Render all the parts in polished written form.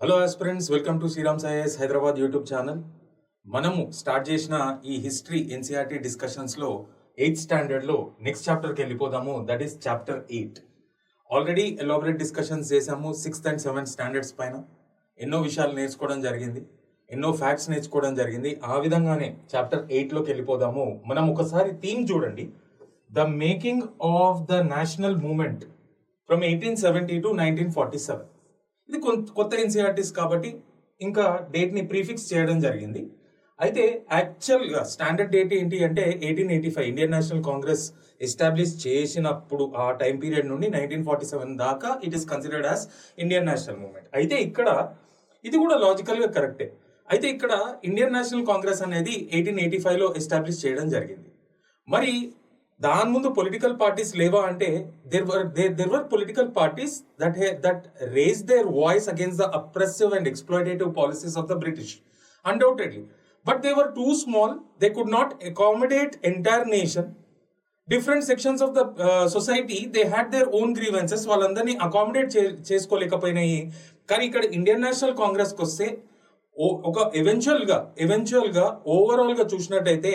Hello aspirants, welcome to Sriram సాయిస్ Hyderabad YouTube channel. మనము స్టార్ట్ చేసిన ఈ హిస్టరీ ఎన్సీఆర్టీ డిస్కషన్స్లో 8th స్టాండర్డ్లో నెక్స్ట్ చాప్టర్కి వెళ్ళిపోదాము. That is chapter 8. Already elaborate discussions చేసాము 6th and 7th స్టాండర్డ్స్ పైన. ఎన్నో విషయాలు నేర్చుకోవడం జరిగింది, ఎన్నో ఫ్యాక్ట్స్ నేర్చుకోవడం జరిగింది. ఆ విధంగానే చాప్టర్ 8లోకి వెళ్ళిపోదాము. మనం ఒకసారి థీమ్ చూడండి, the making of the national movement from 1870 to 1947. ఇది కొత్త ఎన్సీఆర్టీస్ కాబట్టి ఇంకా డేట్ని ప్రీఫిక్స్ చేయడం జరిగింది. అయితే యాక్చువల్గా స్టాండర్డ్ డేట్ ఏంటి అంటే 1885 ఇండియన్ నేషనల్ కాంగ్రెస్ ఎస్టాబ్లిష్ చేసినప్పుడు ఆ టైం పీరియడ్ నుండి 1947 దాకా it is considered as Indian national movement. అయితే ఇక్కడ ఇది కూడా లాజికల్గా కరెక్టే. అయితే ఇక్కడ ఇండియన్ నేషనల్ కాంగ్రెస్ అనేది 1885లో ఎస్టాబ్లిష్ చేయడం జరిగింది. మరి దాని ముందు పొలిటికల్ పార్టీస్ లేవా అంటే there were political parties that raised their voice against the oppressive and exploitative policies of the British, undoubtedly, but they were too small. They could not accommodate entire nation. Different sections of the society, they had their own grievances. వాళ్ళందరినీ accommodate చేసుకోలేకపోయినాయి. కానీ ఇక్కడ Indian national కాంగ్రెస్కి వస్తే ఒక ఎవెన్చువల్గా ఓవరాల్గా చూసినట్టయితే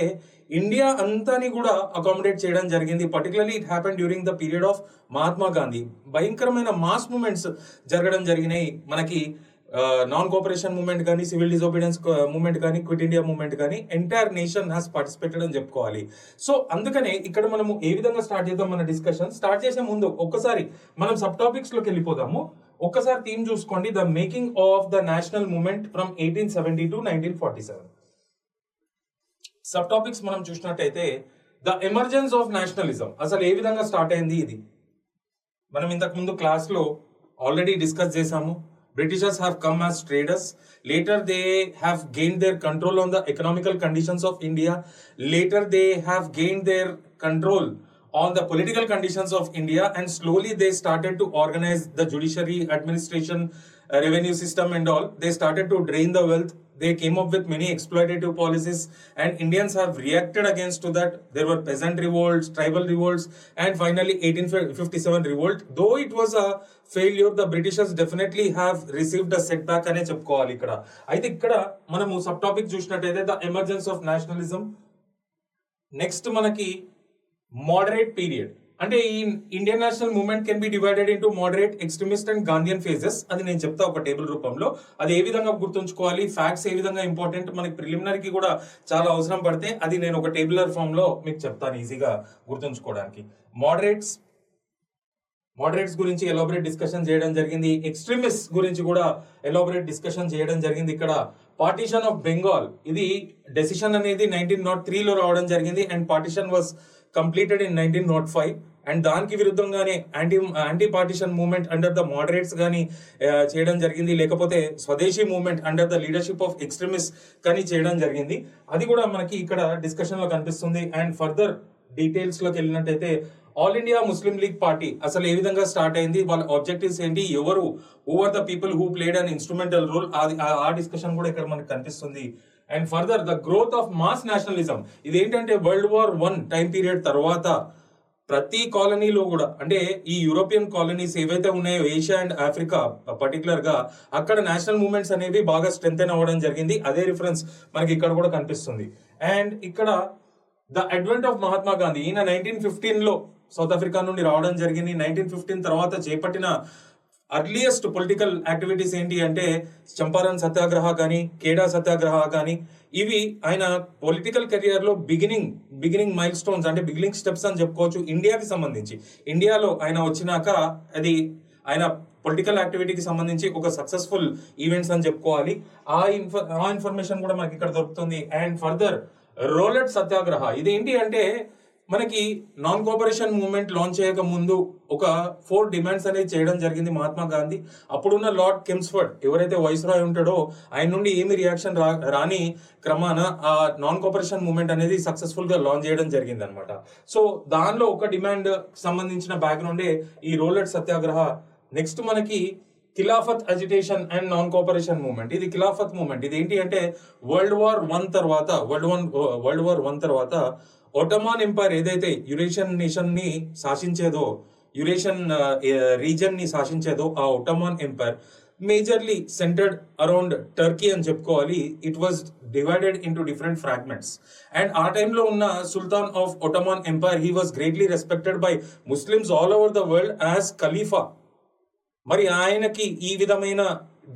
India అంతాని కూడా accommodate చేయడం జరిగింది. Particularly it happen during the period of Mahatma Gandhi. భయంకరమైన మాస్ మూమెంట్స్ జరగడం జరిగినాయి. మనకి నాన్ కోఆపరేషన్ మూవ్మెంట్ కానీ, సివిల్ డిజోబీడియన్స్ మూవ్మెంట్ కానీ, క్విట్ ఇండియా మూవ్మెంట్ కానీ ఎంటైర్ నేషన్ హ్యాస్ పార్టిసిపేటెడ్ అని చెప్పుకోవాలి. సో అందుకనే ఇక్కడ మనము ఏ విధంగా స్టార్ట్ చేద్దాం మన డిస్కషన్. స్టార్ట్ చేసే ముందు ఒక్కసారి మనం సబ్ టాపిక్స్లోకి వెళ్ళిపోదాము. ఒక్కసారి థీమ్ చూసుకోండి, the making of the national movement from 1870 to 1947. Sub topics మనం చూసినట్టయితే ద ఎమర్జెన్స్ ఆఫ్ నేషనలిజం అసలు ఏ విధంగా స్టార్ట్ అయింది. ఇది మనం ఇంతకు ముందు క్లాస్లో ఆల్రెడీ డిస్కస్ చేసాము. Britishers have come as traders. Later they have gained their control on the economical conditions of India. Later they have gained their control on the political conditions of India, and slowly they started to organize the judiciary, administration, revenue system and all. They started to drain the wealth. They came up with many exploitative policies, and Indians have reacted against to that. There were peasant revolts, tribal revolts, and finally 1857 revolt. Though it was a failure, the Britishers definitely have received a setback అనే చెప్పుకోవాలి ఇక్కడ. అయితే ఇక్కడ మనము sub topic చూసినట్టయితే the emergence of nationalism. Next మనకి moderate period. అంటే ఈ Indian national movement can be divided into moderate, extremist and Gandhian phases. అది నేను చెప్తా ఒక టేబుల్ రూపంలో. అది ఏ విధంగా గుర్తుంచుకోవాలి, ఫ్యాక్ట్స్ ఏ విధంగా ఇంపార్టెంట్, మనకి ప్రిలిమినరీకి కూడా చాలా అవసరం పడితే అది నేను ఒక టేబులర్ ఫామ్ లో మీకు చెప్తాను ఈజీగా గుర్తుంచుకోవడానికి. మోడరేట్స్ గురించి ఎలాబరేట్ డిస్కషన్ చేయడం జరిగింది. ఎక్స్ట్రీమిస్ట్ గురించి కూడా ఎలాబరేట్ డిస్కషన్ చేయడం జరిగింది. ఇక్కడ పార్టీషన్ ఆఫ్ బెంగాల్, ఇది డెసిషన్ అనేది 1903లో రావడం జరిగింది, and partition was completed in 1905. And దానికి విరుద్ధంగానే anti partition movement under the moderates కానీ చేయడం జరిగింది, లేకపోతే Swadeshi movement under the leadership of extremist కానీ చేయడం జరిగింది. అది కూడా మనకి ఇక్కడ డిస్కషన్ లో కనిపిస్తుంది. అండ్ ఫర్దర్ డీటెయిల్స్ లోకి వెళ్ళినట్టయితే ఆల్ ఇండియా ముస్లిం లీగ్ పార్టీ అసలు ఏ విధంగా స్టార్ట్ అయింది, వాళ్ళ ఆబ్జెక్టివ్స్ ఏంటి, ఎవరు over the people who played an instrumental role, ఆ డిస్కషన్ కూడా ఇక్కడ మనకు కనిపిస్తుంది. And further the growth of mass nationalism. ఇదేంటంటే వరల్డ్ వార్ 1 టైం పీరియడ్ తర్వాత ప్రతి కాలనీలో కూడా, అంటే ఈ యూరోపియన్ కాలనీస్ ఏవైతే ఉన్నాయో ఏషియా అండ్ ఆఫ్రికా పర్టికులర్ గా, అక్కడ నేషనల్ మూవ్మెంట్స్ అనేవి బాగా స్ట్రెంథెన్ అవ్వడం జరిగింది. అదే రిఫరెన్స్ మనకి ఇక్కడ కూడా కనిపిస్తుంది. అండ్ ఇక్కడ the advent of Mahatma Gandhi, ఈయన 1915లో సౌత్ ఆఫ్రికా నుండి రావడం జరిగింది. 1915 తర్వాత చేపట్టిన అర్లియస్ట్ పొలిటికల్ యాక్టివిటీస్ ఏంటి అంటే చంపారన్ సత్యాగ్రహ కానీ, కేడా సత్యాగ్రహ కానీ, ఇవి ఆయన పొలిటికల్ కెరియర్ లో బిగినింగ్ మైల్ స్టోన్స్, అంటే బిగినింగ్ స్టెప్స్ అని చెప్పుకోవచ్చు ఇండియాకి సంబంధించి. ఇండియాలో ఆయన వచ్చినాక అది ఆయన పొలిటికల్ యాక్టివిటీకి సంబంధించి ఒక సక్సెస్ఫుల్ ఈవెంట్స్ అని చెప్పుకోవాలి. ఆ ఇన్ఫర్మేషన్ కూడా మనకి ఇక్కడ దొరుకుతుంది. అండ్ ఫర్దర్ రోలెట్ సత్యాగ్రహ, ఇదేంటి అంటే మనకి నాన్ కోఆపరేషన్ మూవ్మెంట్ లాంచ్ చేయక ముందు ఒక 4 డిమాండ్స్ అనేది చేయడం జరిగింది మహాత్మా గాంధీ. అప్పుడున్న లార్డ్ కెమ్స్ఫర్డ్ ఎవరైతే వైస్రాయ్ ఉంటాడో ఆయన నుండి ఏమి రియాక్షన్ రాని క్రమాన ఆ నాన్ కోఆపరేషన్ మూవ్మెంట్ అనేది సక్సెస్ఫుల్ గా లాంచ్ చేయడం జరిగింది అనమాట. సో దానిలో ఒక డిమాండ్ సంబంధించిన బ్యాక్గ్రౌండే ఈ రోలెట్ సత్యాగ్రహ. నెక్స్ట్ మనకి Khilafat agitation and non cooperation movement. ఇది ఖిలాఫత్ మూవ్మెంట్. ఇది ఏంటి అంటే వరల్డ్ వార్ 1 తర్వాత ఒట్టమాన్ ఎంపైర్ ఏదైతే యురేషియన్ నేషన్ ని శాసించేదో, యురేషియన్ రీజన్ ని శాసించేదో, ఆ Ottoman Empire majorly centred around Turkey అని చెప్పుకోవాలి. It was divided into different fragments. And ఆ టైంలో ఉన్న sultan of Ottoman Empire, he was greatly respected by Muslims all over the world as ఖలీఫా. మరి ఆయనకి ఈ విధమైన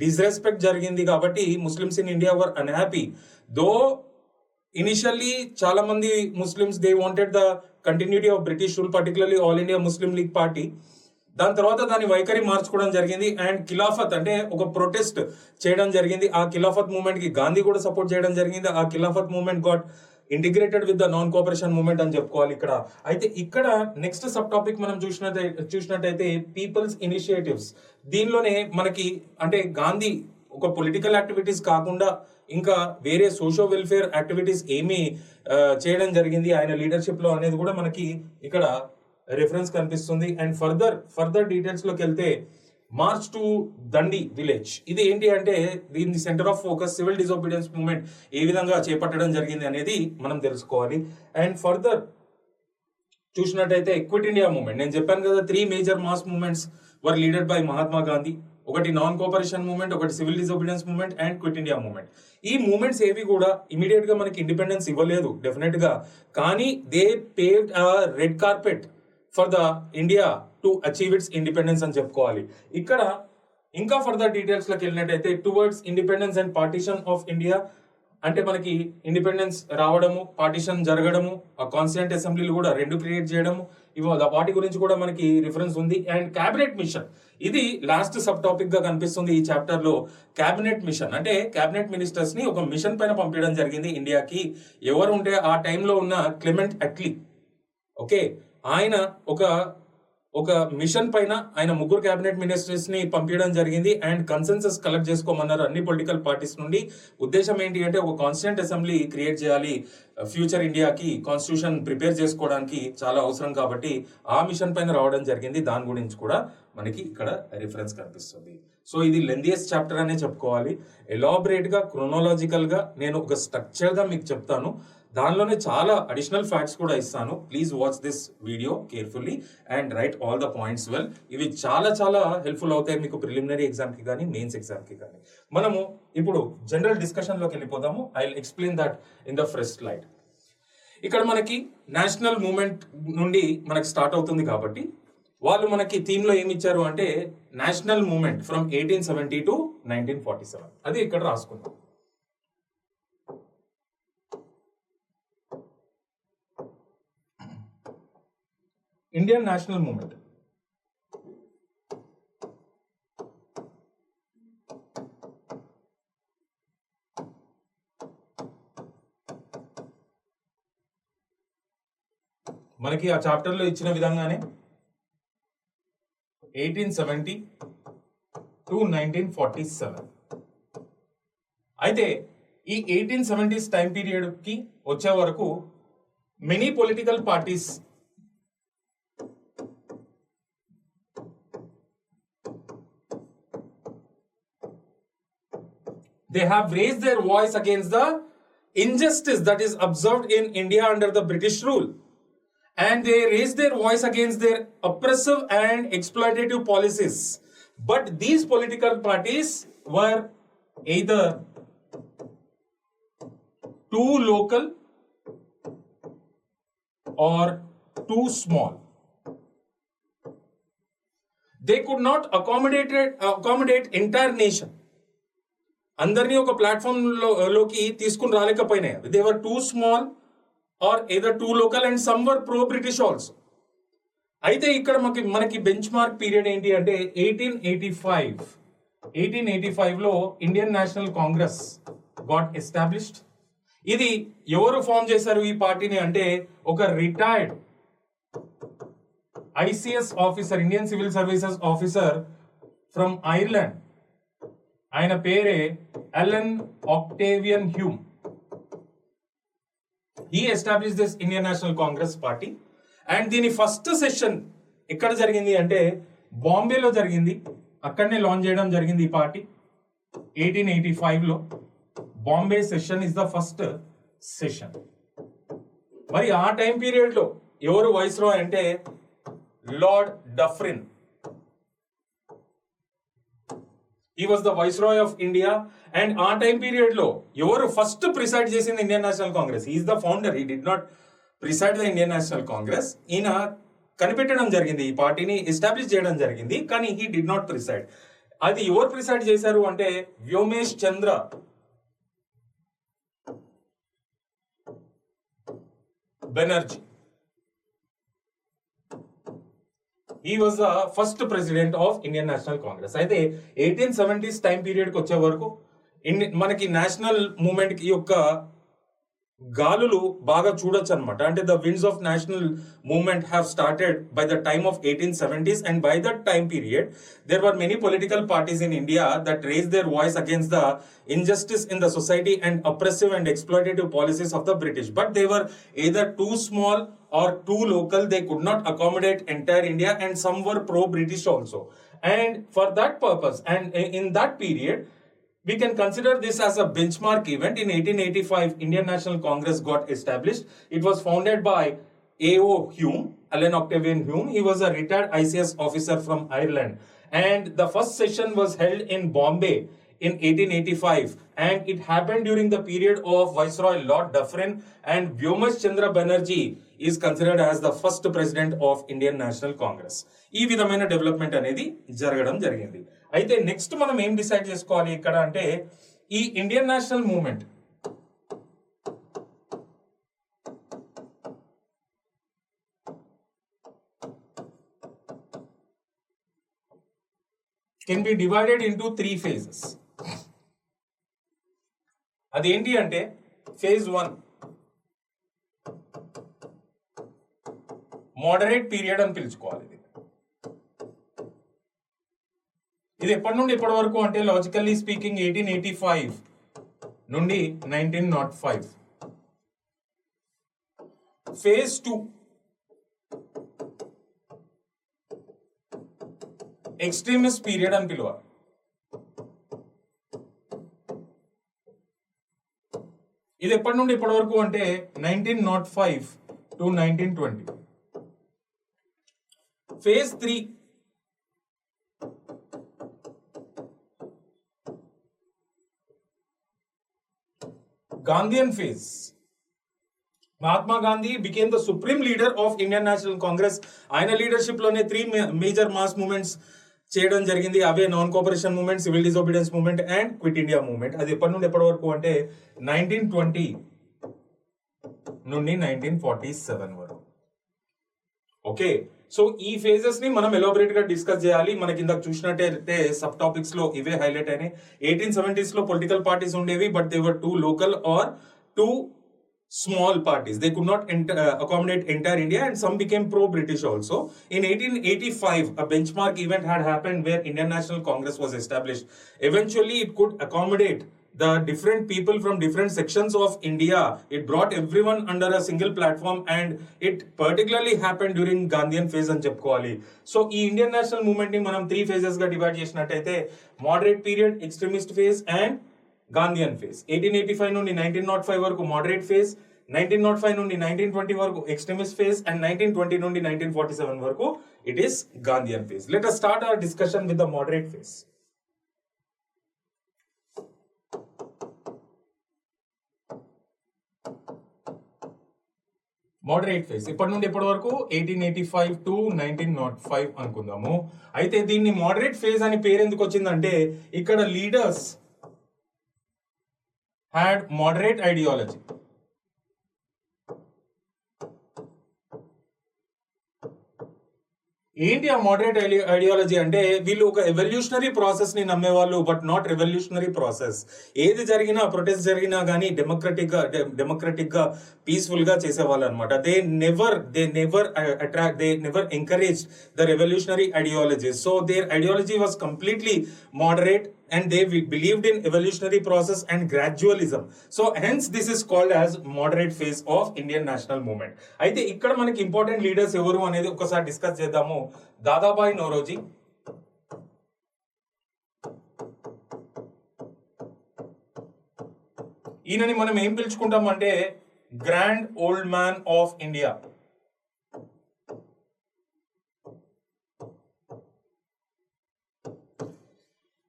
డిస్రెస్పెక్ట్ జరిగింది కాబట్టి Muslims in India were unhappy. Though initially చాలా మంది Muslims they wanted the continuity of British rule, particularly all India Muslim league party. దాని తర్వాత దాని వైఖరి మార్చుకోవడం జరిగింది. అండ్ ఖిలాఫత్ అంటే ఒక ప్రొటెస్ట్ చేయడం జరిగింది. ఆ ఖిలాఫత్ మూవ్మెంట్ కి గాంధీ కూడా సపోర్ట్ చేయడం జరిగింది. ఆ Khilafat movement got integrated with the non cooperation movement అని చెప్పుకోవాలి ఇక్కడ. అయితే ఇక్కడ నెక్స్ట్ సబ్ టాపిక్ మనం చూసినట్టయితే పీపుల్స్ ఇనిషియేటివ్స్. దీనిలోనే మనకి అంటే గాంధీ ఒక పొలిటికల్ యాక్టివిటీస్ కాకుండా ఇంకా వేరే సోషల్ వెల్ఫేర్ యాక్టివిటీస్ ఏమి చేయడం జరిగింది ఆయన లీడర్షిప్ లో అనేది కూడా మనకి ఇక్కడ రిఫరెన్స్ కనిపిస్తుంది. అండ్ ఫర్దర్ డీటెయిల్స్ లోకి వెళ్తే మార్చ్ టు దండి విలేజ్, ఇది ఏంటి అంటే దీని centre of focus civil disobedience movement ఏ విధంగా చేపట్టడం జరిగింది అనేది మనం తెలుసుకోవాలి. అండ్ ఫర్దర్ చూసినట్టయితే క్విట్ ఇండియా మూవ్మెంట్, నేను చెప్పాను కదా 3 major mass movements were leaded by Mahatma Gandhi. ఒకటి నాన్ కోఆపరేషన్ మూవ్మెంట్, ఒకటి civil disobedience movement and Quit India movement. ఈ మూవ్మెంట్స్ ఏవి కూడా ఇమీడియట్ గా మనకి ఇండిపెండెన్స్ ఇవ్వలేదు డెఫినెట్ గా, కానీ they paved a red carpet for the India to achieve its independence అని చెప్పుకోవాలి. ఇక్కడ ఇంకా ఫర్దర్ డీటెయిల్స్ లోకి వెళ్ళినట్టయితే towards independence and partition of India, అంటే మనకి ఇండిపెండెన్స్ రావడము, పార్టీషన్ జరగడము, ఆ కాన్స్టిట్యూంట్ అసెంబ్లీలు కూడా 2 క్రియేట్ చేయడము, వాటి గురించి కూడా మనకి రిఫరెన్స్ ఉంది. అండ్ క్యాబినెట్ మిషన్, ఇది లాస్ట్ సబ్ టాపిక్ గా కనిపిస్తుంది ఈ చాప్టర్ లో. క్యాబినెట్ మిషన్ అంటే క్యాబినెట్ మినిస్టర్స్ ని ఒక మిషన్ పైన పంపించడం జరిగింది ఇండియాకి. ఎవరు ఉంటే ఆ టైంలో ఉన్న క్లెమెంట్ అట్లీ, ఓకే, ఆయన ఒక మిషన్ పైన ఆయన 3 క్యాబినెట్ మినిస్టర్స్ ని పంపించడం జరిగింది. అండ్ కన్సెన్సస్ కలెక్ట్ చేసుకోమన్నారు అన్ని పొలిటికల్ పార్టీస్ నుండి. ఉద్దేశం ఏంటి అంటే ఒక కాన్స్టిట్యూంట్ అసెంబ్లీ క్రియేట్ చేయాలి, ఫ్యూచర్ ఇండియాకి కాన్స్టిట్యూషన్ ప్రిపేర్ చేసుకోవడానికి చాలా అవసరం కాబట్టి ఆ మిషన్ పైన రావడం జరిగింది. దాని గురించి కూడా మనకి ఇక్కడ రిఫరెన్స్ కనిపిస్తుంది. సో ఇది లెందియస్ట్ చాప్టర్ అనే చెప్పుకోవాలి. ఎలాబరేట్ గా క్రోనాలజికల్ గా నేను ఒక స్ట్రక్చర్ గా మీకు చెప్తాను, దానిలోనే చాలా అడిషనల్ ఫ్యాక్ట్స్ కూడా ఇస్తాను. Please watch this video carefully and right all the points well. ఇవి చాలా చాలా హెల్ప్ఫుల్ అవుతాయి మీకు ప్రిలిమినరీ ఎగ్జామ్ కి కానీ మెయిన్స్ ఎగ్జామ్ కి కానీ. మనము ఇప్పుడు జనరల్ డిస్కషన్ లోకి వెళ్ళిపోదాము. I will explain that in the first slide. ఇక్కడ మనకి నేషనల్ మూవ్మెంట్ నుండి మనకి స్టార్ట్ అవుతుంది కాబట్టి వాళ్ళు మనకి థీమ్ లో ఏమి ఇచ్చారు అంటే నేషనల్ మూవ్మెంట్ ఫ్రమ్ 1870 టు 1947, అది ఇక్కడ రాసుకుందాం. ఇండియన్ నేషనల్ మూవ్మెంట్ మనకి ఆ చాప్టర్ లో ఇచ్చిన విధంగానే 1870 టు 1947. అయితే ఈ 1870s టైం పీరియడ్ కి వచ్చే వరకు many political parties they have raised their voice against the injustice that is observed in India under the British rule, and they raised their voice against their oppressive and exploitative policies. But these political parties were either too local or too small. They could not accommodate entire nation. అందరినీ ఒక platform లోకి తీసుకుని రాలేకపోయినాయి. They were too small or either too local and some were pro British also. అయితే ఇక్కడ మనకి bench mark period ఏంటి అంటే 1885 లో Indian national Congress got established. ఇది ఎవరు ఫామ్ చేశారు ఈ పార్టీని అంటే ఒక retired ICS officer, Indian civil services officer from Ireland. ఆయన పేరే Allan Octavian Hume. He establish this Indian national Congress party. And దీని ఫస్ట్ సెషన్ ఎక్కడ జరిగింది అంటే బాంబేలో జరిగింది. అక్కడనే లాంచ్ చేయడం జరిగింది ఈ పార్టీ 1885 లో. Bombay session is the first session. మరి ఆ టైం పీరియడ్ లో ఎవరు వైస్రాయ్ అంటే లార్డ్ డఫ్రిన్. ఈ was the viceroy of India. And ఆ టైం పీరియడ్ లో ఎవరు ఫస్ట్ ప్రిసైడ్ చేసింది Indian national Congress? Is the founder, he did not preside the Indian national Congress. ఈయన కనిపెట్టడం జరిగింది, ఈ పార్టీని ఎస్టాబ్లిష్ చేయడం జరిగింది, కానీ హీ డిడ్ నాట్ ప్రిసైడ్. అది ఎవరు ప్రిసైడ్ చేశారు అంటే వ్యోమేష్ చంద్ర బెనర్జీ. ఈ was the first president of Indian national Congress. అయితే 1870s టైం పీరియడ్ కి వచ్చే వరకు మనకి నేషనల్ మూవ్మెంట్ యొక్క గాలులు బాగా చూడొచ్చు అనమాట. అంటే the winds of national movement have started by the time of 1870s, and by that time period there were many political parties in India that raised their voice against the injustice in the society and oppressive and exploitative policies of the British. But they were either too small or too local. They could not accommodate entire India, and some were pro-British also. And for that purpose, and in that period, we can consider this as a benchmark event. In 1885, Indian National Congress got established. It was founded by A.O. Hume, Allen Octavian Hume. He was a retired ICS officer from Ireland. And the first session was held in Bombay in 1885. And it happened during the period of Viceroy Lord Dufferin. And Vyomesh Chandra Banerjee is considered as the first president of Indian National Congress. ఈ విధమైన development అనేది జరగడం జరిగింది. అయితే next మనం ఏం decide చేసుకోవాలి ఇక్కడ అంటే ఈ Indian national movement can be divided into 3 phases. అదేంటి అంటే phase 1 మోడరేట్ పీరియడ్ అని పిలుచుకోవాలి. ఇది ఎప్పటి నుండి ఎప్పటి వరకు అంటే లాజికల్లీ స్పీకింగ్ 1885 నుండి 1905. phase 2 ఎక్స్ట్రీమిస్ట్ పీరియడ్ అని పిలువాలి. ఇది ఎప్పటి నుండి ఎప్పటి వరకు అంటే 1905 to 1920. phase 3 Gandhian phase. Mahatma Gandhi became the supreme leader of Indian National Congress. ఆయన లీడర్షిప్ లోనే 3 మేజర్ మాస్ మూవ్మెంట్స్ చేయడం జరిగింది. అవే non cooperation movement, civil disobedience movement and Quit India movement. అది ఎప్పటి నుండి ఎప్పటి వరకు అంటే 1920 నుండి 1947 వరకు. ఓకే, సో ఈ ఫేజెస్ ని మనం ఎలాబరేట్ గా డిస్కస్ చేయాలి. మనకి ఇందాక చూసినట్టయితే సబ్ టాపిక్స్ లో ఇవే హైలైట్ అయినాయి. 1870s లో పొలిటికల్ పార్టీస్ ఉండేవి, but they were two local are two small parties. They could not accommodate entire India, and some became pro-British also. In 1885, a benchmark event had happened where Indian National Congress was established. Eventually, it could accommodate the different people from different sections of India. It brought everyone under a single platform, and it particularly happened during Gandhian phase అని చెప్పుకోవాలి. So ఈ Indian national movement ని మనం 3 phases గా divide చేసినట్టయితే moderate period, extremist phase and Gandhian phase. 1885 నుండి 1905 వరకు moderate phase, 1905 నుండి 1920 వరకు ఎక్స్ట్రీమిస్ట్ ఫేజ్, అండ్ 1920 నుండి 1947 వరకు it is Gandhian phase. Let us start our discussion with the moderate phase. Moderate phase ఇప్పటి నుండి ఎప్పటి వరకు 1885 టు 1905 అనుకుందాము. అయితే దీన్ని మోడరేట్ ఫేజ్ అని పేరు ఎందుకు వచ్చిందంటే ఇక్కడ లీడర్స్ had moderate ideology. ఏంటి ఆ మోడరేట్ ఐడియాలజీ అంటే వీళ్ళు ఒక ఎవల్యూషనరీ ప్రాసెస్ ని నమ్మేవాళ్ళు, బట్ నాట్ రెవల్యూషనరీ ప్రాసెస్. ఏది జరిగినా, ప్రొటెస్ట్ జరిగినా కానీ డెమోక్రటిక్ గా పీస్ఫుల్ గా చేసేవాళ్ళు అనమాట. They never encourage the revolutionary ideologies. So their ideology was completely moderate, and they believed in evolutionary process and gradualism. So hence this is called as moderate phase of Indian national movement. అయితే ఇక్కడ మనకి important leaders ఎవరు అనేది ఒకసారి discuss చేద్దాము. దాదాబాయి నౌరోజీ, ఈయనని మనం ఏం పిలుచుకుంటాం అంటే grand old man of India.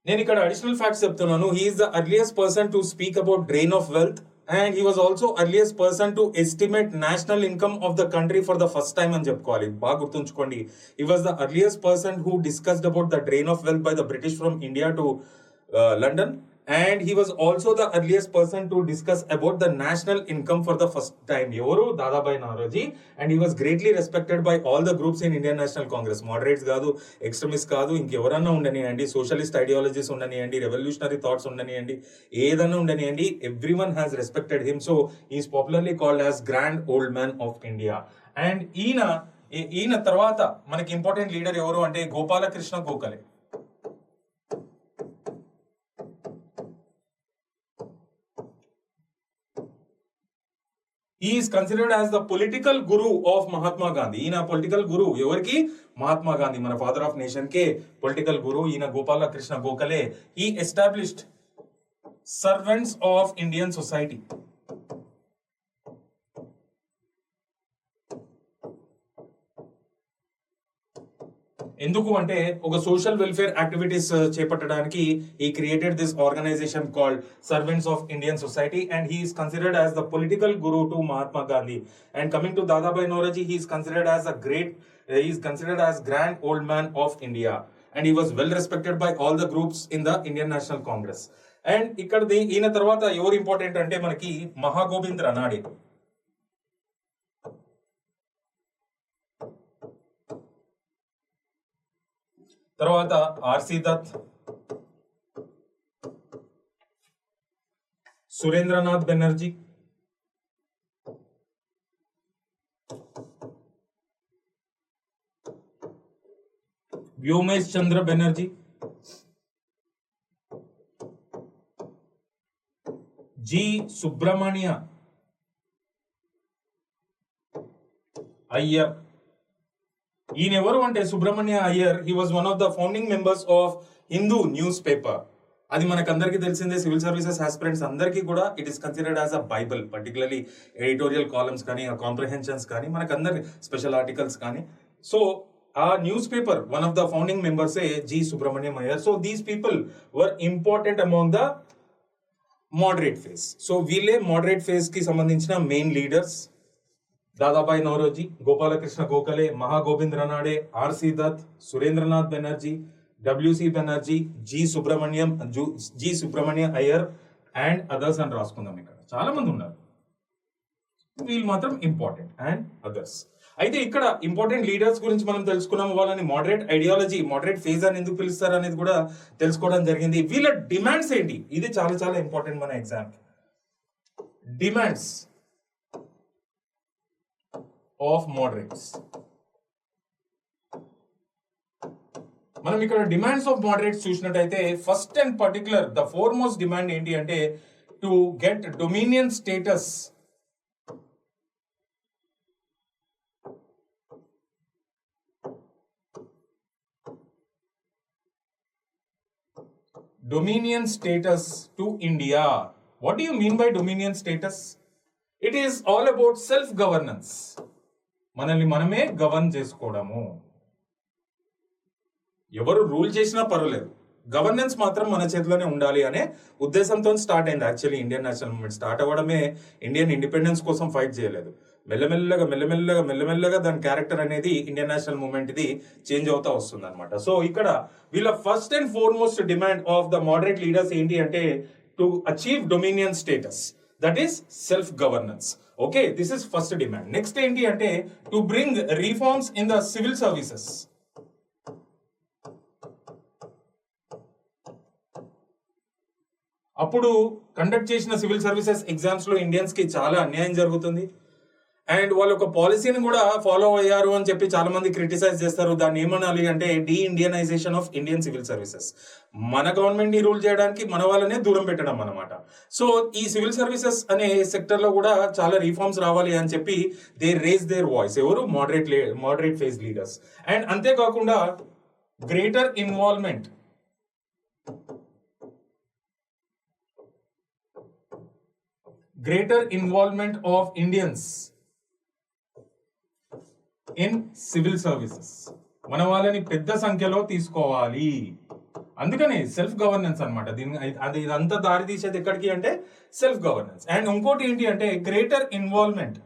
నేను ఇక్కడ అడిషనల్ ఫ్యాక్ట్స్ చెప్తున్నాను. He is the earliest person to speak about drain of wealth and he was also earliest person to estimate national income of the country for the first time అని చెప్పుకోవాలి. బాగా గుర్తుంచుకోండి. He was the earliest person who discussed about the drain of wealth by the British from India to London, and he was also the earliest person to discuss about the national income for the first time. Evaru Dadabhai Naoroji, and he was greatly respected by all the groups in Indian National Congress. Moderates కాదు, extremists కాదు, ఇంకెవరన్నా ఉండనియండి, socialist ideologies ఉండనియండి, revolutionary thoughts ఉండనియండి, ఏదన్నా ఉండనియండి, everyone has respected him. So he is popularly called as Grand Old Man of India. And ఈయన తర్వాత మనకి important leader ఎవరు అంటే Gopalakrishna Gokhale. He is considered as the political guru of Mahatma Gandhi. ఈయన political గురు ఎవరికి? మహాత్మా గాంధీ, మన ఫాదర్ ఆఫ్ నేషన్ కే పొలిటికల్ గురు ఈయన Gopal Krishna Gokhale. He established Servants of Indian Society. ఎందుకు అంటే ఒక సోషల్ వెల్ఫేర్ యాక్టివిటీస్ చేపట్టడానికి he created this organization called Servants of Indian Society, and he is considered as the political guru to Mahatma Gandhi. And coming to Dadabhai Naoroji, he is considered as Grand Old Man of India, and he was well respected by all the groups in the Indian National Congress. And ఇక్కడ ఈయన తర్వాత ఎవరు important అంటే మనకి మహాగోవింద్ రనాడే. తర్వాత RC Dutt, Surendranath Banerjee, వ్యోమేష్ చంద్ర Banerjee, G Subramania Iyer. ఈయన ఎవరు అంటే Subrahmanya Iyer, he was one of the founding members of Hindu news paper. అది మనకు అందరికీ తెలిసిందే, సివిల్ సర్వీసెస్ ఆస్పిరెంట్స్ అందరికీ కూడా it is considered as a Bible. Particularly editorial columns కానీ, ఆ కాంప్రహెన్షన్స్ కానీ, మనకు అందరి స్పెషల్ ఆర్టికల్స్ కానీ. సో ఆ news paper one of the founding members G Subrahmanyam Iyer. So these people were important among the moderate phase. So వీళ్ళే moderate phase కి సంబంధించిన main leaders. Dadabhai Naoroji, Gopal Krishna Gokhale, Mahagovind Ranade, RC Dutt, Surendranath Banerjee, WC Banerjee, G Subramania Iyer and others అని రాసుకుందాం. ఇక్కడ చాలా మంది ఉన్నారు, వీళ్ళు మాత్రం ఇంపార్టెంట్ అండ్ అదర్స్. అయితే ఇక్కడ ఇంపార్టెంట్ లీడర్స్ గురించి మనం తెలుసుకున్నాం. వాళ్ళని మోడరేట్ ఐడియాలజీ, మోడరేట్ ఫేజ్ అని ఎందుకు పిలుస్తారు అనేది కూడా తెలుసుకోవడం జరిగింది. వీళ్ళ డిమాండ్స్ ఏంటి, ఇది చాలా చాలా ఇంపార్టెంట్ మన ఎగ్జామ్. Demands of moderates. మనం ఇక్కడ డిమాండ్స్ ఆఫ్ మోడరేట్స్ చూసినట్టయితే first and particular the foremost demand ఏంటి అంటే to get dominion status to India. What do you mean by dominion status? It is all about self-governance. మనల్ని మనమే govern చేసుకోవడము. ఎవరు rule చేసినా పర్వాలేదు, గవర్నెన్స్ మాత్రం మన చేతిలోనే ఉండాలి అనే ఉద్దేశంతో స్టార్ట్ అయింది. Actually Indian national movement start అవ్వడమే ఇండియన్ ఇండిపెండెన్స్ కోసం ఫైట్ చేయలేదు. మెల్లమెల్లగా దాని క్యారెక్టర్ అనేది ఇండియన్ నేషనల్ మూవ్మెంట్ ఇది చేంజ్ అవుతా వస్తుంది అనమాట. సో ఇక్కడ వీళ్ళ first and foremost demand of the moderate leaders ఏంటి అంటే to achieve dominion status, that is self governance. Okay, this is first demand. Next ఏంటి అంటే to bring reforms in the civil services. అప్పుడు కండక్ట్ చేసిన civil services exams లో Indians కి చాలా అన్యాయం జరుగుతుంది. అండ్ వాళ్ళు ఒక పాలసీని కూడా ఫాలో అయ్యారు అని చెప్పి చాలా మంది క్రిటిసైజ్ చేస్తారు. దాన్ని ఏమనాలి అంటే de Indianisation of Indian civil services. మన గవర్నమెంట్ ని రూల్ చేయడానికి మన వాళ్ళనే దూరం పెట్టడం అనమాట. సో ఈ సివిల్ సర్వీసెస్ అనే సెక్టర్ లో కూడా చాలా రిఫార్మ్స్ రావాలి అని చెప్పి దే రేజ్ దేర్ వాయిస్. ఎవరు? Moderate phase leaders. అండ్ అంతేకాకుండా greater involvement of Indians in civil services. మన వాళ్ళని పెద్ద సంఖ్యలో తీసుకోవాలి. అందుకని సెల్ఫ్ గవర్నెన్స్ అనమాట. దీని అది ఇదంతా దారి తీసేది ఎక్కడికి అంటే సెల్ఫ్ గవర్నెన్స్. అండ్ ఇంకోటి ఏంటి అంటే greater involvement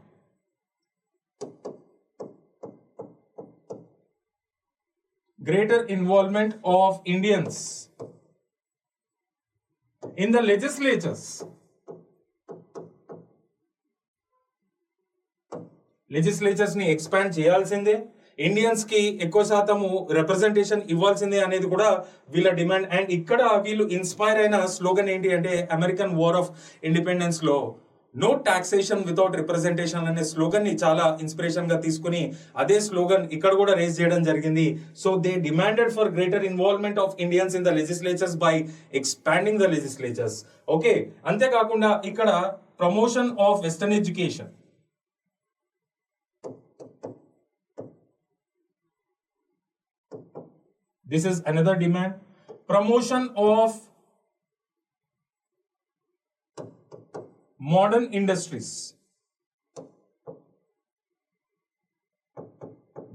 of Indians in the legislatures. Legislatures ని ఎక్స్పాండ్ చేయాల్సిందే, ఇండియన్స్ కి ఎక్కువ శాతము రిప్రజెంటేషన్ ఇవ్వాల్సిందే అనేది కూడా వీళ్ళ డిమాండ్. అండ్ ఇక్కడ వీళ్ళు ఇన్స్పైర్ అయిన స్లోగన్ ఏంటి అంటే అమెరికన్ వార్ ఆఫ్ ఇండిపెండెన్స్ లో నో టాక్సేషన్ వితౌట్ రిప్రజెంటేషన్ అనే స్లోగన్ ని చాలా ఇన్స్పిరేషన్ గా తీసుకుని అదే స్లోగన్ ఇక్కడ కూడా రేజ్ చేయడం జరిగింది. So they demanded for greater involvement of Indians in the legislatures by expanding the legislatures. Okay, అంతేకాకుండా ఇక్కడ promotion of western education, this is another demand. Promotion of modern industries.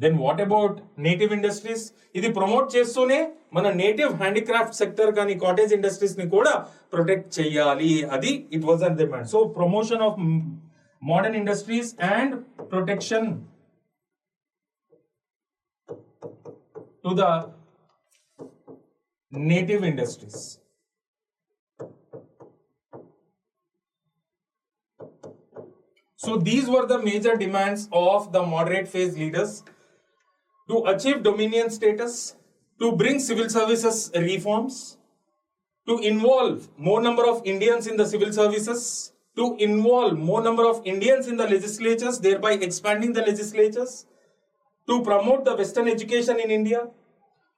Then what about native industries? ఇది promote చేస్తూనే మన native handicraft sector కానీ cottage industries ని కూడా protect చేయాలి. అది it was an demand. So promotion of modern industries and protection to the native industries. So these were the major demands of the moderate phase leaders to achieve dominion status, to bring civil services reforms, to involve more number of Indians in the civil services, to involve more number of Indians in the legislatures, thereby expanding the legislatures, to promote the Western education in India,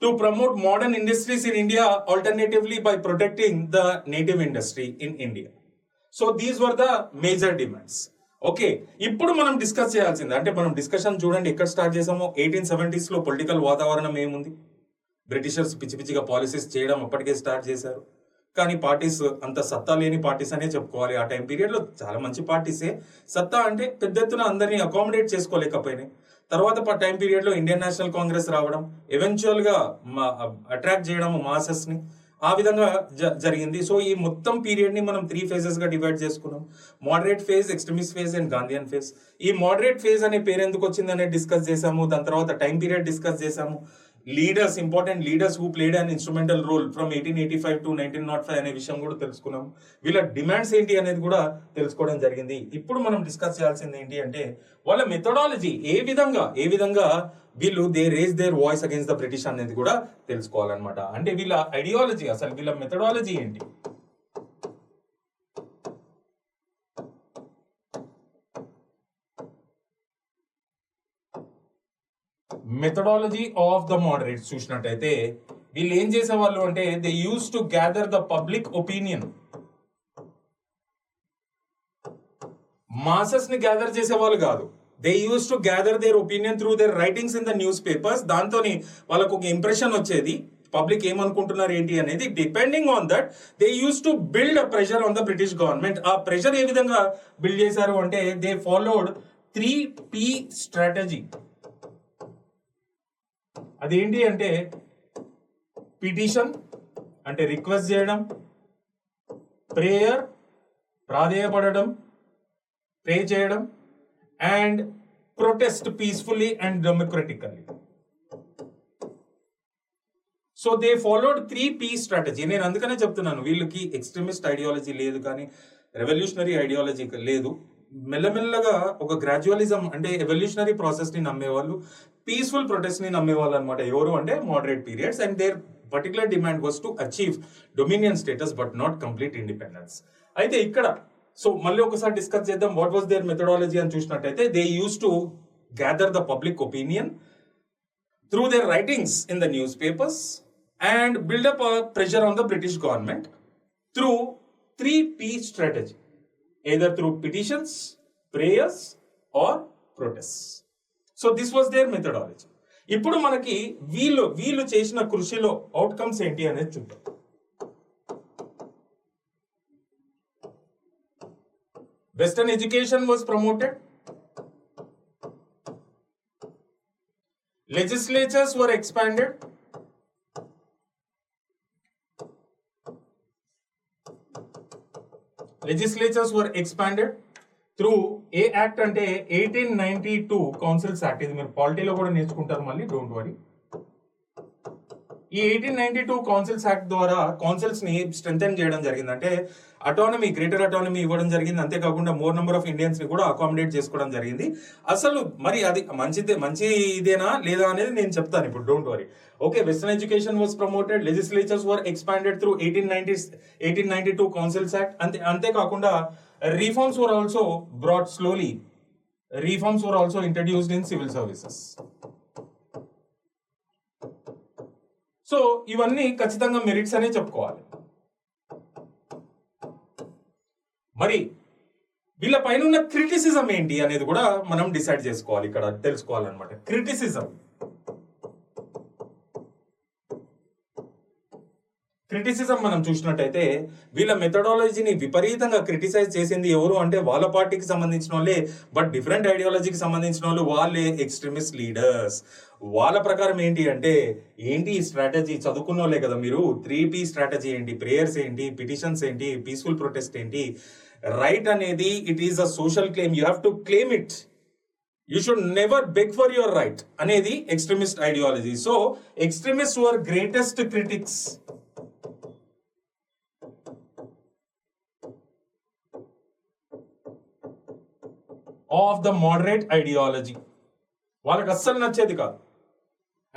to promote modern industries in India, alternatively by protecting the native industry in India. So these were the major demands. Okay, ఇప్పుడు మనం discuss చేయాల్సింది అంటే మనం discussion చూడండి ఎక్కడ start చేసామో 1870s లో political వాతావరణం ఏముంది, బ్రిటిషర్స్ పిచ్చి పిచ్చిగా పాలసీస్ చేయడం అప్పటికే స్టార్ట్ చేశారు. కానీ పార్టీస్ అంత సత్తా లేని పార్టీస్ అనే చెప్పుకోవాలి. ఆ టైం పీరియడ్ లో చాలా మంచి పార్టీసే, సత్తా అంటే పెద్ద ఎత్తున అందరినీ అకామిడేట్ చేసుకోలేకపోయినాయి. తర్వాత టైం పీరియడ్ లో ఇండియన్ నేషనల్ కాంగ్రెస్ రావడం, ఎవెన్చువల్ గా అట్రాక్ట్ చేయడం మాసెస్ ని, ఆ విధంగా జరిగింది. సో ఈ మొత్తం పీరియడ్ ని మనం 3 phases గా డివైడ్ చేసుకున్నాం. Moderate phase, extremist phase and Gandhian phase. ఈ మోడరేట్ ఫేజ్ అనే పేరు ఎందుకు వచ్చింది అనేది డిస్కస్ చేసాము. దాని తర్వాత టైం పీరియడ్ డిస్కస్ చేసాము. Leaders, important leaders who played an instrumental role from 1885 to 1905 అనే విషయం కూడా తెలుసుకున్నాం. వీళ్ళ డిమాండ్స్ ఏంటి అనేది కూడా తెలుసుకోవడం జరిగింది. ఇప్పుడు మనం డిస్కస్ చేయాల్సింది ఏంటి అంటే వాళ్ళ మెథడాలజీ ఏ విధంగా వీళ్ళు they raise their voice against the British అనేది కూడా తెలుసుకోవాలన్నమాట. అంటే వీళ్ళ ఐడియాలజీ, అసలు వీళ్ళ మెథడాలజీ ఏంటి. మెథడాలజీ ఆఫ్ ద మోడరేట్స్ చూసినట్టయితే వీళ్ళు ఏం చేసేవాళ్ళు అంటే they use to gather the public opinion. Masses ని గ్యాదర్ చేసేవాళ్ళు కాదు, they use to gather their opinion through there writings in the news papers. దాంతో వాళ్ళకు ఒక ఇంప్రెషన్ వచ్చేది, పబ్లిక్ ఏమనుకుంటున్నారు ఏంటి అనేది. Depending on that they use to build a pressure on the British government. ఆ ప్రెషర్ ఏ విధంగా బిల్డ్ చేశారు అంటే దే ఫాలోడ్ 3P స్ట్రాటజీ. అదేంటి అంటే పిటిషన్ అంటే రిక్వెస్ట్ చేయడం, ప్రేయర్ ప్రాధేయపడడం, ప్రే చేయడం, and protest peacefully and democratically. So they followed 3P strategy. నేను అందుకనే చెప్తున్నాను వీళ్ళకి ఎక్స్ట్రీమిస్ట్ ఐడియాలజీ లేదు, కానీ రెవల్యూషనరీ ఐడియాలజీ లేదు. మెల్లమెల్లగా ఒక గ్రాడ్యువలిజం అంటే ఎవల్యూషనరీ ప్రాసెస్ ని నమ్మేవాళ్ళు, పీస్ఫుల్ ప్రొటెస్ట్ ని నమ్మేవాళ్ళు అనమాట. ఎవరు అంటే moderate periods. And their particular demand was to achieve dominion status but not complete independence. అయితే ఇక్కడ సో మళ్ళీ ఒకసారి డిస్కస్ చేద్దాం వాట్ వాస్ దేర్ మెథడాలజీ అని చూసినట్టయితే they use to gather the public opinion through there writings in the news papers and build up pressure on the British government through 3P strategy, either through petitions, prayers or protests. So this was their methodology. ఇప్పుడు మనకి వీళ్ళు చేసిన కృషిలో outcomes ఏంటి అనేది చూద్దాం. Western education was promoted. Legislatures were expanded. Legislatures were expanded through a act అంటే 1892 councils act. ఇది మీరు పాలిటీలో కూడా నేర్చుకుంటారు మళ్ళీ, డోంట్ వరీ. ఈ 1892 కౌన్సిల్స్ యాక్ట్ ద్వారా కౌన్సిల్స్ ని స్ట్రెంథెన్ చేయడం జరిగింది. అంటే అటానమీ, గ్రేటర్ అటానమీ ఇవ్వడం జరిగింది. అంతేకాకుండా మోర్ నెంబర్ ఆఫ్ ఇండియన్స్ ని కూడా అకామిడేట్ చేసుకోవడం జరిగింది. అసలు మరి అది మంచి ఇదేనా లేదా అనేది నేను చెప్తాను ఇప్పుడు, don't worry. Okay, western education was promoted, legislatures were expanded through 1892 councils act. అంతేకాకుండా reforms were also brought slowly. Reforms were also introduced in civil services. So ఇవన్నీ ఖచ్చితంగా మెరిట్స్ అనే చెప్పుకోవాలి. మరి వీళ్ళ పైన ఉన్న క్రిటిసిజం ఏంటి అనేది కూడా మనం డిసైడ్ చేసుకోవాలి, ఇక్కడ తెలుసుకోవాలన్నమాట. క్రిటిసిజం మనం చూసినట్టయితే వీళ్ళ మెథడాలజీని విపరీతంగా క్రిటిసైజ్ చేసింది ఎవరు అంటే వాళ్ళ పార్టీకి సంబంధించిన వాళ్ళే, బట్ డిఫరెంట్ ఐడియాలజీకి సంబంధించిన వాళ్ళు వాళ్ళే ఎక్స్ట్రీమిస్ట్ లీడర్స్. వాళ్ళ ప్రకారం ఏంటి అంటే, ఏంటి ఈ స్ట్రాటజీ, చదువుకున్న వాళ్ళే కదా మీరు, 3P స్ట్రాటజీ ఏంటి, ప్రేయర్స్ ఏంటి, పిటిషన్స్ ఏంటి, పీస్ఫుల్ ప్రొటెస్ట్ ఏంటి, రైట్ అనేది it is a social claim, you have to claim it, you should never beg for your right అనేది extremist ideology. So extremist were greatest critics of the moderate ideology. వాళ్ళకి అస్సలు నచ్చేది కాదు.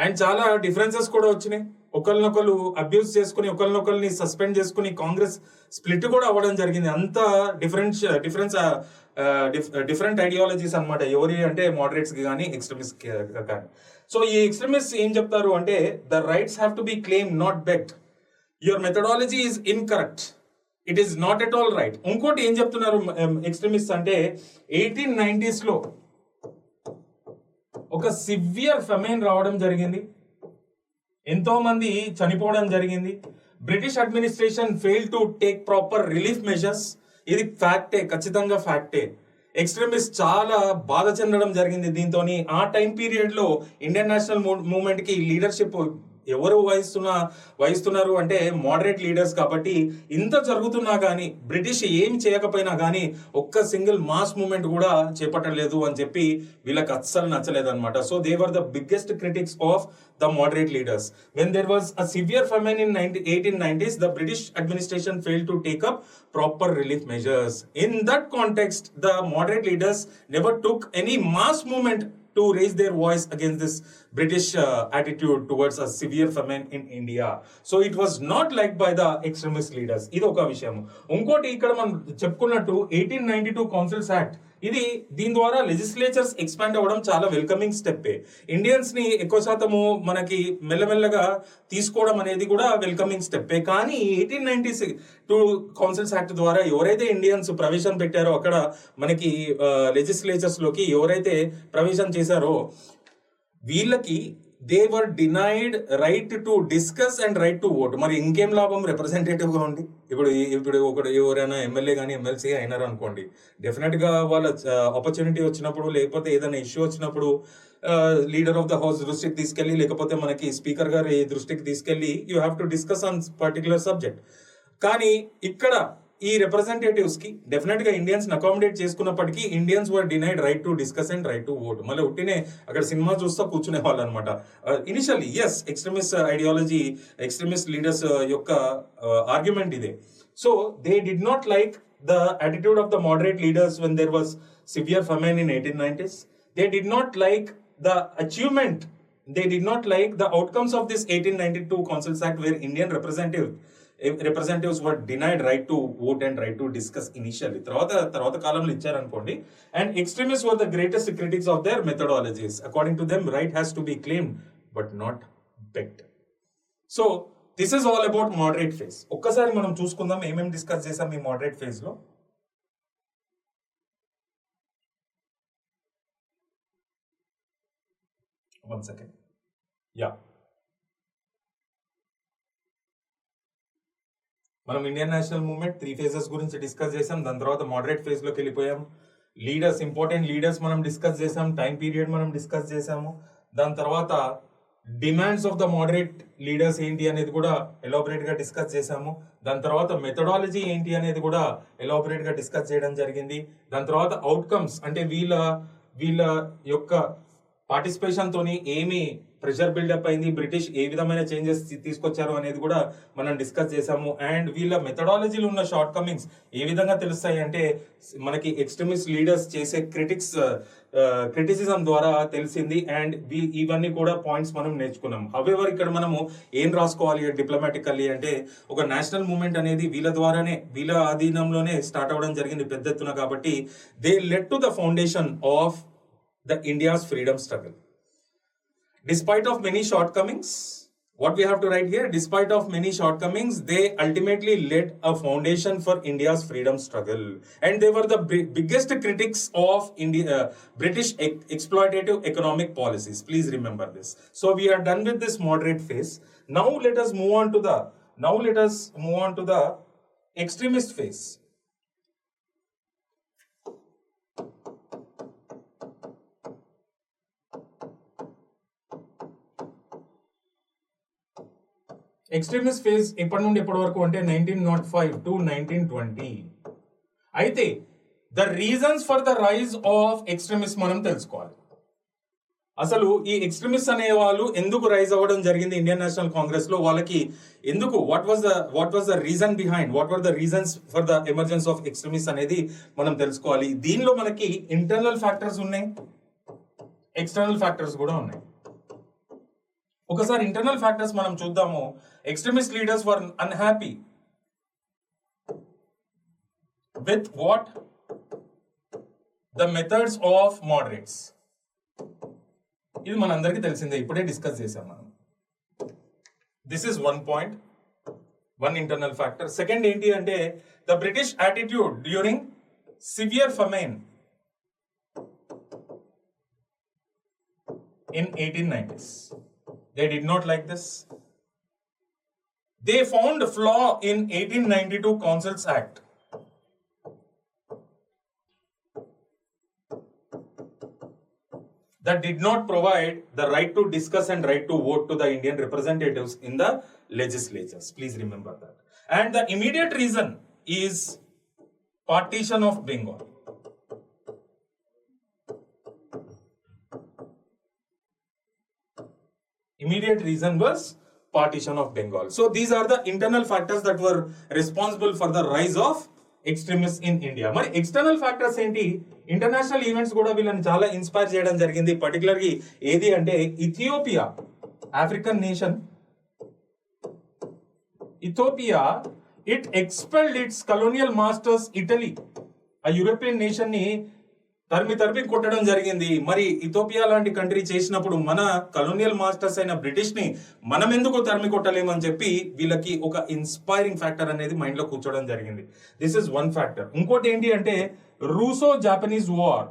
And చాలా differences కూడా వచ్చినాయి. ఒకరినొకరు అబ్యూస్ చేసుకుని, ఒకరినొకరిని సస్పెండ్ చేసుకుని కాంగ్రెస్ స్ప్లిట్ కూడా అవ్వడం జరిగింది. అంత డిఫరెంట్ ఐడియాలజీస్ అనమాట, ఎవరి అంటే మోడరేట్స్ కి కానీ ఎక్స్ట్రీమిస్ట్ కానీ. సో ఈ ఎక్స్ట్రీమిస్ట్ ఏం చెప్తారు అంటే, the rights have to B claim, not begged. Your methodology is incorrect, it is not at all right. ఇంకోటి ఏం చెప్తున్నారు ఎక్స్ట్రీమిస్ట్ అంటే, 1890s లో ఒక సివియర్ ఫెమైన్ రావడం జరిగింది, ఎంతో మంది చనిపోవడం జరిగింది. British administration fail to take proper relief measures. ఇది ఫ్యాక్టే, ఖచ్చితంగా ఫ్యాక్టే. ఎక్స్ట్రీమిస్ట్ చాలా బాధ చెందడం జరిగింది దీంతో. ఆ టైం పీరియడ్ లో ఇండియన్ నేషనల్ మూవ్మెంట్ కి లీడర్షిప్ ఎవరు వహిస్తున్నారు అంటే మోడరేట్ లీడర్స్. కాబట్టి ఇంత జరుగుతున్నా కానీ, బ్రిటిష్ ఏం చేయకపోయినా కానీ ఒక్క సింగిల్ మాస్ మూవ్మెంట్ కూడా చేపట్టలేదు అని చెప్పి వీళ్ళకి అస్సలు నచ్చలేదు అనమాట. So they were the biggest critics of the moderate leaders. When there was a severe famine in 1890s, the British administration failed to take up proper relief measures. In that context, the moderate leaders never took any mass movement to raise their voice against this British attitude towards a severe famine in India. So it was not liked by the extremist leaders. ఇది ఒక విషయం. ఇంకోటి ఇక్కడ మనం చెప్పుకున్నట్టు 1892 councils act, ఇది దీని ద్వారా లెజిస్లేచర్స్ ఎక్స్పాండ్ అవ్వడం చాలా వెల్కమింగ్ స్టెప్పే. ఇండియన్స్ ని ఎక్కువ శాతము మనకి మెల్లమెల్లగా తీసుకోవడం అనేది కూడా వెల్కమింగ్ స్టెప్పే. కానీ 1892 కౌన్సిల్స్ యాక్ట్ ద్వారా ఎవరైతే ఇండియన్స్ ప్రవేశం పెట్టారో, అక్కడ మనకి లెజిస్లేచర్స్ లోకి ఎవరైతే ప్రవేశం చేశారో వీళ్ళకి they were denied right to discuss and right to vote. మరి ఇంకేం లాభం రిప్రజెంటేటివ్ గా ఉండి? ఇప్పుడు ఒకడు ఎవరైనా ఎమ్మెల్యే కానీ ఎమ్మెల్సీ అయినారు అనుకోండి, డెఫినెట్ గా వాళ్ళ ఆపర్చునిటీ వచ్చినప్పుడు, లేకపోతే ఏదైనా ఇష్యూ వచ్చినప్పుడు లీడర్ ఆఫ్ ద హౌస్ దృష్టికి తీసుకెళ్లి, లేకపోతే మనకి స్పీకర్ గారి దృష్టికి తీసుకెళ్లి you have to discuss on particular subject. కానీ ఇక్కడ ఈ రిప్రజెంటేటివ్స్ కి డెఫినెట్ గా ఇండియన్స్ అకామిడేట్ చేసుకున్నప్పటికీ Indians were denied right to discuss and right to vote. మళ్ళీ ఉట్టినే అక్కడ సినిమా చూస్తా కూర్చునే వాళ్ళు అనమాట. Initially yes, extremist ideology, extremist leaders యొక్క ఆర్గ్యుమెంట్ ఇదే. So they did not like the attitude of the moderate leaders when there was severe famine in 1890s. They did not like the achievement, they did not like the outcomes of this 1892 Councils Act, where Indian representatives were denied right to vote and right to discuss initially. తర్వాత కాలంలో ఇచ్చారనుకోండి. And extremists were the greatest critics of their methodologies. According to them, right has to be claimed but not begged. So this is all about moderate phase. ఒక్కసారి మనం చూసుకుందాం ఏమేమి discuss చేసాం ఈ moderate phase లో. One second. Yeah. మనం Indian national movement 3 phases గురించి discuss చేసాం. దాని తర్వాత మోడరేట్ ఫేజ్ లోకి వెళ్ళిపోయాం. లీడర్స్, ఇంపార్టెంట్ లీడర్స్ మనం డిస్కస్ చేసాం. టైం పీరియడ్ మనం డిస్కస్ చేసాము. దాని తర్వాత demands of the moderate leaders ఏంటి అనేది కూడా ఎలాబరేట్ గా డిస్కస్ చేశాము. దాని తర్వాత మెథడాలజీ ఏంటి అనేది కూడా ఎలాబరేట్ గా డిస్కస్ చేయడం జరిగింది. దాని తర్వాత అవుట్కమ్స్ అంటే వీళ్ళ యొక్క పార్టిసిపేషన్ తోని ఏమి ప్రెషర్ బిల్డప్ అయింది, బ్రిటిష్ ఏ విధమైన చేంజెస్ తీసుకొచ్చారు అనేది కూడా మనం డిస్కస్ చేసాము. అండ్ వీళ్ళ మెథడాలజీలో ఉన్న షార్ట్ కమింగ్స్ ఏ విధంగా తెలుస్తాయి అంటే మనకి ఎక్స్ట్రీమిస్ట్ లీడర్స్ చేసే క్రిటిసిజం ద్వారా తెలిసింది. అండ్ ఇవన్నీ కూడా పాయింట్స్ మనం నేర్చుకున్నాం. హవెవర్ ఇక్కడ మనము ఏం రాసుకోవాలి డిప్లొమాటికల్లీ అంటే ఒక నేషనల్ మూవ్మెంట్ అనేది వీళ్ళ ఆధీనంలోనే స్టార్ట్ అవ్వడం జరిగింది పెద్ద ఎత్తున. కాబట్టి they lead to the foundation of the India's freedom struggle. Despite of many shortcomings, what we have to write here, despite of many shortcomings, they ultimately led a foundation for India's freedom struggle. And they were the biggest critics of British exploitative economic policies. Please remember this. So we are done with this moderate phase. Now let us move on to the extremist phase. Extremist phase ఎప్పటి నుండి ఎప్పటి వరకు అంటే 1905 to 1920. అయితే the reasons for the rise of extremist మనం తెలుసుకోవాలి. అసలు ఈ ఎక్స్ట్రీమిస్ట్ అనే వాళ్ళు ఎందుకు రైజ్ అవ్వడం జరిగింది ఇండియన్ నేషనల్ కాంగ్రెస్ లో, వాళ్ళకి ఎందుకు what was the reason behind, what were the reasons for the emergence of extremist అనేది మనం తెలుసుకోవాలి. దీనిలో మనకి ఇంటర్నల్ ఫ్యాక్టర్స్ ఉన్నాయి, ఎక్స్టర్నల్ ఫ్యాక్టర్స్ కూడా ఉన్నాయి. ఒకసారి ఇంటర్నల్ ఫ్యాక్టర్స్ మనం చూద్దాము. Extremist leaders were unhappy with what the methods of moderates. ఇది మనందరికీ తెలిసిందే, ఇప్పుడే డిస్కస్ చేసాం మనం. This is one internal factor. Second ఏంటి అంటే the British attitude during severe famine in 1890s. They did not like this. They found a flaw in 1892 Consuls Act. That did not provide the right to discuss and right to vote to the Indian representatives in the legislatures. Please remember that. And the immediate reason is partition of Bengal. Immediate reason was partition of Bengal. So these are the internal factors that were responsible for the rise of extremists in India. మరి external factors ఏంటి? International events కూడా వీళ్ళని చాలా inspire చేయడం జరిగింది. పర్టికులర్గా ఏది అంటే Ethiopia, African nation Ethiopia, it expelled it's colonial masters Italy. ఆ యూరోపియన్ నేషన్ ని తరిమి కొట్టడం జరిగింది. మరి ఇథియోపియా లాంటి కంట్రీ చేసినప్పుడు మన కలోనియల్ మాస్టర్స్ అయిన బ్రిటిష్ ని మనం ఎందుకు తరిమి కొట్టలేమని చెప్పి వీళ్ళకి ఒక ఇన్స్పైరింగ్ ఫ్యాక్టర్ అనేది మైండ్ లో కూర్చోవడం జరిగింది. This is one factor. ఇంకోటి ఏంటి అంటే రూసో జాపనీస్ వార్.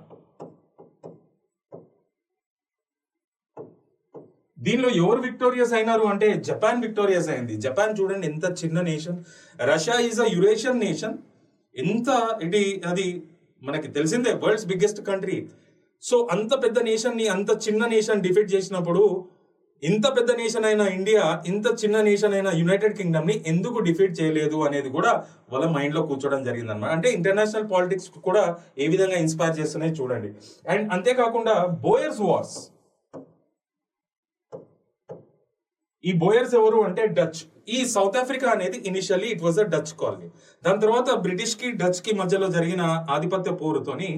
దీనిలో ఎవరు విక్టోరియస్ అయినారు అంటే జపాన్ విక్టోరియస్ అయింది. జపాన్ చూడండి ఎంత చిన్న nation. Russia is a Eurasian nation. ఎంత అది మనకి తెలిసిందే, వరల్డ్స్ బిగ్గెస్ట్ కంట్రీ. సో అంత పెద్ద నేషన్ ని అంత చిన్న నేషన్ డిఫీట్ చేసినప్పుడు ఇంత పెద్ద నేషన్ అయిన ఇండియా ఇంత చిన్న నేషన్ అయిన యునైటెడ్ కింగ్డమ్ ని ఎందుకు డిఫీట్ చేయలేదు అనేది కూడా వాళ్ళ మైండ్ లో కూర్చోవడం జరిగింది అనమాట. అంటే ఇంటర్నేషనల్ పాలిటిక్స్ కూడా ఏ విధంగా ఇన్స్పైర్ చేస్తున్నాయి చూడండి. అండ్ అంతేకాకుండా బోయర్స్ వార్స్. ఈ బోయర్స్ ఎవరు అంటే డచ్. ఈ సౌత్ ఆఫ్రికా అనేది initially it was a Dutch colony. దాని తర్వాత బ్రిటిష్ కి డచ్ కి మధ్యలో జరిగిన ఆధిపత్య పోరుతోని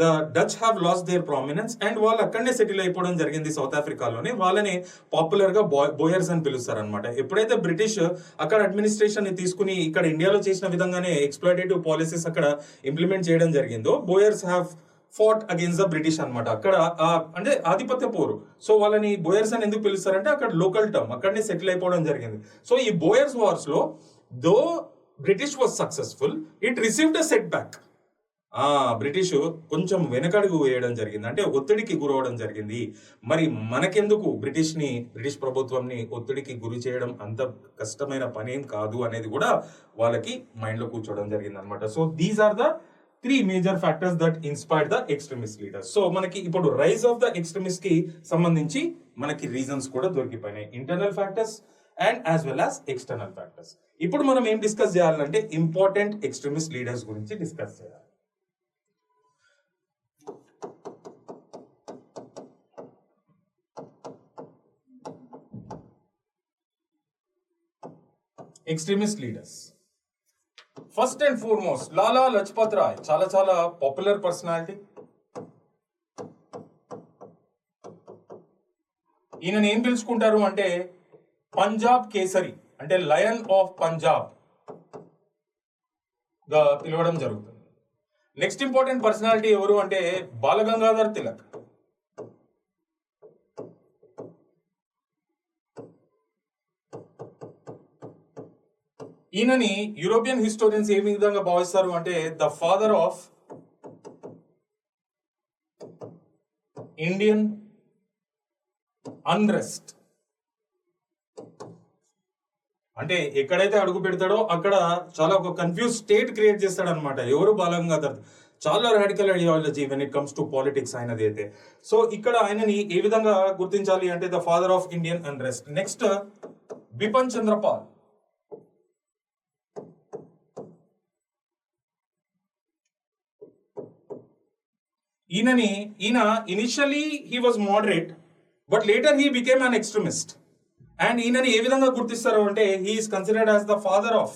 the Dutch have lost their prominence and వాళ్ళు అక్కడనే సెటిల్ అయిపోవడం జరిగింది సౌత్ ఆఫ్రికాలోనే. వాళ్ళని పాపులర్ గా బోయర్స్ అని పిలుస్తారు అనమాట. ఎప్పుడైతే బ్రిటిష్ అక్కడ అడ్మినిస్ట్రేషన్ ని తీసుకుని ఇక్కడ ఇండియాలో చేసిన విధంగానే ఎక్స్ప్లాయిటేటివ్ పాలసీస్ అక్కడ ఇంప్లిమెంట్ చేయడం జరిగిందో, buyers have fought against the British అనమాట. అక్కడ అంటే ఆధిపత్య పోరు. సో వాళ్ళని బోయర్స్ అని ఎందుకు పిలుస్తారంటే అక్కడ లోకల్ టర్మ్, అక్కడనే సెటిల్ అయిపోవడం జరిగింది. సో ఈ బోయర్స్ వార్స్ లో though British was successful, it received a setback. British కొంచెం వెనకడుగు వేయడం జరిగింది, అంటే ఒత్తిడికి గురవడం జరిగింది. మరి మనకెందుకు బ్రిటిష్ ప్రభుత్వంని ఒత్తిడికి గురి చేయడం అంత కష్టమైన పనేం కాదు అనేది కూడా వాళ్ళకి మైండ్ లో కూర్చోవడం జరిగింది అనమాట. So these are the three major factors that inspired the extremist leaders. So మనకి ఇప్పుడు రైజ్ ఆఫ్ ద ఎక్స్ట్రీమిస్ట్ కి సంబంధించి మనకి రీజన్స్ కూడా దొరికిపోయినాయి, internal factors and as well as external factors. ఇప్పుడు మనం ఏం డిస్కస్ చేయాలంటే ఇంపార్టెంట్ ఎక్స్ట్రీమిస్ట్ లీడర్స్ గురించి డిస్కస్ చేయాలి. Extremist leaders, first and foremost Lala Lajpat Rai, చాలా చాలా పాపులర్ పర్సనాలిటీ. ఈయనని ఏం పిలుచుకుంటారు అంటే పంజాబ్ కేసరి, అంటే లయన్ ఆఫ్ పంజాబ్ గా పిలవడం జరుగుతుంది. నెక్స్ట్ ఇంపార్టెంట్ పర్సనాలిటీ ఎవరు అంటే బాలగంగాధర్ తిలక్. ఈయనని యూరోపియన్ హిస్టోరియన్స్ ఏ విధంగా భావిస్తారు అంటే the father of Indian unrest. అంటే ఎక్కడైతే అడుగు పెడతాడో అక్కడ చాలా ఒక కన్ఫ్యూజ్ స్టేట్ క్రియేట్ చేస్తాడు అనమాట. ఎవరు బాలగంగాధర్, చాలా radical ideology when it comes to politics ఆయనది అయితే. సో ఇక్కడ ఆయనని ఏ విధంగా గుర్తించాలి అంటే the father of Indian unrest. Next Bipin Chandra Pal. ఈయన initially he was moderate but later he became an extremist. And ఈయనని ఏ విధంగా గుర్తిస్తారు అంటే he is considered as the father of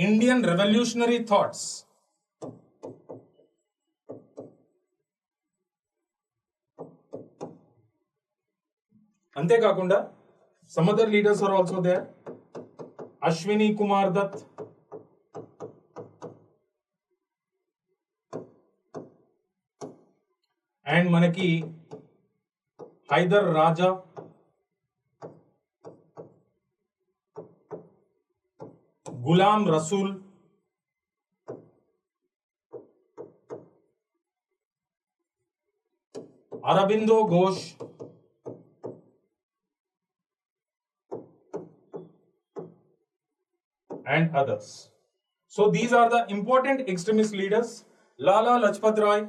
Indian revolutionary thoughts. అంతేకాకుండా some other leaders are also there. Ashwini Kumar Dutt, and మనకి హైదర్ రాజా, Ghulam Rasool, Aurobindo Ghosh, and others. So these are the important extremist leaders: Lala Lajpat Rai,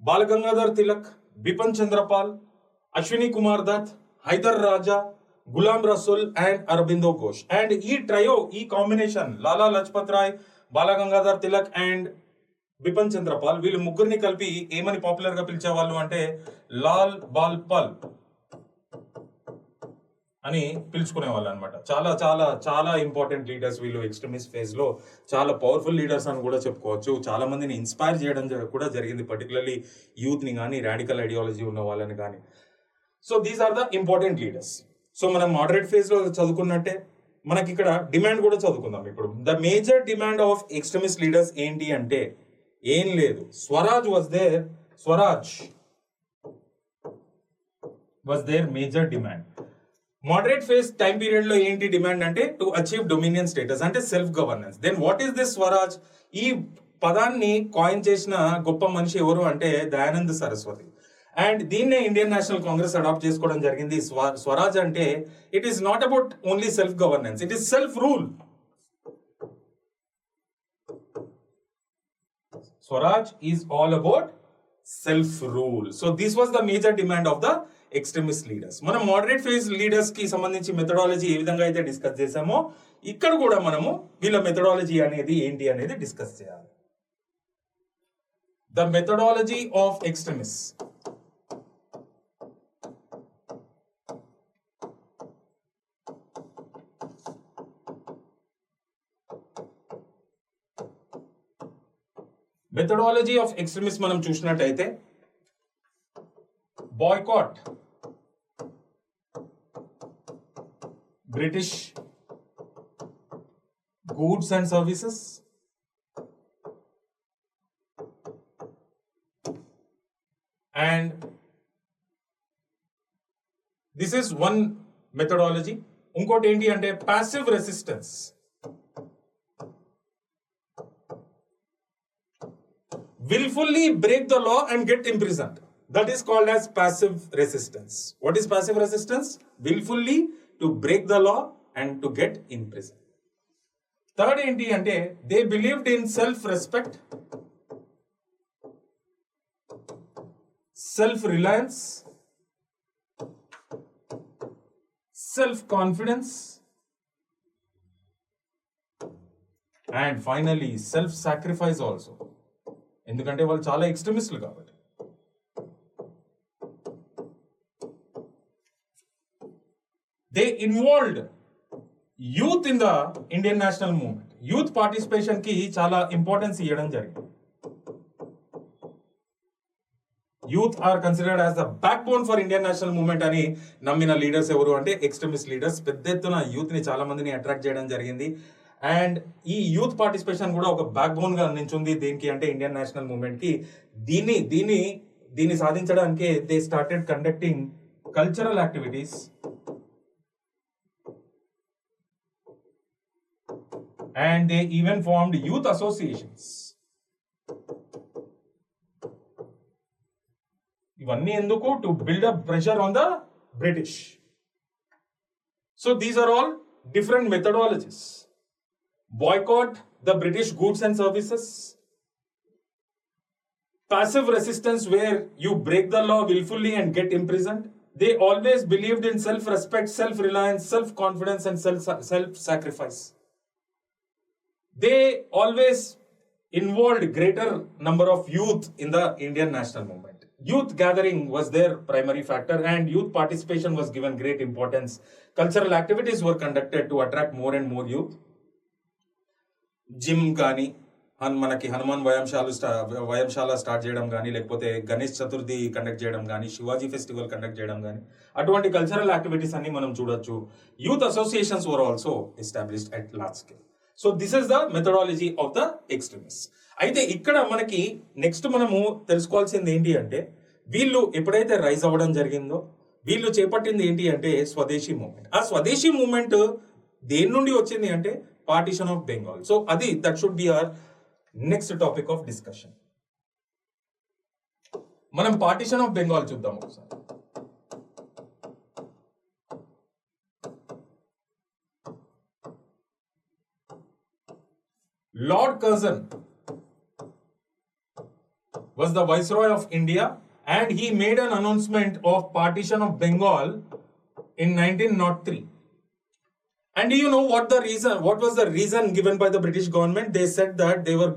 Balagangadhar Tilak, Bipin Chandrapal, Ashwini Kumar Dutt, Haidar Raja, Gulam Rasul and Aurobindo Ghosh. And e trio, e combination, Lala Lajpat Rai, Balagangadhar Tilak and Bipin Chandrapal, వీళ్ళు ముగ్గురిని కలిపి ఏమని popular గా పిలిచేవాళ్ళు అంటే Lal ball పల్ అని పిలుచుకునే వాళ్ళు అనమాట. చాలా చాలా చాలా ఇంపార్టెంట్ లీడర్స్ వీళ్ళు. ఎక్స్ట్రీమిస్ట్ ఫేజ్ లో చాలా పవర్ఫుల్ లీడర్స్ అని కూడా చెప్పుకోవచ్చు. చాలా మందిని ఇన్స్పైర్ చేయడం కూడా జరిగింది, పర్టికులర్లీ యూత్ ని కానీ, రాడికల్ ఐడియాలజీ ఉన్న వాళ్ళని కానీ. So these are the important leaders. So మనం మోడరేట్ ఫేజ్ లో చదువుకున్నట్టే మనకి ఇక్కడ డిమాండ్ కూడా చదువుకుందాం. ఇప్పుడు the major demand of extremist leaders ఏంటి అంటే ఏం లేదు, Swaraj was their major demand. Moderate phase time period లో ఏంటి డిమాండ్ అంటే టు అచీవ్ డొమినియన్ స్టేటస్, అంటే self governance. Then what is this Swaraj? ఈ పదాన్ని కాయిన్ చేసిన గొప్ప మనిషి ఎవరు అంటే దయానంద్ సరస్వతి. అండ్ దీన్నే ఇండియన్ నేషనల్ కాంగ్రెస్ అడాప్ట్ చేసుకోవడం జరిగింది. స్వరాజ్ అంటే it is not about only self governance, it is self rule. Swaraj is all about self rule. So this was the major demand of the extremist leaders. మనం మోడరేట్ ఫేజ్ లీడర్స్ కి సంబంధించి methodology ఏ విధంగా అయితే discuss చేసామో ఇక్కడ కూడా మనము వీళ్ళ మెథడాలజీ అనేది ఏంటి అనేది డిస్కస్ చేయాలి. The methodology of extremist. Methodology of extremist మనం చూసినట్టయితే boycott British goods and services, and this is one methodology. Inkoti enti ante passive resistance. Willfully break the law and get imprisoned. That is called as passive resistance. What is passive resistance? Willfully to break the law and to get in prison. Third ఏంటి అంటే they believed in self respect, self reliance, self confidence and finally self sacrifice also. ఎందుకంటే వాళ్ళు చాలా ఎక్స్ట్రీమిస్టులు కాబట్టి. They involved youth in the Indian national movement. Youth participation కి చాలా importance ఇవ్వడం జరిగింది. Youth are considered as the backbone for Indian national movement అని నమ్మిన లీడర్స్ ఎవరు అంటే ఎక్స్ట్రీమిస్ట్ లీడర్స్. పెద్ద ఎత్తున యూత్ ని చాలా మందిని అట్రాక్ట్ చేయడం జరిగింది. అండ్ ఈ యూత్ పార్టిసిపేషన్ కూడా ఒక బ్యాక్ బోన్ గా నించుంది దేనికి అంటే ఇండియన్ నేషనల్ మూవ్మెంట్ కి. దీన్ని సాధించడానికి they started conducting cultural activities and they even formed youth associations. ఇవన్నీ ఎందుకు? To build up pressure on the British. So these are all different methodologies. Boycott the British goods and services, passive resistance where you break the law willfully and get imprisoned. They always believed in self-respect, self-reliance, self-confidence and self-sacrifice. They always involved greater number of youth in the Indian national movement. Youth gathering was their primary factor and youth participation was given great importance. Cultural activities were conducted to attract more and more youth. Gym కానీ మనకి హనుమాన్ వ్యాయామశాల start చేయడం కానీ, లేకపోతే Ganesh Chaturthi conduct చేయడం కానీ, Shivaji festival conduct చేయడం కానీ, అటువంటి కల్చరల్ యాక్టివిటీస్ అన్ని మనం చూడొచ్చు. Youth associations were also established at large scale. So this is the methodology of the extremist. అయితే ఇక్కడ మనకి నెక్స్ట్ మనము తెలుసుకోవాల్సింది ఏంటి అంటే వీళ్ళు ఎప్పుడైతే రైజ్ అవ్వడం జరిగిందో వీళ్ళు చేపట్టింది ఏంటి అంటే స్వదేశీ మూవ్మెంట్. ఆ స్వదేశీ మూవ్మెంట్ దేని నుండి వచ్చింది అంటే పార్టిషన్ ఆఫ్ బెంగాల్. సో అది that should be our next topic of discussion. మనం పార్టిషన్ ఆఫ్ బెంగాల్ చూద్దాం ఒకసారి. Lord Curzon was the Viceroy of India and he made an announcement of partition of Bengal in 1903. And do you know what was the reason given by the British government? They said that they were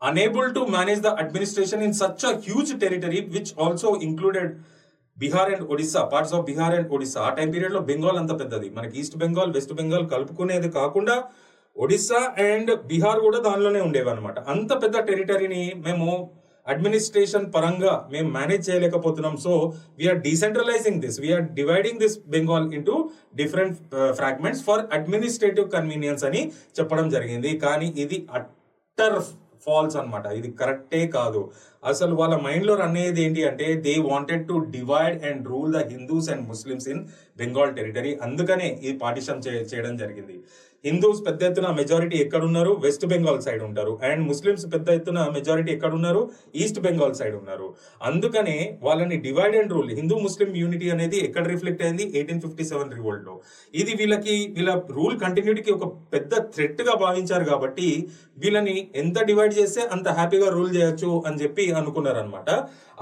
unable to manage the administration in such a huge territory which also included Bihar and Odisha, parts of Bihar and Odisha. ఆ time period లో బెంగాల్ అంత పెద్దది, మనకి east Bengal west Bengal కలుపుకునేది కాకుండా Odisha and Bihar కూడా దానిలోనే ఉండేవి అనమాట. అంత పెద్ద టెరిటరీని మేము అడ్మినిస్ట్రేషన్ పరంగా మేము మేనేజ్ చేయలేకపోతున్నాం. So we're decentralising this, we're dividing this Bengal into different fragments for administrative convenience అని చెప్పడం జరిగింది. కానీ ఇది అట్టర్ ఫాల్స్ అనమాట, ఇది కరెక్టే కాదు. అసలు వాళ్ళ మైండ్ లో రన్ అయ్యేది ఏంటి అంటే they wanted to divide and rule the Hindus and Muslims in Bengal territory. అందుకనే ఈ పార్టిషన్ చేయడం జరిగింది. హిందూస్ పెద్ద ఎత్తున మెజారిటీ ఎక్కడున్నారు? వెస్ట్ బెంగాల్ సైడ్ ఉంటారు. అండ్ ముస్లిమ్స్ పెద్ద ఎత్తున మెజారిటీ ఎక్కడున్నారు? ఈస్ట్ బెంగాల్ సైడ్ ఉన్నారు. అందుకనే వాళ్ళని divide and rule, Hindu Muslim unity అనేది ఎక్కడ రిఫ్లెక్ట్ అయింది? 1857 రివోల్ట్ లో. ఇది వీళ్ళ రూల్ కంటిన్యూటీకి ఒక పెద్ద థ్రెట్ గా భావించారు కాబట్టి వీళ్ళని ఎంత డివైడ్ చేస్తే అంత హ్యాపీగా రూల్ చేయొచ్చు అని చెప్పి అనుకున్నారనమాట.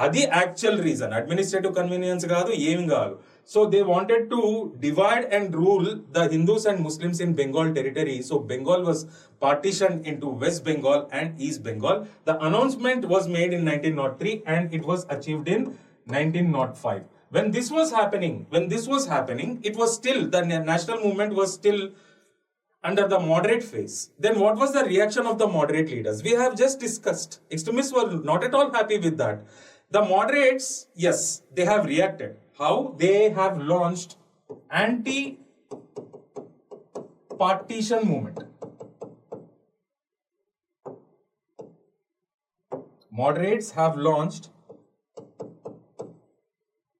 అది యాక్చువల్ రీజన్, అడ్మినిస్ట్రేటివ్ కన్వీనియన్స్ కాదు, ఏమి కాదు. So they wanted to divide and rule the Hindus and Muslims in Bengal territory. So Bengal was partitioned into West Bengal and East Bengal. The announcement was made in 1903 and it was achieved in 1905. When this was happening, it was still, the national movement was still under the moderate phase. Then what was the reaction of the moderate leaders? We have just discussed. Extremists were not at all happy with that. The moderates, yes, they have reacted. How? They have launched anti-partition movement. Moderates have launched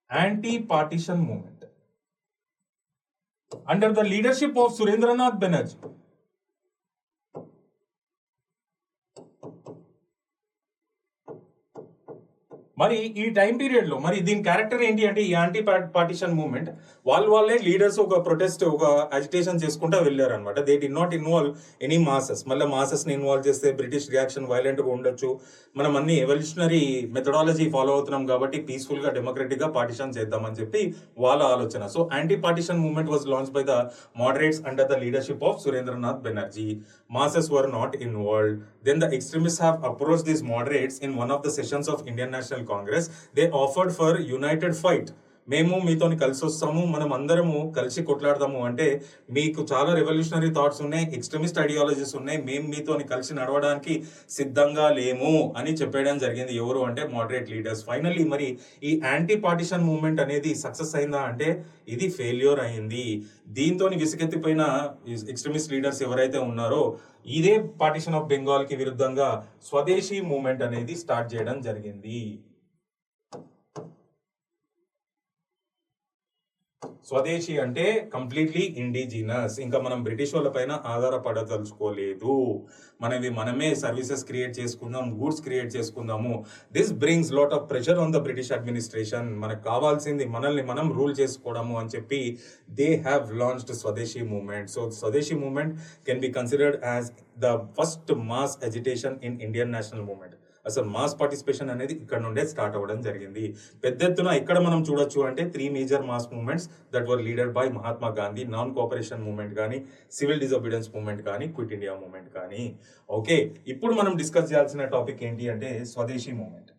anti-partition movement under the leadership of Surendranath Banerjee. మరి ఈ time period లో మరి దీని character ఏంటి అంటే ఈ anti partition movement వాళ్ళే leaders ఒక ప్రొటెస్ట్ ఒక అజిటేషన్ చేసుకుంటా వెళ్ళారు అనమాట. They did not involve any masses. మళ్ళీ మాసెస్ ని ఇన్వాల్వ్ చేస్తే బ్రిటిష్ రియాక్షన్ వైలెంట్ గా ఉండొచ్చు, మనం అన్ని ఎవల్యూషనరీ మెథడాలజీ ఫాలో అవుతున్నాం కాబట్టి పీస్ఫుల్ గా డెమోక్రటిక్ గా పార్టిషన్ చేద్దామని చెప్పి వాళ్ళ ఆలోచన. So anti partition movement was launch by the moderates under the leadership of Surendranath Banerjee. Masses were not involved. Then the extremists have approached these moderates in one of the sessions of Indian National Congress. They offered for united fight. మేము మీతోని కలిసి వస్తాము, మనం అందరము కలిసి కొట్లాడదాము, అంటే మీకు చాలా రెవల్యూషనరీ థాట్స్ ఉన్నాయి, ఎక్స్ట్రీమిస్ట్ ఐడియాలజీస్ ఉన్నాయి, మేము మీతోని కలిసి నడవడానికి సిద్ధంగా లేము అని చెప్పేయడం జరిగింది. ఎవరు అంటే మోడరేట్ లీడర్స్. ఫైనల్లీ మరి ఈ యాంటీ పార్టిషన్ మూవ్మెంట్ అనేది సక్సెస్ అయిందా అంటే ఇది ఫెయిల్యూర్ అయింది. దీంతో విసుగెత్తిపోయిన ఎక్స్ట్రీమిస్ట్ లీడర్స్ ఎవరైతే ఉన్నారో ఇదే పార్టిషన్ ఆఫ్ బెంగాల్ కి విరుద్ధంగా స్వదేశీ మూవ్మెంట్ అనేది స్టార్ట్ చేయడం జరిగింది. స్వదేశీ అంటే కంప్లీట్లీ ఇండిజినస్. ఇంకా మనం బ్రిటిష్ వాళ్ళ పైన ఆధారపడదలుచుకోలేదు, మనమే సర్వీసెస్ క్రియేట్ చేసుకుందాం, గూడ్స్ క్రియేట్ చేసుకుందాము. This brings lot of pressure on the British administration. మనకు కావాల్సింది మనల్ని మనం రూల్ చేసుకోవడము అని చెప్పి దే హ్యావ్ లాంచ్డ్ స్వదేశీ మూవ్మెంట్. సో స్వదేశీ movement can be considered as the first mass agitation in Indian national movement. అసలు మాస్ పార్టిసిపేషన్ అనేది ఇక్కడ నుండే స్టార్ట్ అవ్వడం జరిగింది. పెద్ద ఎత్తున ఇక్కడ మనం చూడొచ్చు అంటే 3 major mass movements that were leaded by Mahatma Gandhi. Non cooperation movement కానీ, సివిల్ డిజోబీడియన్స్ మూవ్మెంట్ కానీ, క్విట్ ఇండియా మూవ్మెంట్ కానీ. ఓకే, ఇప్పుడు మనం డిస్కస్ చేయాల్సిన టాపిక్ ఏంటి అంటే స్వదేశీ మూవ్మెంట్.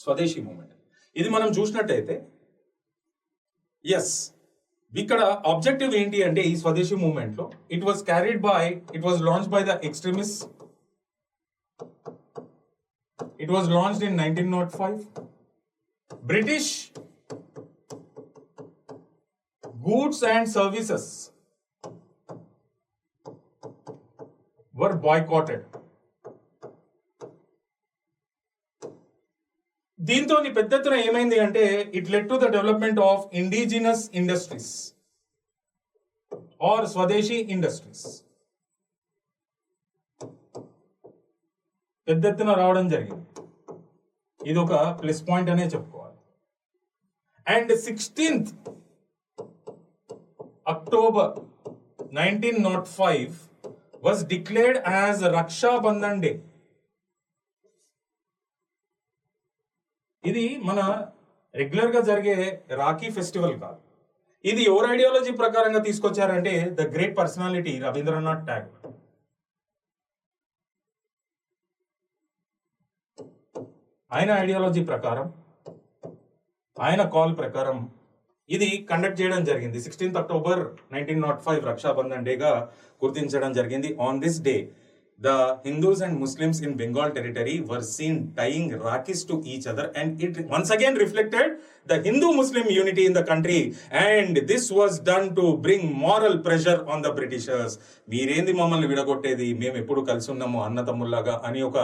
స్వదేశీ మూవ్మెంట్ ఇది మనం చూసినట్టయితే ఎస్ ఇక్కడ ఆబ్జెక్టివ్ ఏంటి అంటే ఈ స్వదేశీ మూవ్మెంట్ లో it was launch by the extremist. It was launched in 1905. British goods and services were boycotted. దీంతో పెద్ద ఎత్తున ఏమైంది అంటే it led to the development of indigenous industries or Swadeshi industries. పెద్ద ఎత్తున రావడం జరిగింది. ఇది ఒక ప్లస్ పాయింట్ అనే చెప్పుకోవాలి. And 16th October 1905 was declared as Raksha Bandhan Day. ఇది మన రెగ్యులర్ గా జరిగే రాఖీ ఫెస్టివల్ కాదు. ఇది ఎవరు ఐడియాలజీ ప్రకారంగా తీసుకొచ్చారంటే the great personality Rabindranath Tagore. ఆయన ఐడియాలజీ ప్రకారం, ఆయన కాల్ ప్రకారం ఇది కండక్ట్ చేయడం జరిగింది. 16th October 1905 రక్షాబంధన్ డేగా గుర్తించడం జరిగింది. On this day the Hindus and Muslims in Bengal territory were seen tying Rakhis to each other, and it once again reflected the Hindu-Muslim unity in the country, and this was done to bring moral pressure on the Britishers. మీరేంది మమ్మల్ని విడగొట్టేది, మేము ఎప్పుడు కలిసి ఉన్నాము అన్నతమ్ముల్లాగా అని ఒక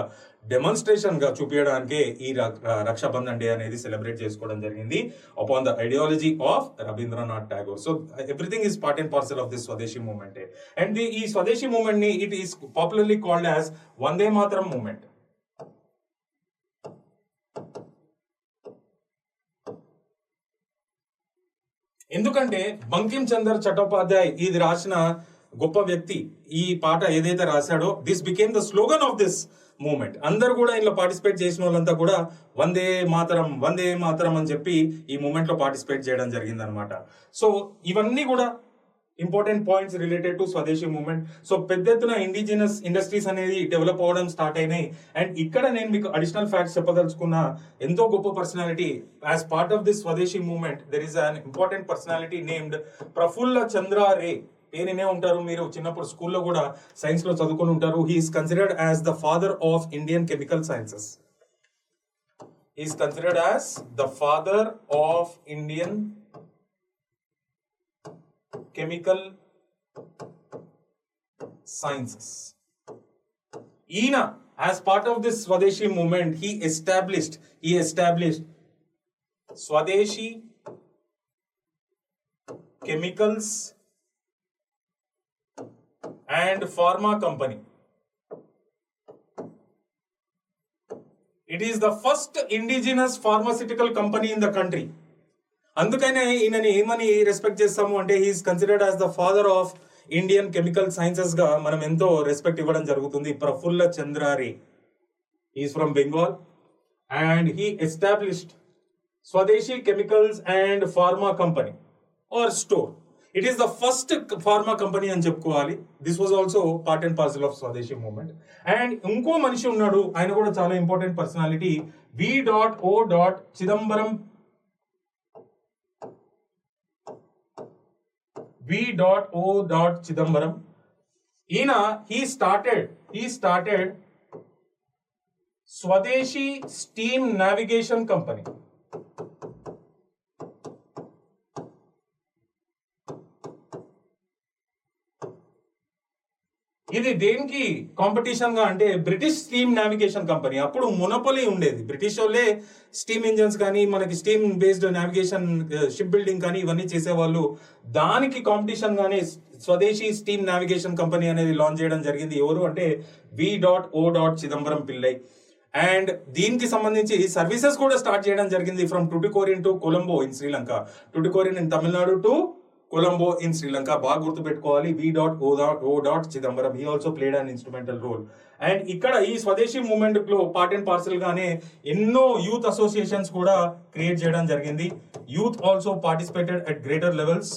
demonstration గా చూపించడానికే ఈ Rakshabandhan day అనేది సెలబ్రేట్ చేసుకోవడం జరిగింది upon the ideology of Rabindranath Tagore. So everything is part and parcel of this Swadeshi movement. And ఈ స్వదేశీ మూవ్మెంట్ ని it is popularly called as Vande Mataram movement. ఎందుకంటే బంకిం చందర్ చట్టోపాధ్యాయ్ ఇది రాసిన గొప్ప వ్యక్తి. ఈ పాట ఏదైతే రాశాడో this became the slogan of this movement. అందరు కూడా ఇందులో పార్టిసిపేట్ చేసిన వాళ్ళంతా కూడా వందే మాతరం వందే మాతరం అని చెప్పి ఈ మూవ్మెంట్ లో పార్టిసిపేట్ చేయడం జరిగింది అనమాట. సో ఇవన్నీ కూడా important points related to Swadeshi movement. So పెద్ద ఎత్తున ఇండిజినస్ ఇండస్ట్రీస్ అనేది డెవలప్ అవ్వడం స్టార్ట్ అయినాయి. అండ్ ఇక్కడ నేను మీకు అడిషనల్ ఫ్యాక్ట్స్ చెప్పదలుచుకున్న ఎంతో గొప్ప personality as part of this Swadeshi movement. There is an important personality named Prafulla Chandra Ray. పేరునే ఉంటారు, మీరు చిన్నప్పుడు స్కూల్లో కూడా సైన్స్ లో చదువుకుని ఉంటారు. He is considered as the father of Indian chemical sciences. He is considered as the father of Indian chemical sciences. Ina, as part of this Swadeshi movement, he established Swadeshi chemicals and pharma company. It is the first indigenous pharmaceutical company in the country. అందుకనే ఈయనని ఏమని respect చేస్తాము అంటే he is considered as the father of Indian chemical sciences గా మనం ఎంతో respect ఇవ్వడం జరుగుతుంది. Prafulla Chandra Ray is from Bengal and he established Swadeshi chemicals and pharma company or store. It is the first pharma company అని చెప్పుకోవాలి. This was also part and parcel of Swadeshi movement. And ఇంకో మనిషి ఉన్నాడు, ఆయన కూడా చాలా important personality, V.O. Chidambaram. V.O. Chidambaram. ఈయన he started స్వదేశీ స్టీమ్ నావిగేషన్ కంపెనీ. ఇది దేనికి కాంపిటీషన్ గా అంటే బ్రిటిష్ స్టీమ్ నావిగేషన్ కంపెనీ. అప్పుడు మొనోపొలీ ఉండేది, బ్రిటిష్ వాళ్ళే స్టీమ్ ఇంజన్స్ కానీ మనకి steam based navigation ship building కానీ ఇవన్నీ చేసేవాళ్ళు. దానికి కాంపిటీషన్ గానే స్వదేశీ స్టీమ్ నావిగేషన్ కంపెనీ అనేది లాంచ్ చేయడం జరిగింది. ఎవరు అంటే V.O. చిదంబరం పిల్లై. అండ్ దీనికి సంబంధించి సర్వీసెస్ కూడా స్టార్ట్ చేయడం జరిగింది from Tuticorin to Colombo in Sri Lanka, Tuticorin in Tamil Nadu to Colombo in Sri Lanka. బాగా గుర్తుపెట్టుకోవాలి, V.O. Chidambaram. He also played an instrumental role. And ఇక్కడ ఈ స్వదేశీ మూవ్మెంట్ లో పార్ట్ అండ్ పార్సల్ గానే ఎన్నో యూత్ అసోసియేషన్స్ కూడా క్రియేట్ చేయడం జరిగింది. Youth also participated at greater levels.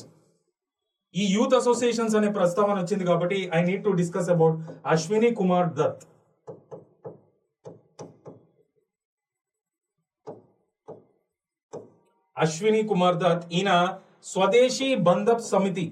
ఈ యూత్ అసోసియేషన్స్ అనే ప్రస్తావన వచ్చింది కాబట్టి I need to discuss about Ashwini Kumar Dutt. Ashwini Kumar Dutt ఈయన స్వదేశీ బంధప్ సమితి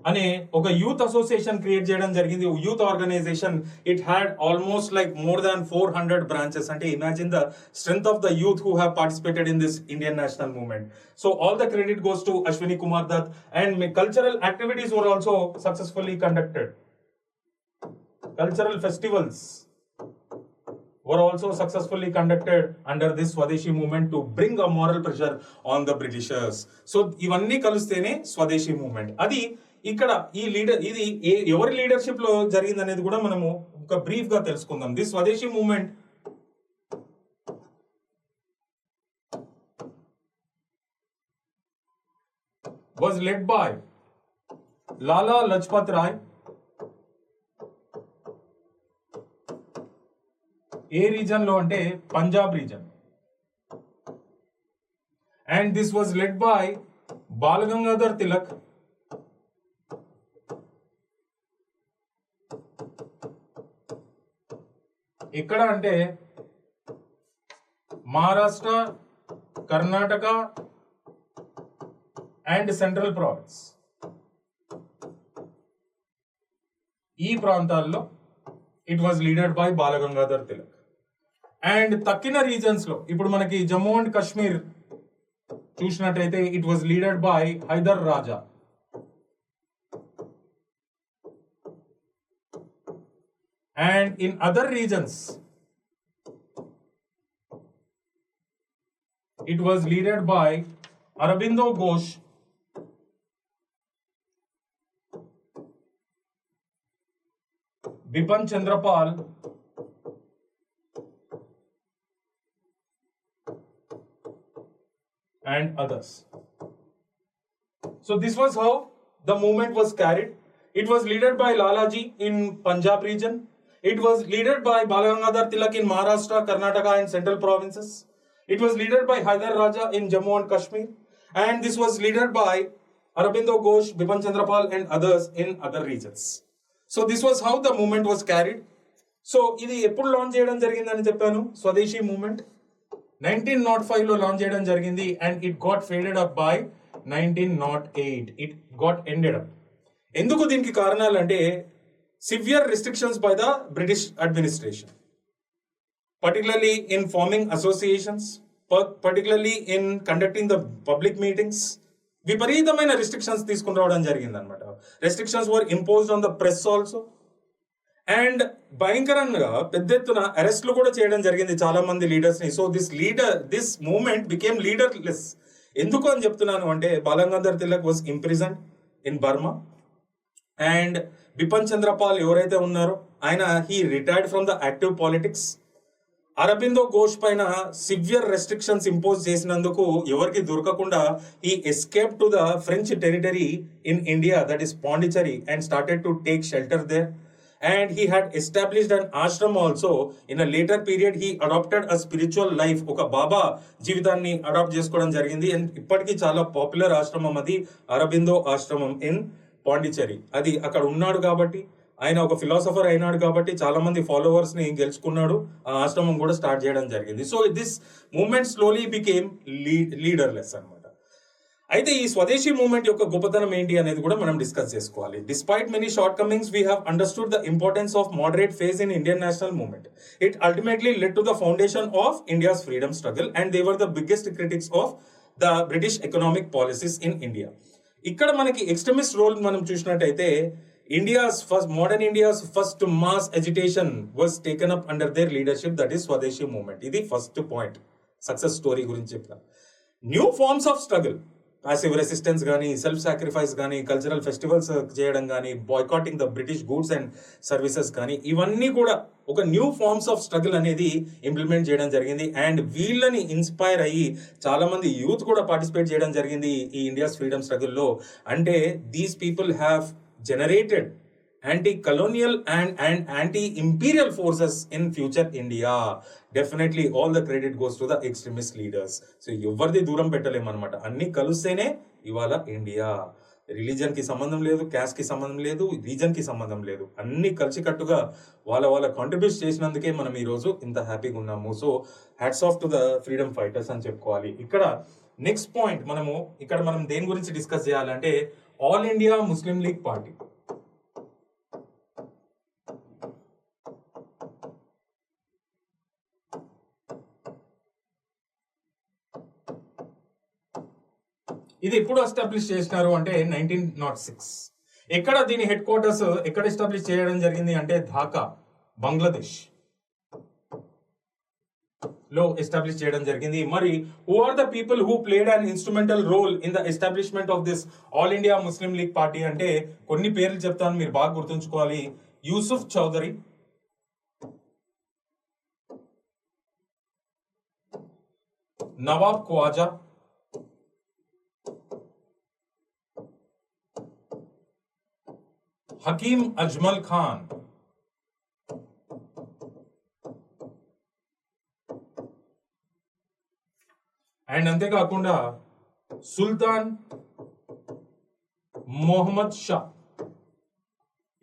అనే ఒక యూత్ అసోసియేషన్ క్రియేట్ చేయడం జరిగింది. Youth organisation. It had almost like more than 400 branches. అంటే imagine the strength of the youth who have participated in this Indian national movement. So all the credit goes to Ashwini Kumar Dutt. And cultural activities were also successfully conducted. Cultural festivals were also successfully conducted under this Swadeshi movement to bring a moral pressure on the Britishers. So ఇవన్నీ కలిస్తేనే స్వదేశీ movement. అది ఇక్కడ ఈ leader ఇది ఎవరి leadership లో జరిగింది అనేది కూడా మనము ఒక బ్రీఫ్ గా తెలుసుకుందాం. This Swadeshi movement was led by Lala Lajpat Rai. ఏ రీజన్ లో అంటే Punjab region. And this was led by Balagangadhar Tilak. ఇక్కడ అంటే Maharashtra, Karnataka and central province, ఈ ప్రాంతాల్లో it was leaded by Balagangadhar Tilak. And తక్కిన రీజన్స్ లో ఇప్పుడు మనకి జమ్మూ అండ్ కాశ్మీర్ చూసినట్టయితే it was leaded by Haider Raja. And in other regions it was leaded by Aurobindo Ghosh, Bipin Chandrapal and others. So this was how the movement was carried. It was led by Lalaji in Punjab region. It was led by Balagangadhar Tilak in Maharashtra, Karnataka and central provinces. It was led by Hyder Raja in Jammu and Kashmir. And this was led by Aurobindo Ghosh, Bipin Chandrapal and others in other regions. So this was how the movement was carried. So ఇది ఎప్పుడు launch చేయడం జరిగిందని చెప్పాను, స్వదేశీ movement 1905 లో launch చేయడం జరిగింది. And it got faded up by 1908. It got ended up. ఎందుకు దీనికి కారణాలు అంటే severe restrictions by the British administration, particularly in farming associations, particularly in conducting the public meetings. విపరీతమైన రిస్ట్రిక్షన్స్ తీసుకుని రావడం జరిగింది అనమాట. Restrictions were imposed on the press also. And భయంకరంగా పెద్ద ఎత్తున అరెస్ట్లు కూడా చేయడం జరిగింది చాలా మంది లీడర్స్ ని. So this moment became leaderless. ఎందుకు అని చెప్తున్నాను అంటే Balagangadhar Tilak was imprison in Burma, and Bipin Chandrapal ఎవరైతే ఉన్నారో ఆయన he retired from the active politics. Aurobindo Ghosh పైన సివియర్ రెస్ట్రిక్షన్స్ ఇంపోజ్ చేసినందుకు ఎవరికి దొరకకుండా ఈ escape to the French territory in India, that is Pondicherry, and started to take shelter there. And he had established an ashram also. In a later period he adopted a spiritual life. ఒక బాబా జీవితాన్ని adapt చేసుకోవడం జరిగింది. And ఇప్పటికీ చాలా popular ఆశ్రమం అది అరబిందో ఆశ్రమం in Pondicherry. అది అక్కడ ఉన్నాడు కాబట్టి, ఆయన ఒక ఫిలాసఫర్ అయినాడు కాబట్టి చాలా మంది ఫాలోవర్స్ ని గెలుచుకున్నాడు. ఆ ఆశ్రమం కూడా స్టార్ట్ చేయడం జరిగింది. So this movement slowly became leaderless అన్నమాట. అయితే ఈ స్వదేశీ మూవ్మెంట్ యొక్క గొప్పతనం ఏంటి అనేది కూడా మనం డిస్కస్ చేసుకోవాలి. Despite many short Cummins we have understood the importance of moderate phase in Indian national movement. It ultimately lead to the foundation of India's freedom struggle and they were the biggest critics of the British economic policies in India. ఇక్కడ మనకి extremist role మనం చూసినట్టయితే modern India's first mass agitation was taken up under their leadership, that is Swadeshi movement. ఇది first point success story గురించి చెప్పిన. New forms of struggle, passive resistance కానీ, self sacrifice కానీ, cultural festivals చేయడం కానీ, boycotting the British goods and services కానీ, ఇవన్నీ కూడా ఒక న్యూ ఫార్మ్స్ ఆఫ్ స్ట్రగుల్ అనేది ఇంప్లిమెంట్ చేయడం జరిగింది. అండ్ వీళ్ళని ఇన్స్పైర్ అయ్యి చాలా మంది యూత్ కూడా పార్టిసిపేట్ చేయడం జరిగింది ఈ ఇండియాస్ ఫ్రీడమ్ స్ట్రగుల్లో. అంటే these people have generated anti-colonial and anti-imperial forces in future India. Definitely all the credit goes to the extremist leaders. So ఎవరిది దూరం పెట్టలేమన్నమాట. అన్ని కలుస్తేనే ఇవాళ ఇండియా. రిలీజన్ కి సంబంధం లేదు, క్యాస్ట్ కి సంబంధం లేదు, రీజన్ కి సంబంధం లేదు. అన్ని కలిసికట్టుగా వాళ్ళ కాంట్రిబ్యూట్ చేసినందుకే మనం ఈ రోజు ఇంత హ్యాపీగా ఉన్నాము. So hats off to the freedom fighters అని చెప్పుకోవాలి. ఇక్కడ నెక్స్ట్ పాయింట్ మనం దేని గురించి డిస్కస్ చేయాలంటే ఆల్ ఇండియా ముస్లిం లీగ్ పార్టీ. ఇది ఎప్పుడు ఎస్టాబ్లిష్ చేసినారు అంటే 1906. ఎక్కడ దీని హెడ్ క్వార్టర్స్ ఎక్కడ ఎస్టాబ్లిష్ చేయడం జరిగింది అంటే ఢాకా, బంగ్లాదేశ్ లో ఎస్టాబ్లిష్ చేయడం జరిగింది. మరి who are the people who played an instrumental role in the establishment of this all India Muslim league party అంటే కొన్ని పేర్లు చెప్తాను, మీరు బాగా గుర్తుంచుకోవాలి. యూసుఫ్ చౌదరి, నవాబ్ ఖవాజా, హకీమ్ అజ్మల్ ఖాన్, అండ్ అంతేకాకుండా Sultan Mohammed Shah.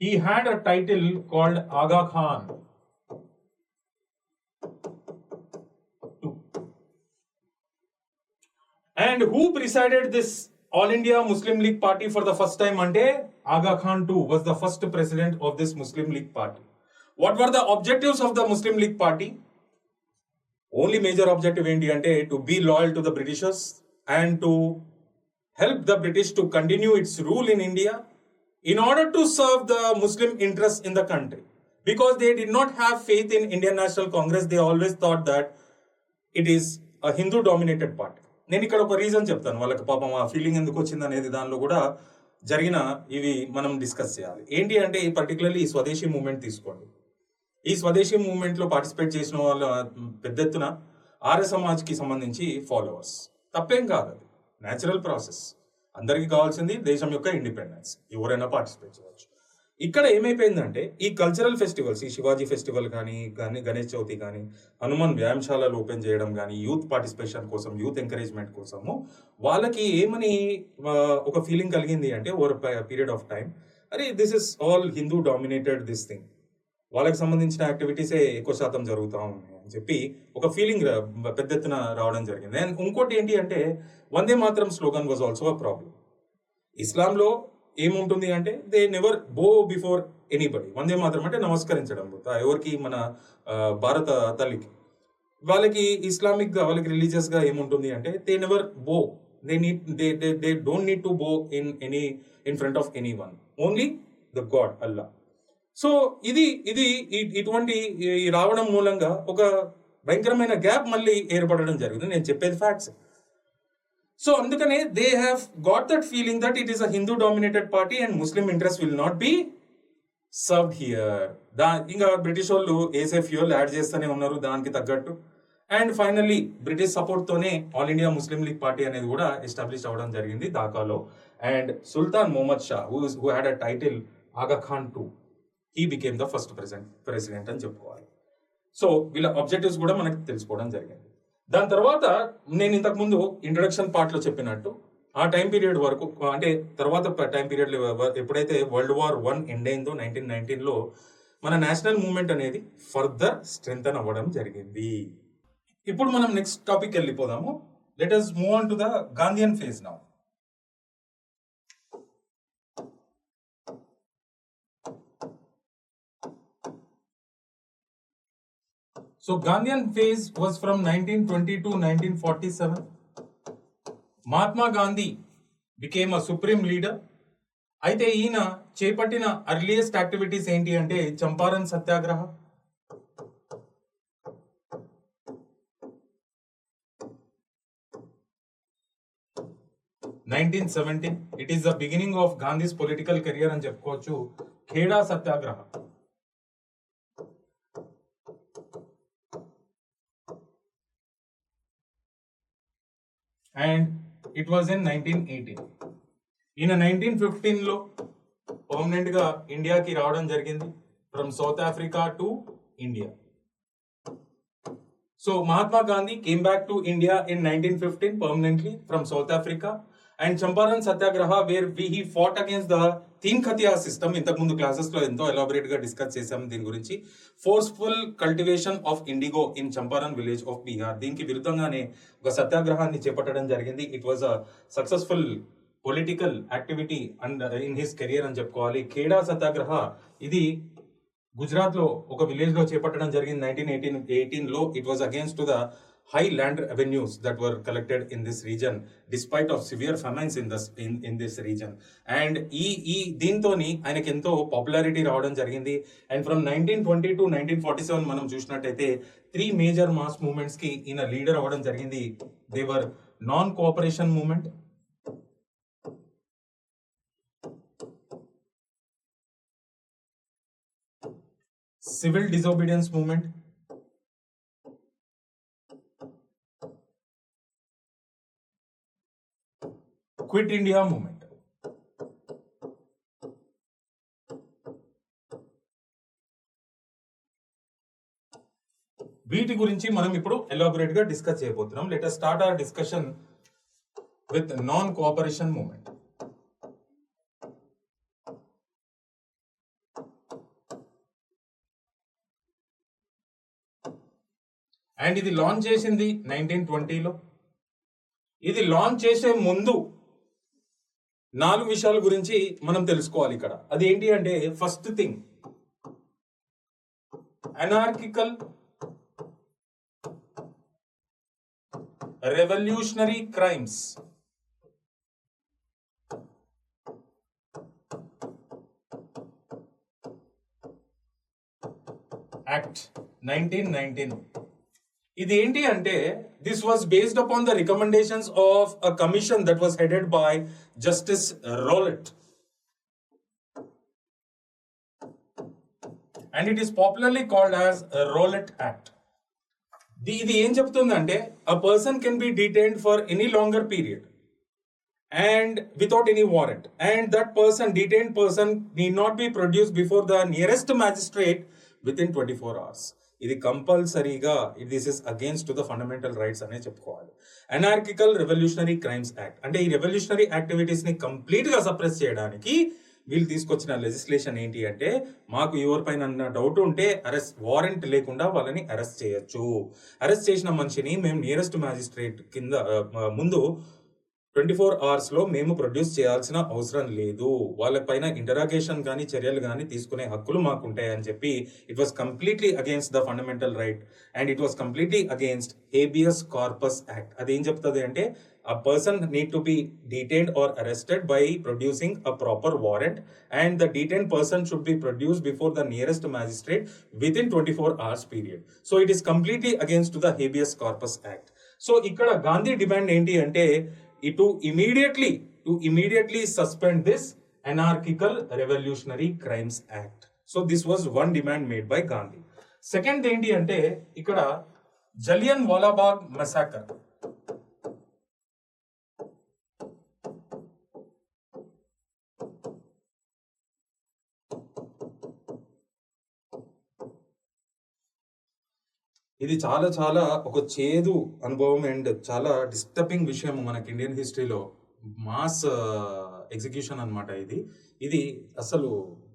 He had a title called Aga Khan. And who presided this All India Muslim League Party for the first time ante Aga Khan too was the first president of this Muslim League Party. What were the objectives of the Muslim League Party? Only major objective enti ante to be loyal to the Britishers and to help the British to continue its rule in India in order to serve the Muslim interests in the country. Because they did not have faith in Indian National Congress, they always thought that it is a Hindu dominated party. నేను ఇక్కడ ఒక reason చెప్తాను, వాళ్ళకి పాపం ఆ feeling ఎందుకు వచ్చింది అనేది దానిలో కూడా జరిగిన ఇవి మనం డిస్కస్ చేయాలి. ఏంటి అంటే పర్టికులర్లీ ఈ స్వదేశీ మూవ్మెంట్ తీసుకోండి. ఈ స్వదేశీ మూవ్మెంట్ లో పార్టిసిపేట్ చేసిన వాళ్ళ పెద్ద ఎత్తున ఆర్య సమాజ్ కి సంబంధించి ఫాలోవర్స్. తప్పేం కాదు, అది న్యాచురల్ ప్రాసెస్. అందరికీ కావాల్సింది దేశం యొక్క ఇండిపెండెన్స్, ఎవరైనా పార్టిసిపేట్ చేయవచ్చు. ఇక్కడ ఏమైపోయిందంటే ఈ కల్చరల్ ఫెస్టివల్స్, ఈ శివాజీ ఫెస్టివల్ కానీ గణేష్ చవితి కానీ, హనుమాన్ వ్యాయామశాలలు ఓపెన్ చేయడం కానీ, యూత్ పార్టిసిపేషన్ కోసం, యూత్ ఎంకరేజ్మెంట్ కోసము వాళ్ళకి ఏమని ఒక ఫీలింగ్ కలిగింది అంటే ఓవర్ పీరియడ్ ఆఫ్ టైం, అరే this is all Hindu dominated this thing, వాళ్ళకి సంబంధించిన యాక్టివిటీసే ఎక్కువ శాతం జరుగుతూ ఉన్నాయి అని చెప్పి ఒక ఫీలింగ్ పెద్ద ఎత్తున రావడం జరిగింది. అండ్ ఇంకోటి ఏంటి అంటే Vande Mataram slogan was also a problem. ఇస్లాంలో ఏముంటుంది అంటే they never bow before anybody. Vande Mataram అంటే నమస్కరించడం ఎవరికి, మన భారత తల్లికి. వాళ్ళకి ఇస్లామిక్ గా, వాళ్ళకి రిలీజియస్ గా ఏముంటుంది అంటే దే నెవర్ బో, దే డోంట్ నీడ్ టు బో in front of any one, only the God Allah. So ఇటువంటి రావడం మూలంగా ఒక భయంకరమైన గ్యాప్ మళ్ళీ ఏర్పడడం జరిగింది. నేను చెప్పేది ఫ్యాక్ట్స్. సో అందుకనే they have got that feeling that it is a Hindu dominated party and Muslim interest will not be served here. ఇంకా బ్రిటిష్ వాళ్ళు వేసే ఫ్యూయల్ యాడ్ చేస్తూనే ఉన్నారు దానికి తగ్గట్టు. అండ్ ఫైనల్లీ బ్రిటిష్ సపోర్ట్ తోనే ఆల్ ఇండియా ముస్లిం లీగ్ పార్టీ అనేది కూడా ఎస్టాబ్లిష్ అవ్వడం జరిగింది ఢాకాలో. And Sultan Mohammed Shah who had a title Aga Khan II, he became the first president అని చెప్పుకోవాలి. సో వీళ్ళ ఆబ్జెక్టివ్స్ కూడా మనకి తెలుసుకోవడం జరిగింది. దాని తర్వాత నేను ఇంతకు ముందు ఇంట్రొడక్షన్ పార్ట్ లో చెప్పినట్టు ఆ టైం పీరియడ్ వరకు, అంటే తర్వాత టైం పీరియడ్ ఎప్పుడైతే వరల్డ్ వార్ I ఎండ్ అయిందో 1919లో మన నేషనల్ మూవ్మెంట్ అనేది ఫర్దర్ స్ట్రెంథన్ అవ్వడం జరిగింది. ఇప్పుడు మనం నెక్స్ట్ టాపిక్ వెళ్ళిపోదాము. Let us move on to the Gandhian phase now. So Gandhian phase was from 1920 to 1947. Mahatma Gandhi became a supreme leader. అయితే ఈయన చేపట్టిన అర్లియస్ట్ యాక్టివిటీస్ ఏంటి అంటే చంపారన్ సత్యాగ్రహ, (1917). It is the beginning of Gandhi's political career అని చెప్పుకోవచ్చు. ఖేడా సత్యాగ్రహ, and it was in 1918. ఈయన 1915లో permanent గా ఇండియాకి రావడం జరిగింది, from south Africa to India. So Mahatma Gandhi came back to India in 1915 permanently from South Africa. And Champaran Satyagraha where he fought against the Teen ఖతియా system. ఇంతకు ముందు classes లో ఎంతో ఎలాబరేట్ గా డిస్కస్ చేసాం దీని గురించి. Forceful cultivation of IndiGo in Champaran village of Bihar. దీనికి విరుద్ధంగానే ఒక సత్యాగ్రహాన్ని చేపట్టడం జరిగింది. It was a successful political activity and in his career అని చెప్పుకోవాలి. ఖేడా సత్యాగ్రహ ఇది గుజరాత్ లో ఒక విలేజ్ లో చేపట్టడం జరిగింది 1918లో. It was against to the high land revenues that were collected in this region despite of severe famines in this region. And దీంతోని ఆయనకి ఎంతో పాపులారిటీ రావడం జరిగింది. అండ్ ఫ్రమ్ 1920 to 1947 మనం చూసినట్టయితే 3 మేజర్ మాస్ మూవ్మెంట్స్ కి ఈయన లీడర్ అవ్వడం జరిగింది. They were non cooperation movement, civil disobedience movement, quit India movement. వీటి గురించి మనం ఇప్పుడు ఎలాబొరేట్ గా డిస్కస్ చేయబోతున్నాం. Let us start our discussion with non cooperation movement. And ఇది లాంచ్ చేసింది 1920లో. ఇది లాంచ్ చేసే ముందు 4 విషయాల గురించి మనం తెలుసుకోవాలి ఇక్కడ. అది ఏంటి అంటే, first thing, anarchical revolutionary crimes act 1919. ఇది ఏంటి అంటే, this was based upon the recommendations of a commission that was headed by Justice Rowlatt. And it is popularly called as Rowlatt Act. ఇది ఏం చెప్తుందంటే, a person can be detained for any longer period and without any warrant, and that detained person need not be produced before the nearest magistrate within 24 hours. ఇది కంపల్సరీగా this is against to the fundamental rights అనే చెప్పుకోవాలి. అనార్కికల్ revolutionary crimes act అంటే ఈ revolutionary activities ని complete గా suppress చేయడానికి వీళ్ళు తీసుకొచ్చిన లెజిస్లేషన్ ఏంటి అంటే, మాకు ఎవరిపైన డౌట్ ఉంటే వారెంట్ లేకుండా వాళ్ళని అరెస్ట్ చేయొచ్చు. అరెస్ట్ చేసిన మనిషిని మేము నియరెస్ట్ మ్యాజిస్ట్రేట్ కింద ముందు 24 hours లో మేము ప్రొడ్యూస్ చేయాల్సిన అవసరం లేదు. వాళ్ళపైన ఇంటరాగేషన్ కానీ చర్యలు కానీ తీసుకునే హక్కులు మాకు ఉంటాయని చెప్పి it was completely against the fundamental right and it was completely against habeas corpus act. అదేం చెప్తుంది అంటే, a person need to be detained or arrested by producing a proper warrant, and the detained person should be produced before the nearest magistrate within 24 hours period. So it is completely against the habeas corpus act. So ikkada Gandhi demand enti ante to immediately suspend this anarchical revolutionary crimes act. So this was one demand made by Gandhi. Second enti ante ikkada Jallianwala Bagh massacre. ఇది చాలా చాలా ఒక చేదు అనుభవం and చాలా disturbing విషయం మనకి Indian హిస్టరీలో. మాస్ ఎగ్జిక్యూషన్ అన్నమాట ఇది అసలు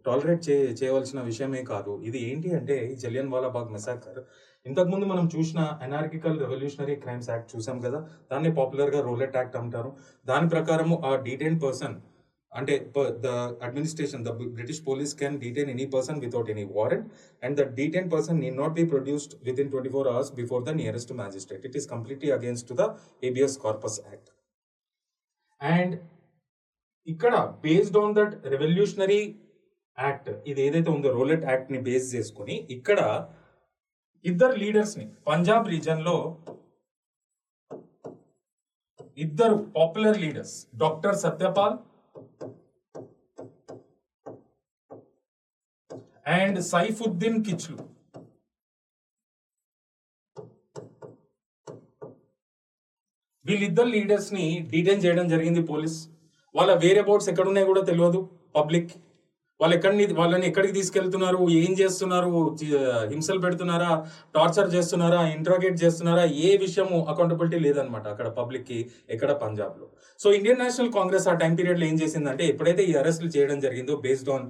టాలరేట్ చేయవలసిన విషయమే కాదు. ఇది ఏంటి అంటే జలియన్ వాలా బాగ్ మెసాకర్. ఇంతకుముందు మనం చూసిన అనార్కికల్ రెవల్యూషనరీ క్రైమ్స్ యాక్ట్ చూసాం కదా, దాన్ని పాపులర్గా రోలెట్ యాక్ట్ అంటారు. దాని ప్రకారము ఆ డీటైన్ పర్సన్ అంటే the administration, the British police can detain any person without any warrant, and the detained person need not be produced within 24 hours before the nearest magistrate. It is completely against the habeas corpus act. And ikkada based on that revolutionary act, ఇది ఏదైతే ఉందో roulette act ని base చేసుకుని ఇక్కడ ఇద్దరు leaders ని Punjab reason లో ఇద్దరు popular leaders doctor Satyapal and Saifuddin Kitchlew, వీళ్ళిద్దరు లీడర్స్ ని డీటైన్ చేయడం జరిగింది పోలీస్. వాళ్ళ వేరే బోర్డ్స్ ఎక్కడున్నాయి కూడా తెలియదు పబ్లిక్. వాళ్ళని ఎక్కడికి తీసుకెళ్తున్నారు, ఏం చేస్తున్నారు, హింసలు పెడుతున్నారా, టార్చర్ చేస్తున్నారా, ఇంట్రాగేట్ చేస్తున్నారా, ఏ విషయము అకౌంటబిలిటీ లేదనమాట అక్కడ పబ్లిక్ కి ఎక్కడ పంజాబ్ లో. సో ఇండియన్ నేషనల్ కాంగ్రెస్ ఆ టైం పీరియడ్ లో ఏం చేసిందంటే ఎప్పుడైతే ఈ అరెస్టులు చేయడం జరిగిందో based on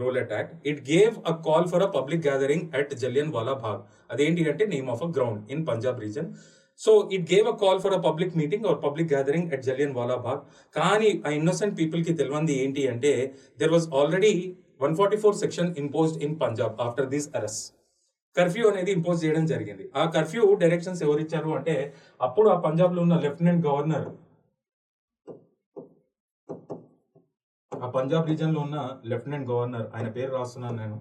Rowlatt act, it gave a call for a public gathering at Jallianwala Bagh. అదేంటి అంటే name of a ground in Punjab region. So it gave a call for a public meeting or public gathering at Jallianwala Bagh. కానీ ఆ innocent people కి తెలియంది ఏంటి అంటే there was already 144 section imposed in Punjab after these arrests. Curfew అనేది impose చేయడం జరిగింది. ఆ కర్ఫ్యూ డైరెక్షన్స్ ఎవరు ఇచ్చారు అంటే అప్పుడు ఆ పంజాబ్ లో ఉన్న లెఫ్టినెంట్ గవర్నర్, ఆ పంజాబ్ రీజన్ లో ఉన్న లెఫ్టినెంట్ గవర్నర్, ఆయన పేరు రాస్తున్నాను నేను,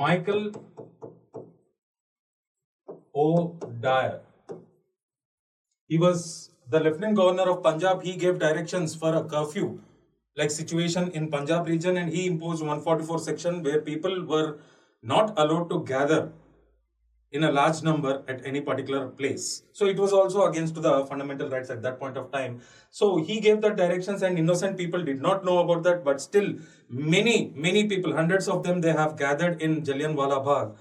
Michael O'Dyer. He was the Lieutenant Governor of Punjab. He gave directions for a curfew like situation in Punjab region, and he imposed 144 section where people were not allowed to gather in a large number at any particular place. So it was also against the fundamental rights at that point of time. So he gave the directions and innocent people did not know about that, but still many people, hundreds of them, they have gathered in Jallianwala Bagh.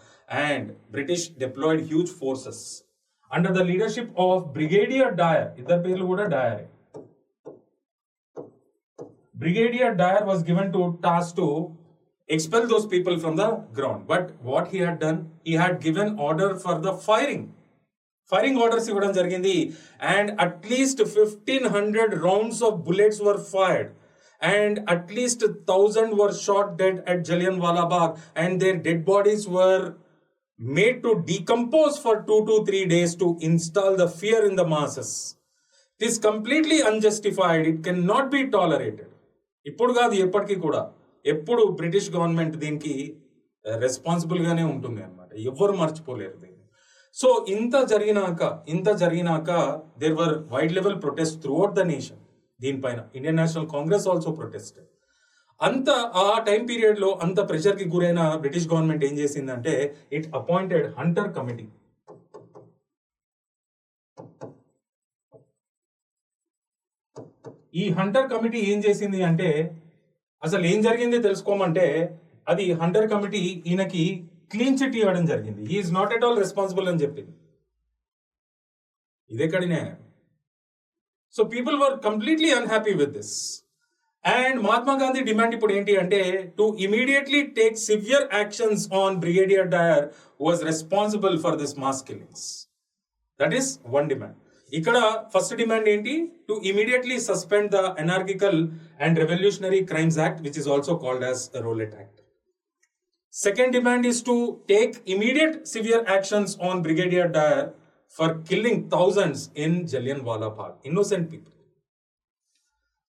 And British deployed huge forces under the leadership of Brigadier Dyer. Idhar perlu kuda Dyer. Brigadier Dyer was given to task to expel those people from the ground. But what he had done, he had given order for the firing orders ivvadam jarigindi, and at least 1500 rounds of bullets were fired, and at least 1000 were shot dead at Jallianwala Bagh, and their dead bodies were made to decompose for 2 to 3 days to install the fear in the masses. It is completely unjustified. It cannot be tolerated. ఇప్పుడు కాదు ఎప్పటికీ కూడా, ఎప్పుడు British government దీనికి responsible గానే ఉంటుంది అనమాట, ఎవ్వరు మర్చిపోలేరు దీన్ని. సో ఇంత జరిగినాక there were wide level protest throughout the nation. దీనిపైన Indian national Congress also protested. అంత ఆ టైం పీరియడ్ లో అంత ప్రెషర్ కి గురైన బ్రిటిష్ గవర్నమెంట్ ఏం చేసిందంటే ఇట్ అపాయింటెడ్ హంటర్ కమిటీ. ఈ హంటర్ కమిటీ ఏం చేసింది అంటే అసలు ఏం జరిగింది తెలుసుకోమంటే అది హంటర్ కమిటీ ఈయనకి క్లీన్ చిట్ ఇవ్వడం జరిగింది. He is not at all responsible అని చెప్పింది. ఇదెక్కడినే. So people were completely unhappy with this. And Mahatma Gandhi demand ఇప్పుడు ఏంటి అంటే to immediately take severe actions on Brigadier Dyer, who was responsible for this mass killings. That is one demand. ఇక్కడ first demand ఏంటి? to immediately suspend the Anarchical and Revolutionary Crimes Act, which is also called as the Rowlatt Act. Second demand is to take immediate severe actions on Brigadier Dyer for killing thousands in Jallianwala Bagh, innocent people.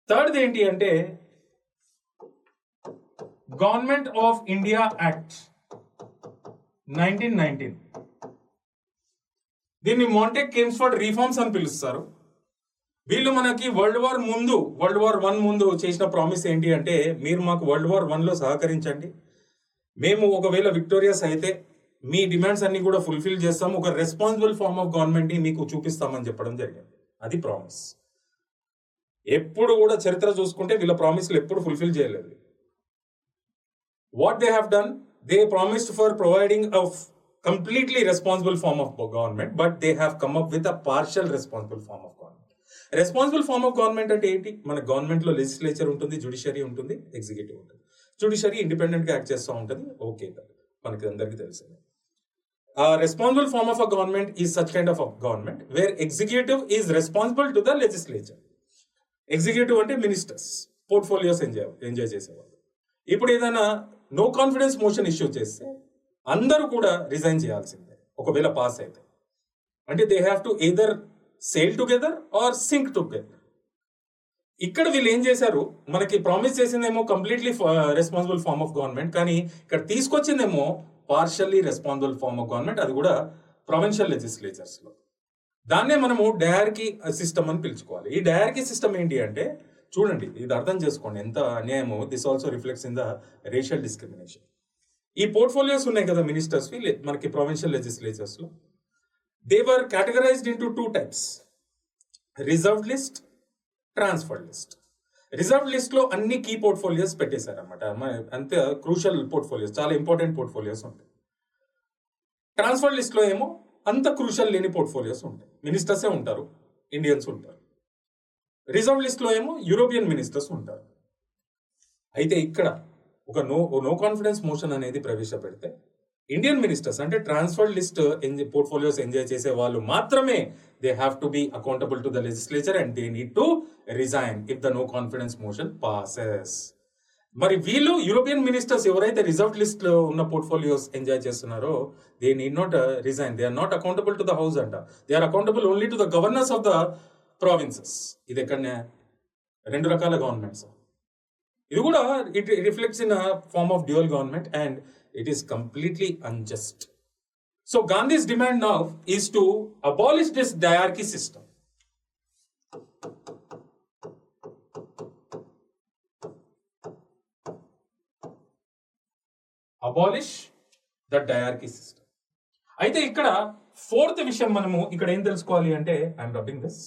Third ఏంటి అంటే government of India act 1919. దీన్ని Montek కిమ్స్ఫర్డ్ reforms అని పిలుస్తారు. వీళ్ళు మనకి world war 1 ముందు చేసిన promise ఏంటి అంటే, మీరు మాకు వరల్డ్ వార్ 1లో సహకరించండి, మేము ఒకవేళ విక్టోరియస్ అయితే మీ డిమాండ్స్ అన్ని కూడా ఫుల్ఫిల్ చేస్తాము, ఒక రెస్పాన్సిబుల్ ఫార్మ్ ఆఫ్ గవర్నమెంట్ ని మీకు చూపిస్తామని చెప్పడం జరిగింది. అది ప్రామిస్. ఎప్పుడు కూడా చరిత్ర చూసుకుంటే వీళ్ళ ప్రామిస్లు ఎప్పుడు ఫుల్ఫిల్ చేయలేదు. What they have done, they promised for providing a completely responsible form of government, but they have come up with a partial responsible form of government. Responsible form of government అంటే ఏంటి? మన government లో legislature ఉంటుంది, judiciary ఉంటుంది, executive ఉంటుంది. Judiciary independent గా act చేస్తూ ఉంటుంది. ఓకే, మనకి అందరికీ తెలిసింది. Responsible form of a government is such kind of a government where executive is responsible to the legislature. Executive అంటే మినిస్టర్స్, పోర్ట్ఫోలియోస్ ఎంజాయ్ చేసేవాళ్ళు. ఇప్పుడు ఏదైనా నో కాన్ఫిడెన్స్ మోషన్ ఇష్యూ చేస్తే అందరూ కూడా రిజైన్ చేయాల్సిందే ఒకవేళ పాస్ అయితే. అంటే they have to either sail together or sink together. ఇక్కడ వీళ్ళు ఏం చేశారు, మనకి ప్రామిస్ చేసిందేమో completely responsible form of government, కానీ ఇక్కడ తీసుకొచ్చిందేమో partially responsible form of government, అది కూడా ప్రొవిన్షియల్ లెజిస్లేచర్స్ లో. దాన్నే మనము డయార్కీ సిస్టమ్ అని పిలుచుకోవాలి. ఈ డయార్కీ సిస్టమ్ ఏంటి అంటే, చూడండి ఇది అర్థం చేసుకోండి ఎంత అన్యాయమో. This also reflects in the racial discrimination. ఈ పోర్ట్ఫోలియోస్ ఉన్నాయి కదా మినిస్టర్స్, మనకి ప్రొవిన్షియల్ లెజిస్లేచర్స్ లో, they were categorised into 2 types, reserved list, transferred list. Reserve list లో అన్ని కీ పోర్ట్ఫోలియోస్ పెట్టేశారు అనమాట. అంతే క్రూషియల్ పోర్ట్ఫోలియోస్, చాలా ఇంపార్టెంట్ పోర్ట్ఫోలియోస్ ఉంటాయి. ట్రాన్స్ఫర్డ్ లిస్ట్ లో ఏమో అంత క్రూషియల్ లేని పోర్ట్ఫోలియోస్ ఉంటాయి, మినిస్టర్సే ఉంటారు, ఇండియన్స్ ఉంటారు. రిజర్వ్ లిస్ట్ లో ఏమో యూరోపియన్ మినిస్టర్స్ ఉంటారు. అయితే ఇక్కడ ఒక నో కాన్ఫిడెన్స్ మోషన్ అనేది ప్రవేశపెడితే ఇండియన్ మినిస్టర్స్ అంటే ట్రాన్స్ఫర్డ్ లిస్ట్ పోర్ట్ఫోలియోస్ ఎంజాయ్ చేసే వాళ్ళు మాత్రమే they have to be accountable to the legislature and they need to resign if the no confidence motion passes. మరి వీళ్ళు యూరోపియన్ మినిస్టర్స్ ఎవరైతే రిజర్వ్డ్ లిస్ట్ లో ఉన్న పోర్ట్ఫోలియోస్ ఎంజాయ్ చేస్తున్నారో they need not resign, they are not accountable to the house అంట, they are accountable only to the governors of the provinces. ఇది ఎక్కడనే 2 రకాల governments. ఇది కూడా it reflects in a form of dual government and it is completely unjust. So Gandhi's demand now is to abolish this diarchy system. Abolish the diarchy system. అయితే ఇక్కడ 4th విషయం మనము ఇక్కడ ఏం తెలుసుకోవాలి అంటే, ఐఎమ్ రబ్బింగ్ దిస్.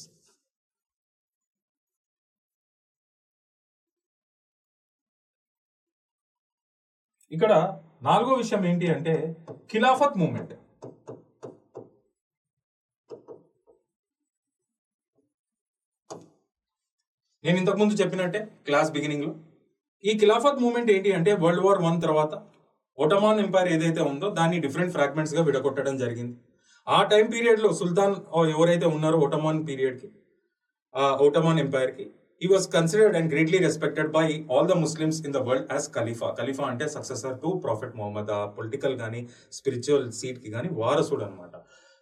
ఇక్కడ 4వ విషయం ఏంటి అంటే ఖిలాఫత్ మూవ్మెంట్. నేను ఇంతకుముందు చెప్పినట్టే క్లాస్ బిగినింగ్ లో, ఈ ఖిలాఫత్ మూవ్మెంట్ ఏంటి అంటే వరల్డ్ వార్ 1 తర్వాత ఒటమాన్ ఎంపైర్ ఏదైతే ఉందో దాన్ని డిఫరెంట్ ఫ్రాగ్మెంట్స్ గా విడగొట్టడం జరిగింది. ఆ టైం పీరియడ్ లో సుల్తాన్ ఎవరైతే ఉన్నారో ఒటమాన్ పీరియడ్ కి, ఒటమాన్ ఎంపైర్ కి, he was considered and greatly respected by all the Muslims in the world as Khalifa. Khalifa అంటే successor to prophet Muhammad, political కానీ స్పిరిచువల్ సీట్ కి కానీ వారసుడు అనమాట.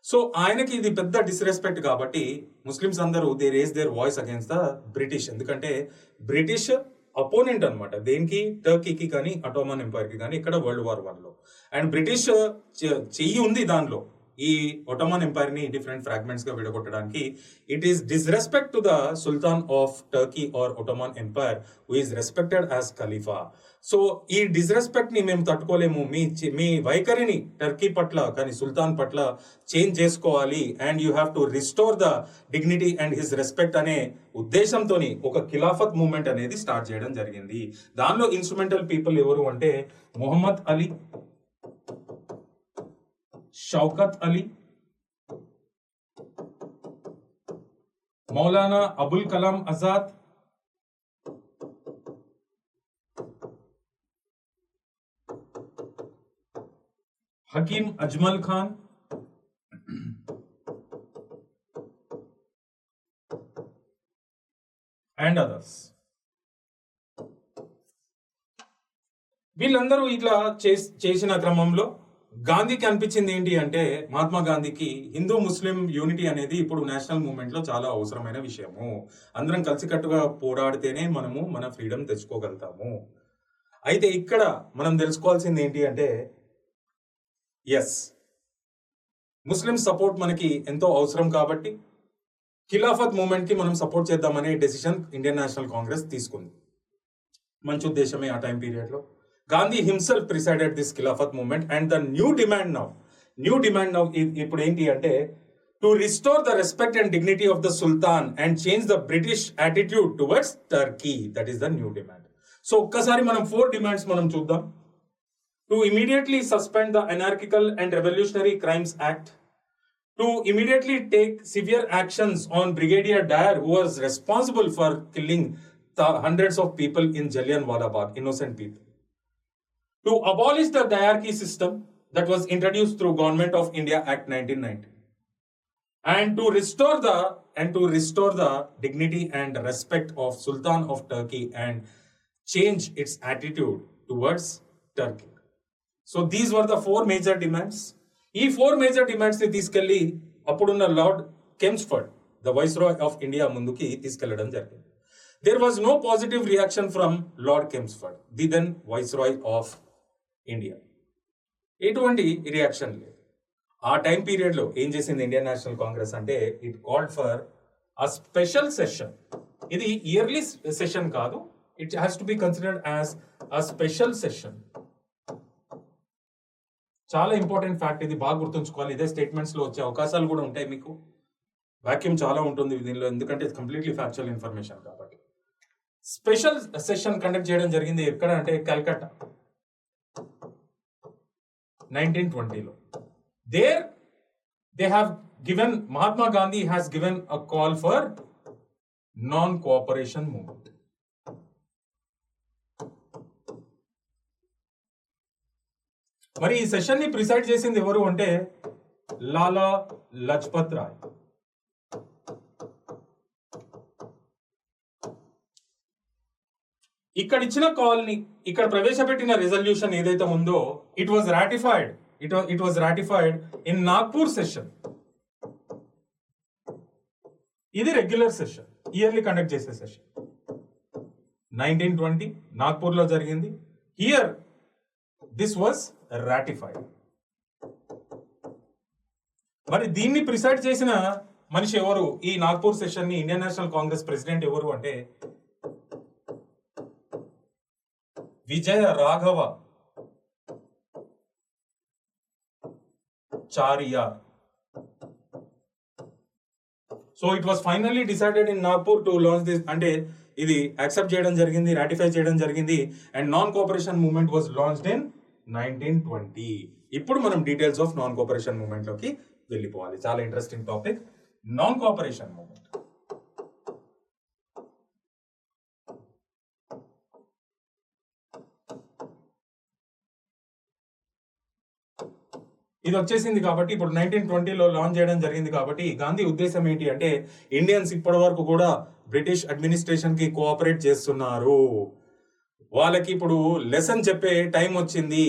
సో ఆయనకి ఇది పెద్ద డిస్రెస్పెక్ట్ కాబట్టి ముస్లిమ్స్ అందరూ they raise their voice against the British. ఎందుకంటే బ్రిటిష్ అపోనెంట్ అనమాట దేనికి, టర్కీకి కానీ అటోమన్ ఎంపైర్ కి కానీ ఇక్కడ వరల్డ్ వార్ 1 లో. అండ్ బ్రిటిష్ చెయ్యి ఉంది దానిలో, ఈ ఒటోమన్ ఎంపైర్ ని డిఫరెంట్ ఫ్రాగ్మెంట్స్ గా విడగొట్టడానికి. It is disrespect to the sultan of Turkey or Ottoman empire who is respected as ఖలీఫా. సో ఈ డిస్రెస్పెక్ట్ ని మేము తట్టుకోలేము, మీ వైఖరిని టర్కీ పట్ల కానీ సుల్తాన్ పట్ల చేంజ్ చేసుకోవాలి, and you have to restore the dignity and his respect అనే ఉద్దేశంతో ఒక ఖిలాఫత్ మూవ్మెంట్ అనేది స్టార్ట్ చేయడం జరిగింది. దానిలో ఇన్స్ట్రుమెంటల్ పీపుల్ ఎవరు అంటే మొహమ్మద్ అలీ, షౌకత్ అలీ, మౌలానా అబుల్ కలాం ఆజాద్, హకీమ్ అజ్మల్ ఖాన్, అండ్ అదర్స్. వీళ్ళందరూ ఇట్లా చేసిన క్రమంలో గాంధీకి అనిపించింది ఏంటి అంటే, మహాత్మా గాంధీకి హిందూ ముస్లిం యూనిటీ అనేది ఇప్పుడు నేషనల్ మూవ్మెంట్ లో చాలా అవసరమైన విషయము. అందరం కలిసికట్టుగా పోరాడితేనే మనము మన ఫ్రీడమ్ తెచ్చుకోగలుగుతాము. అయితే ఇక్కడ మనం తెలుసుకోవాల్సింది ఏంటి అంటే, ఎస్, ముస్లిం సపోర్ట్ మనకి ఎంతో అవసరం కాబట్టి ఖిలాఫత్ మూవ్మెంట్ కి మనం సపోర్ట్ చేద్దామనే డెసిషన్ ఇండియన్ నేషనల్ కాంగ్రెస్ తీసుకుంది. మంచి ఉద్దేశమే ఆ టైం పీరియడ్ లో. Gandhi himself presided this Khilafat movement, and the new demand now ఇప్పుడు ఏంటి అంటే, to restore the respect and dignity of the Sultan and change the British attitude towards Turkey. That is the new demand. So ఒక్కసారి మనం 4 demands మనం చూద్దాం. To immediately suspend the Anarchical and Revolutionary Crimes Act, to immediately take severe actions on Brigadier Dyer, who was responsible for killing the hundreds of people in Jallianwala Bagh, innocent people. To abolish the diarchy system that was introduced through Government of India Act 1990, and to restore the dignity and respect of Sultan of Turkey and change its attitude towards Turkey. So these were the 4 major demands. ఈ 4 major demands ని తీసుకెళ్లి అప్పుడున్న lord కెమ్స్ఫర్డ్, the Viceroy of India, ముందుకి తీసుకెళ్లడం జరిగింది. There was no positive reaction from Lord Chelmsford, the then Viceroy of India. ఎటువంటి reaction లేదు. ఆ టైం పీరియడ్ లో ఏం చేసింది ఇండియన్ నేషనల్ కాంగ్రెస్ అంటే, it called for a special session. ఇది ఇయర్లీ సెషన్ కాదు, it has to be considered as a special session. చాలా ఇంపార్టెంట్ ఫ్యాక్ట్ ఇది, బాగా గుర్తుంచుకోవాలి. ఇదే స్టేట్మెంట్స్ లో వచ్చే అవకాశాలు కూడా ఉంటాయి మీకు. వాక్యూమ్ చాలా ఉంటుంది దీనిలో, ఎందుకంటే కంప్లీట్లీ ఫ్యాక్చువల్ ఇన్ఫర్మేషన్ కాబట్టి. స్పెషల్ సెషన్ కండక్ట్ చేయడం జరిగింది ఎక్కడ అంటే Calcutta, 1920లో. There they have given, Mahatma Gandhi has given a call for non-cooperation movement. మరి ఈ సెషన్ ని ప్రిసైడ్ చేసింది ఎవరు అంటే లాలా లజ్పత్ రాయ్. ఇక్కడ ఇచ్చిన కాల్ ని, ఇక్కడ ప్రవేశపెట్టిన రిజల్యూషన్ ఏదైతే ఉందో, it was ratified in Nagpur session. ఇది రెగ్యులర్ సెషన్, ఇయర్లీ కండక్ట్ చేసే సెషన్. 1920 నాగ్పూర్ లో జరిగింది. Here this was ratified. మరి దీన్ని ప్రిసైడ్ చేసిన మనిషి ఎవరు? ఈ నాగ్పూర్ సెషన్ ని ఇండియన్ నేషనల్ కాంగ్రెస్ ప్రెసిడెంట్ ఎవరు అంటే Vijayaraghavachariar. So it was finally decided in Nagpur to launch this, అంటే ఇది యాక్సెప్ట్ చేయడం జరిగింది, రాటిఫై చేయడం జరిగింది. And non cooperation movement was launched in 1920. ఇప్పుడు మనం details of non cooperation movement లోకి వెళ్ళిపోవాలి. చాలా interesting topic, non cooperation movement. ఇది వచ్చేసింది కాబట్టి, ఇప్పుడు 1920లో లాంచ్ చేయడం జరిగింది కాబట్టి, గాంధీ ఉద్దేశం ఏంటి అంటే, ఇండియన్స్ ఇప్పటి వరకు కూడా బ్రిటిష్ అడ్మినిస్ట్రేషన్ కి కోఆపరేట్ చేస్తున్నారు, వాళ్ళకి ఇప్పుడు లెసన్ చెప్పే టైం వచ్చింది.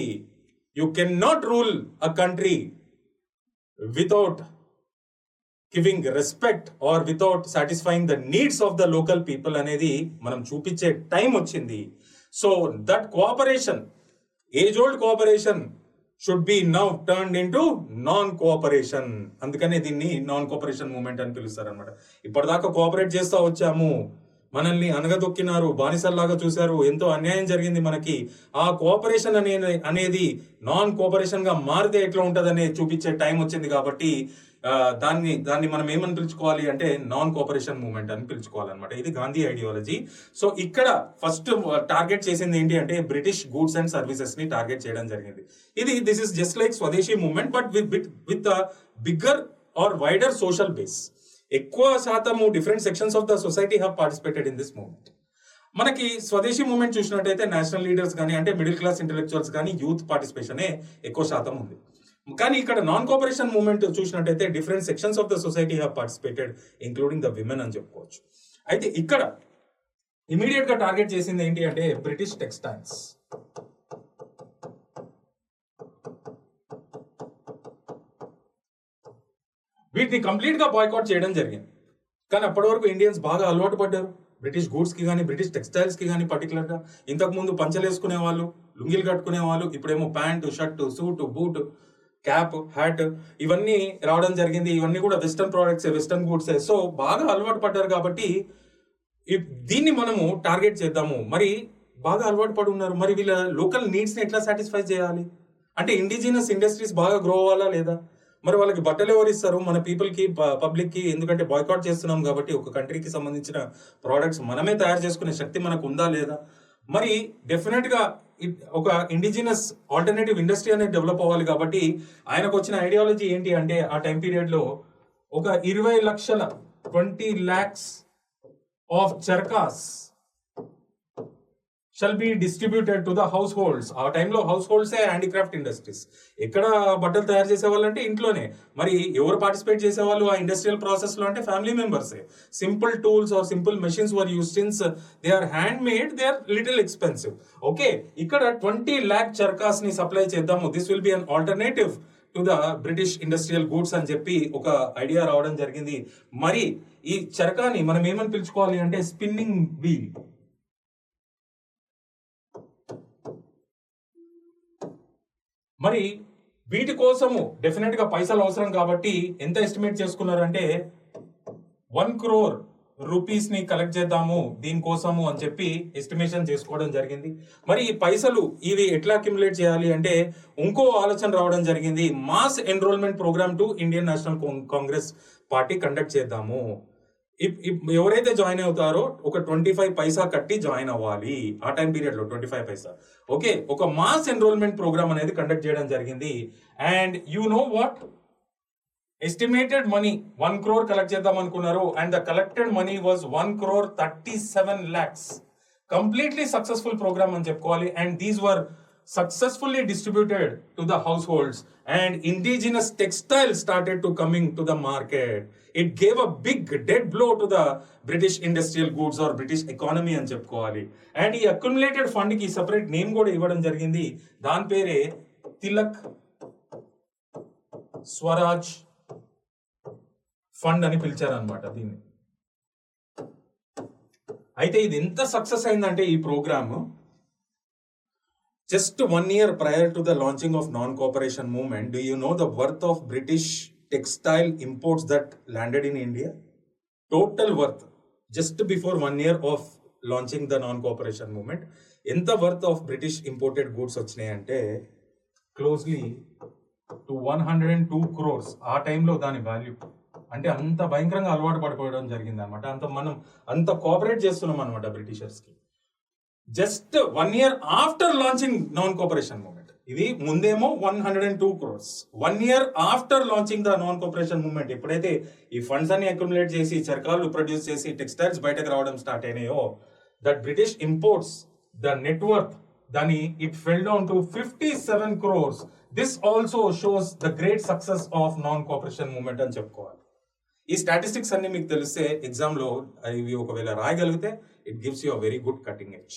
You can not rule a country without giving respect or without satisfying the needs of the local people అనేది మనం చూపించే టైం వచ్చింది. So that cooperation, age old cooperation should be now turned into non-cooperation. అందుకనే దీన్ని non cooperation movement అని పిలుస్తారు అనమాట. ఇప్పటిదాకా కోఆపరేట్ చేస్తూ వచ్చాము, మనల్ని అనగదొక్కినారు, బానిసల్లాగా చూశారు, ఎంతో అన్యాయం జరిగింది మనకి. ఆ కోఆపరేషన్ అనేది నాన్ కోఆపరేషన్ గా మారితే ఎట్లా ఉంటుంది అనేది చూపించే టైం వచ్చింది కాబట్టి దాన్ని మనం ఏమని పిలుచుకోవాలి అంటే నాన్ కోఆపరేషన్ మూవ్మెంట్ అని పిలుచుకోవాలన్నమాట. ఇది గాంధీ ఐడియాలజీ. సో ఇక్కడ ఫస్ట్ టార్గెట్ చేసింది ఏంటి అంటే బ్రిటిష్ గూడ్స్ అండ్ సర్వీసెస్ ని టార్గెట్ చేయడం జరిగింది. This is just like Swadeshi movement but with bigger or wider social base. ఎక్కువ శాతము different sections of the society have participated in this movement. మనకి స్వదేశీ మూవ్మెంట్ చూసినట్టయితే నేషనల్ లీడర్స్ కానీ, అంటే మిడిల్ క్లాస్ ఇంటెలెక్చువల్స్ కానీ, యూత్ పార్టిసిపేషనే ఎక్కువ శాతం ఉంది. కానీ ఇక్కడ నాన్ కోఆపరేషన్ మూవ్మెంట్ చూసినట్టయితే different sections of the society have participated including the women అని చెప్పుకోవచ్చు. అయితే ఇక్కడ ఇమీడియట్ గా టార్గెట్ చేసింది ఏంటి అంటే బ్రిటిష్ టెక్స్టైల్స్. వీటిని కంప్లీట్ గా బాయ్కాట్ చేయడం జరిగింది. కానీ అప్పటి వరకు ఇండియన్స్ బాగా అలవాటు పడ్డారు బ్రిటిష్ గూడ్స్ కి కానీ, బ్రిటిష్ టెక్స్టైల్స్ కి కానీ పర్టికులర్ గా. ఇంతకు ముందు పంచలు వేసుకునే వాళ్ళు, లుంగీలు కట్టుకునే వాళ్ళు, ఇప్పుడేమో pant, shirt, suit, boot, cap, hat ఇవన్నీ రావడం జరిగింది. ఇవన్నీ కూడా western products, western goods. So బాగా అలవాటు పడ్డారు కాబట్టి దీన్ని మనము టార్గెట్ చేద్దాము. మరి బాగా అలవాటు పడి ఉన్నారు, మరి వీళ్ళ లోకల్ నీడ్స్ ని ఎట్లా సాటిస్ఫై చేయాలి అంటే ఇండిజినస్ ఇండస్ట్రీస్ బాగా గ్రో అవ్వాలా లేదా? మరి వాళ్ళకి బట్టలు ఎవరు ఇస్తారు? మన పీపుల్ కి, పబ్లిక్ కి. ఎందుకంటే బాయ్కాట్ చేస్తున్నాం కాబట్టి ఒక కంట్రీకి సంబంధించిన ప్రోడక్ట్స్ మనమే తయారు చేసుకునే శక్తి మనకు ఉందా లేదా? మరి డెఫినెట్ గా ఒక ఇండిజినస్ ఆల్టర్నేటివ్ ఇండస్ట్రీ అనేది డెవలప్ అవ్వాలి. కాబట్టి ఆయనకు వచ్చిన ఐడియాలజీ ఏంటి అంటే ఆ టైం పీరియడ్ లో ఒక 20 లక్షల 20 lakhs of charkhas shall be distributed to the households. ఆ టైంలో హౌస్ హోల్డ్సే హ్యాండీక్రాఫ్ట్ ఇండస్ట్రీస్. ఎక్కడ బట్టలు తయారు చేసేవాళ్ళు అంటే ఇంట్లోనే. మరి ఎవరు పార్టిసిపేట్ చేసేవాళ్ళు ఆ ఇండస్ట్రియల్ ప్రాసెస్ లో అంటే ఫ్యామిలీ మెంబర్సే. Simple tools or simple machines were use. Since they are hand made, they are little expensive. Okay, ఇక్కడ 20 lakh చర్కాస్ ని సప్లై చేద్దాము. This will be an alternative to the British industrial goods అని చెప్పి ఒక idea రావడం జరిగింది. మరి ఈ చరకాని మనం ఏమని పిలుచుకోవాలి అంటే స్పిన్నింగ్ వీల్. మరి వీటి కోసము డెఫినెట్ గా పైసలు అవసరం కాబట్టి ఎంత ఎస్టిమేట్ చేసుకున్నారంటే 1 crore రూపీస్ ని కలెక్ట్ చేద్దాము దీనికోసము అని చెప్పి ఎస్టిమేషన్ చేసుకోవడం జరిగింది. మరి ఈ పైసలు ఇవి ఎట్లా అక్యుములేట్ చేయాలి అంటే ఇంకో ఆలోచన రావడం జరిగింది. Mass enrolment programme to Indian national Congress party conduct చేద్దాము. ఎవరైతే జాయిన్ అవుతారో ఒక 25 పైసా కట్టి జాయిన్ అవ్వాలి. ఆ టైం పీరియడ్ లో 25 పైసా. ఓకే, ఒక మాస్ ఎన్రోల్మెంట్ ప్రోగ్రామ్ అనేది కండక్ట్ చేయడం జరిగింది. And you know what, estimated money 1 crore collect చేద్దాం అనుకున్నారు. And the collected money was 1,37 lakhs. Completely successful programme అని చెప్పుకోవాలి. And these were successfully distributed to the households and indigenous textiles started to coming to the market. It gave a big dead blow to the British industrial goods or British economy అని చెప్పుకోవాలి. And ఈ accumulated fund కి separate name కూడా ఇవ్వడం జరిగింది. దాని పేరే Tilak Swaraj fund అని పిలిచారనమాట దీన్ని. అయితే ఇది ఎంత సక్సెస్ అయిందంటే ఈ programme, just 1 year prior to the launching of non-cooperation movement, do you know the worth of British textile imports that landed in India? Total worth, just before 1 year of launching the non-cooperation movement, ఎంత worth of British imported goods వచ్చినాయి అంటే closely to 102 crores. ఆ టైంలో దాని value అంటే అంత భయంకరంగా అలవాటు పడిపోవడం జరిగింది అనమాట. అంత కోఆపరేట్ చేస్తున్నాం అనమాట బ్రిటిషర్స్ కి. Just 1 year after launching non cooperation movement. ఇది ముందేమో 102 crores. 1 year after launching the non cooperation movement, ఎప్పుడైతే ఈ ఫండ్స్ అన్ని అక్యుములేట్ చేసి చర్కాలు ప్రొడ్యూస్ చేసి టెక్స్టైల్స్ బయటకు రావడం స్టార్ట్ అయినాయో, that British imports the network దాని it fell down to 57 crores. This also shows the great success of non cooperation movement అని చెప్పుకోవాలి. ఈ స్టాటిస్టిక్స్ అన్ని మీకు తెలిస్తే ఎగ్జామ్ లో ఇవి ఒకవేళ రాయగలిగితే it gives you a very good cutting edge.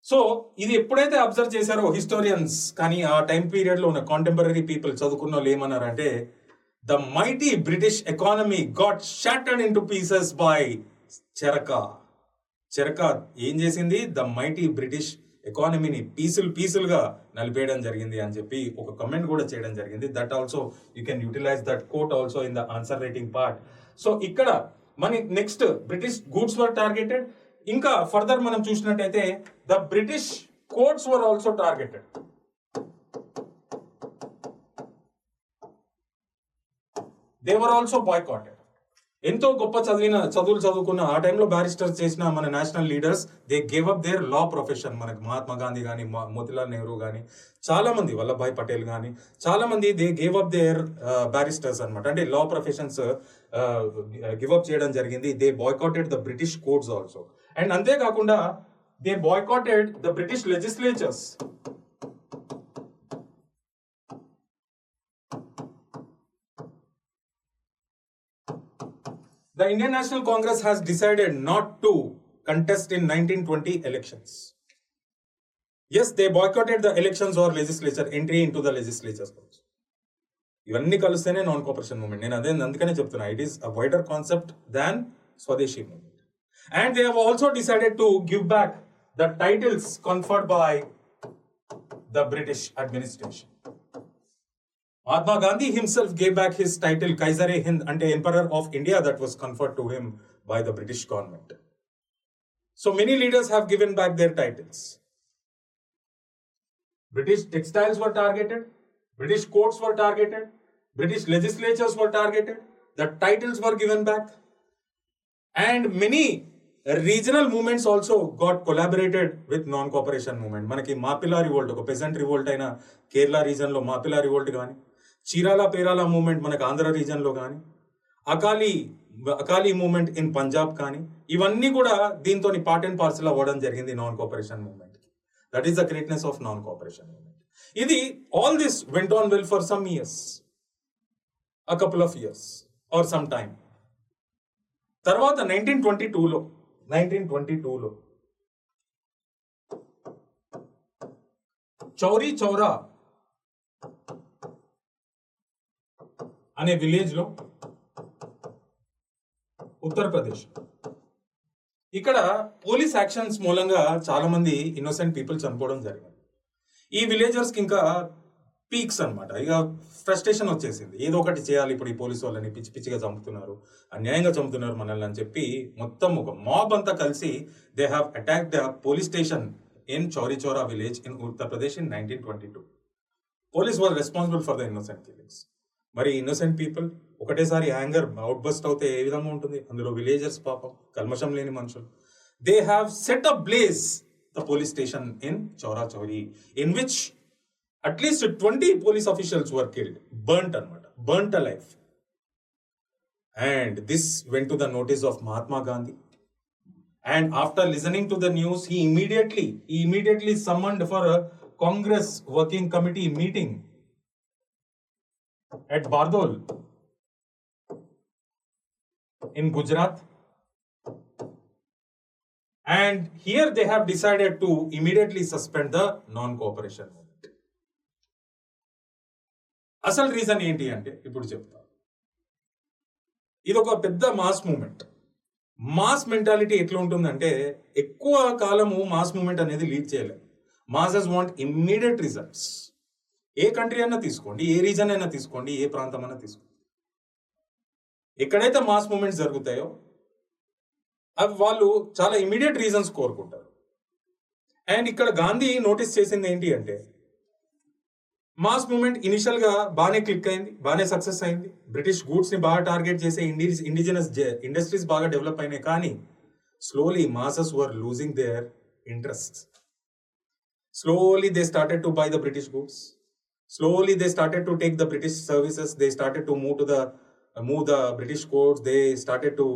So ఇది ఎప్పుడైతే అబ్జర్వ్ చేశారో హిస్టోరియన్స్ కానీ ఆ టైం పీరియడ్ లో ఉన్న కాంటెంపరీ పీపుల్ చదువుకున్న వాళ్ళు ఏమన్నారంటే the mighty British economy got shattered into pieces by charkha. Charkha ఏం చేసింది? ద మైటీ బ్రిటిష్ ఎకానమీని పీసులుగా నలిపేయడం జరిగింది అని చెప్పి ఒక కమెంట్ కూడా చేయడం జరిగింది. That also you can utilise that quote also in the answer writing part. So ఇక్కడ మన next British goods were targeted. ఇంకా ఫర్దర్ మనం చూసినట్టయితే the British courts were also targeted. They were also boycotted. ఎంతో గొప్ప చదువులు చదువుకున్న ఆ టైంలో బ్యారిస్టర్స్ చేసిన మన national leaders they gave up their law profession. మనకి మహాత్మా గాంధీ కానీ, మోతిలాల్ నెహ్రూ కానీ, చాలా మంది, వల్లభాయ్ పటేల్ కానీ, చాలా మంది they gave up their barristers అనమాట. అంటే లా ప్రొఫెషన్స్ గివ్ అప్ చేయడం జరిగింది. They boycotted the British courts also. And అంతేకాకుండా they boycotted the British legislatures. The Indian National Congress has decided not to contest in 1920 elections. Yes, they boycotted the elections or legislature entry into the legislatures also. ఇవన్నీ కలిస్తేనే non cooperation movement. నేను అందుకనే చెప్తున్నా, it is a wider concept than Swadeshi movement. And they have also decided to give back the titles conferred by the British administration. Mahatma Gandhi himself gave back his title Kaiser-e-Hind ante Emperor of India that was conferred to him by the British government. So many leaders have given back their titles. British textiles were targeted, British courts were targeted, British legislatures were targeted, the titles were given back, and many regional movements also got collaborated with non-cooperation movement. Manaki Mapila revolt, oka peasant revolt aina Kerala region lo Mapila revolt gaani, Chirala Perala movement మనకు ఆంధ్ర రీజన్లో కానీ, Akali movement in Punjab కానీ, ఇవన్నీ కూడా దీంతో part and parcel అవ్వడం జరిగింది non cooperation movement. That is the greatness of non cooperation movement. ఇది all this went on well for some years, a couple of years or some time. తర్వాత 1922లో చౌరీ చౌరా అనే విలేజ్ లో, ఉత్తరప్రదేశ్, ఇక్కడ పోలీస్ యాక్షన్స్ మూలంగా చాలా మంది ఇన్నోసెంట్ పీపుల్ చనిపోవడం జరిగింది. ఈ విలేజర్స్ కి ఇంకా పీక్స్ అన్నమాట, ఇక ఫ్రస్ట్రేషన్ వచ్చేసింది, ఏదో ఒకటి చేయాలి, ఇప్పుడు ఈ పోలీసు వాళ్ళని పిచ్చి పిచ్చిగా చంపుతున్నారు, అన్యాయంగా చంపుతున్నారు మనల్ని అని చెప్పి మొత్తం ఒక మాబ్ అంతా కలిసి they have attacked the police station in Chauri Chaura village in Uttar Pradesh in 1922. Police was responsible for the innocent killings. మరి ఇన్నోసెంట్ పీపుల్ ఒకటేసారి యాంగర్ అవుట్ బస్ట్ అవుతే ఏ విధంగా ఉంటుంది? అందులో విలేజర్స్ పాపం కల్మషం లేని మనుషులు. They have set a blaze the police station in Chaura Chauri, in which at least 20 police officials were killed, burnt alive. And this went to the notice of Mahatma Gandhi. And after listening to the news, he immediately summoned for a Congress working committee meeting at Bardol in Gujarat. And here they have decided to immediately suspend the non-cooperation movement. అసలు reason ఏంటి అంటే ఇప్పుడు చెప్తా. ఇది ఒక పెద్ద mass moment. Mass mentality ఎట్లా ఉంటుందంటే, ఎక్కువ కాలము మాస్ మూమెంట్ అనేది లీడ్ చేయలేదు. Masses want immediate results. ఏ కంట్రీ అయినా తీసుకోండి, ఏ రీజన్ అయినా తీసుకోండి, ఏ ప్రాంతం అయినా తీసుకోండి, ఎక్కడైతే మాస్ మూమెంట్స్ జరుగుతాయో అవి వాళ్ళు చాలా ఇమ్మీడియట్ రీజన్స్ కోరుకుంటారు. అండ్ ఇక్కడ గాంధీ నోటీస్ చేసింది ఏంటి అంటే, మాస్ మూమెంట్ ఇనిషియల్ గా బాగానే క్లిక్ అయింది, బాగానే సక్సెస్ అయింది, బ్రిటిష్ గూడ్స్ ని బాగా టార్గెట్ చేసే ఇండిజినస్ ఇండస్ట్రీస్ బాగా డెవలప్ అయినాయి. కానీ slowly masses were losing their interest. Slowly they started to buy the British goods. Slowly they started to take the British services. They started to move the British codes. They started to,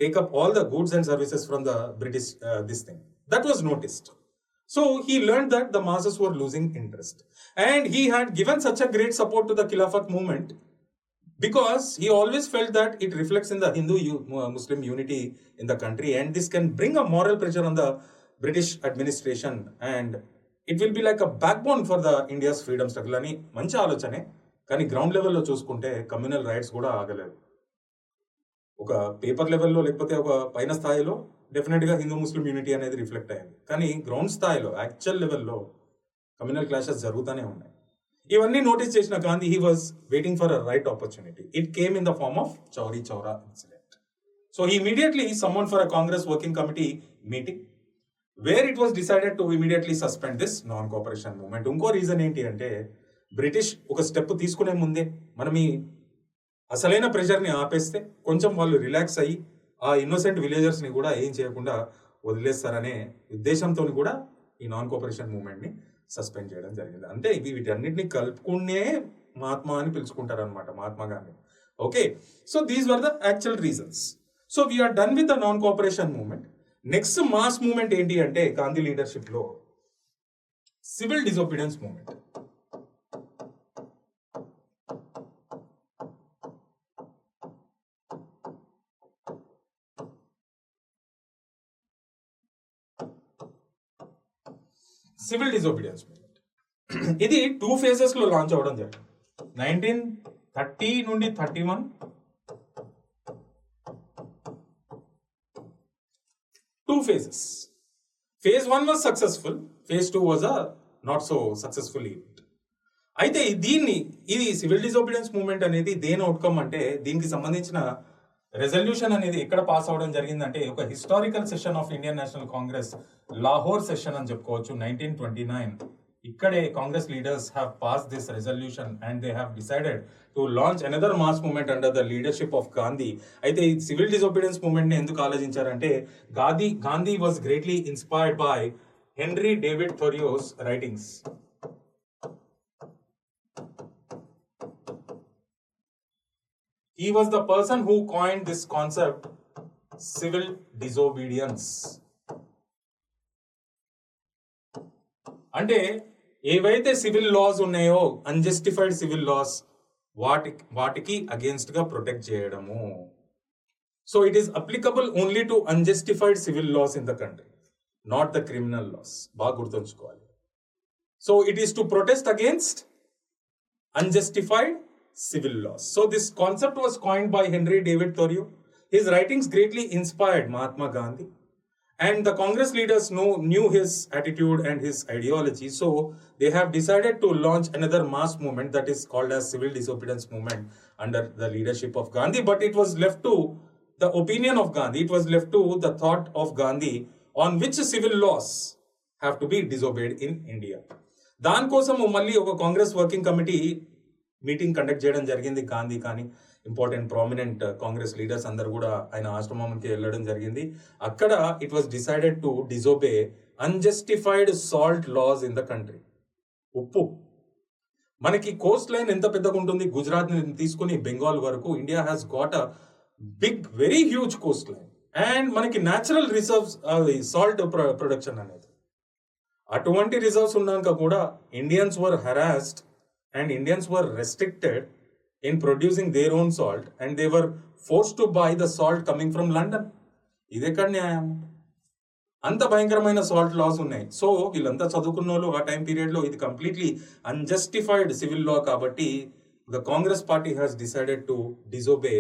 take up all the goods and services from the British, this thing. That was noticed. So he learned that the masses were losing interest. And he had given such a great support to the Khilafat movement because he always felt that it reflects in the Hindu-Muslim unity in the country. And this can bring a moral pressure on the British administration, and it will be like a backbone for the India's freedom struggle అని మంచి ఆలోచనే. కానీ ground లెవెల్లో చూసుకుంటే communal rights కూడా ఆగలేదు. ఒక paper లెవెల్లో లేకపోతే ఒక పైన స్థాయిలో డెఫినెట్గా హిందూ ముస్లిం యూనిటీ అనేది రిఫ్లెక్ట్ అయ్యింది. కానీ గ్రౌండ్ స్థాయిలో యాక్చువల్ లెవెల్లో కమ్యూనల్ క్లాషెస్ జరుగుతూనే ఉన్నాయి. ఇవన్నీ నోటీస్ చేసిన Gandhi, he was waiting for a right opportunity. It came in the form of Chauri Chaura incident. So he immediately summoned for a Congress working committee meeting where it was decided to immediately suspend this non-cooperation movement. ఇంకో reason ఏంటి అంటే, British ఒక step తీసుకునే ముందే మనం ఈ అసలైన ప్రెషర్ని ఆపేస్తే కొంచెం వాళ్ళు రిలాక్స్ అయ్యి ఆ ఇన్నోసెంట్ విలేజర్స్ని కూడా ఏం చేయకుండా వదిలేస్తారనే ఉద్దేశంతో కూడా ఈ నాన్ కోఆపరేషన్ మూవ్మెంట్ని సస్పెండ్ చేయడం జరిగింది. అంటే వీటన్నిటిని కలుపుకునే మహాత్మా అని పిలుచుకుంటారు అనమాట, Mahatma Gandhi. Okay, so these were the actual reasons. So we're done with the non cooperation movement. Next mass movement ఏంటి అంటే, గాంధీ లీడర్షిప్ లో civil disobedience movement. Civil disobedience movement ఇది 2 phases లో లాంచ్ అవ్వడం జరిగింది. 1930 నుండి 31 2 phases. Phase 1 was successful, phase 2 was a not so successful event. అయితే ఇది సివిల్ డిసోబీడియన్స్ మూవ్మెంట్ అనేది దేని అవుట్కమ్ అంటే దీనికి సంబంధించిన రెజల్యూషన్ అనేది ఎక్కడ పాస్ అవడం జరిగిందంటే ఒక historical session of Indian national Congress Lahore session అని చెప్పుకోవచ్చు 1929. ఇక్కడే Congress leaders have pass this resolution and they have decided to launch another mass movement under the leadership of Gandhi. అయితే ఈ సివిల్ డిసోబీడియన్స్ మూవ్మెంట్ ని ఎందుకు ఆలోచించారంటే Gandhi was greatly inspired by Henry David Thoreau's writings. He was the person who coined this concept, civil disobedience. అంటే ఏవైతే civil laws ఉన్నాయో unjustified civil laws వాటికి against గా ప్రొటెక్ట్ చేయడము. So it is applicable only to unjustified civil laws in the country, not the criminal laws. బాగా గుర్తుంచుకోవాలి. So it is to protest against unjustified civil laws. So this concept was coined by Henry David Thoreau. His writings greatly inspired Mahatma Gandhi, and the Congress leaders knew his attitude and his ideology. So they have decided to launch another mass movement that is called as civil disobedience movement under the leadership of Gandhi. But it was left to the opinion of Gandhi. It was left to the thought of Gandhi on which civil laws have to be disobeyed in India. దానికోసం మళ్ళీ ఒక Congress working committee meeting conduct చేయడం జరిగింది. గాంధీ కానీ important prominent Congress leaders అందరు కూడా ఆయన ఆశ్రమంకి వెళ్ళడం జరిగింది. అక్కడ it was decided to disobey unjustified salt laws in the country. ఉప్పు మనకి కోస్ట్ లైన్ ఎంత పెద్దగా ఉంటుంది, గుజరాత్ తీసుకుని బెంగాల్ వరకు India has got a big very huge coastline and మనకి న్యాచురల్ రిజర్వ్స్ సాల్ట్ ప్రొడక్షన్ అనేది. అటువంటి రిజర్వ్స్ ఉన్నాక కూడా Indians were harassed and Indians were restricted in producing their own salt and they were forced to buy the salt coming from London. ఇది ఎక్కడ న్యాయం? అంత భయంకరమైన సాల్ట్ లాస్ ఉన్నాయి. సో వీళ్ళంతా చదువుకున్న వాళ్ళు ఆ టైం పీరియడ్లో ఇది కంప్లీట్లీ అన్జస్టిఫైడ్ సివిల్ లా కాబట్టి the Congress party has decided to disobey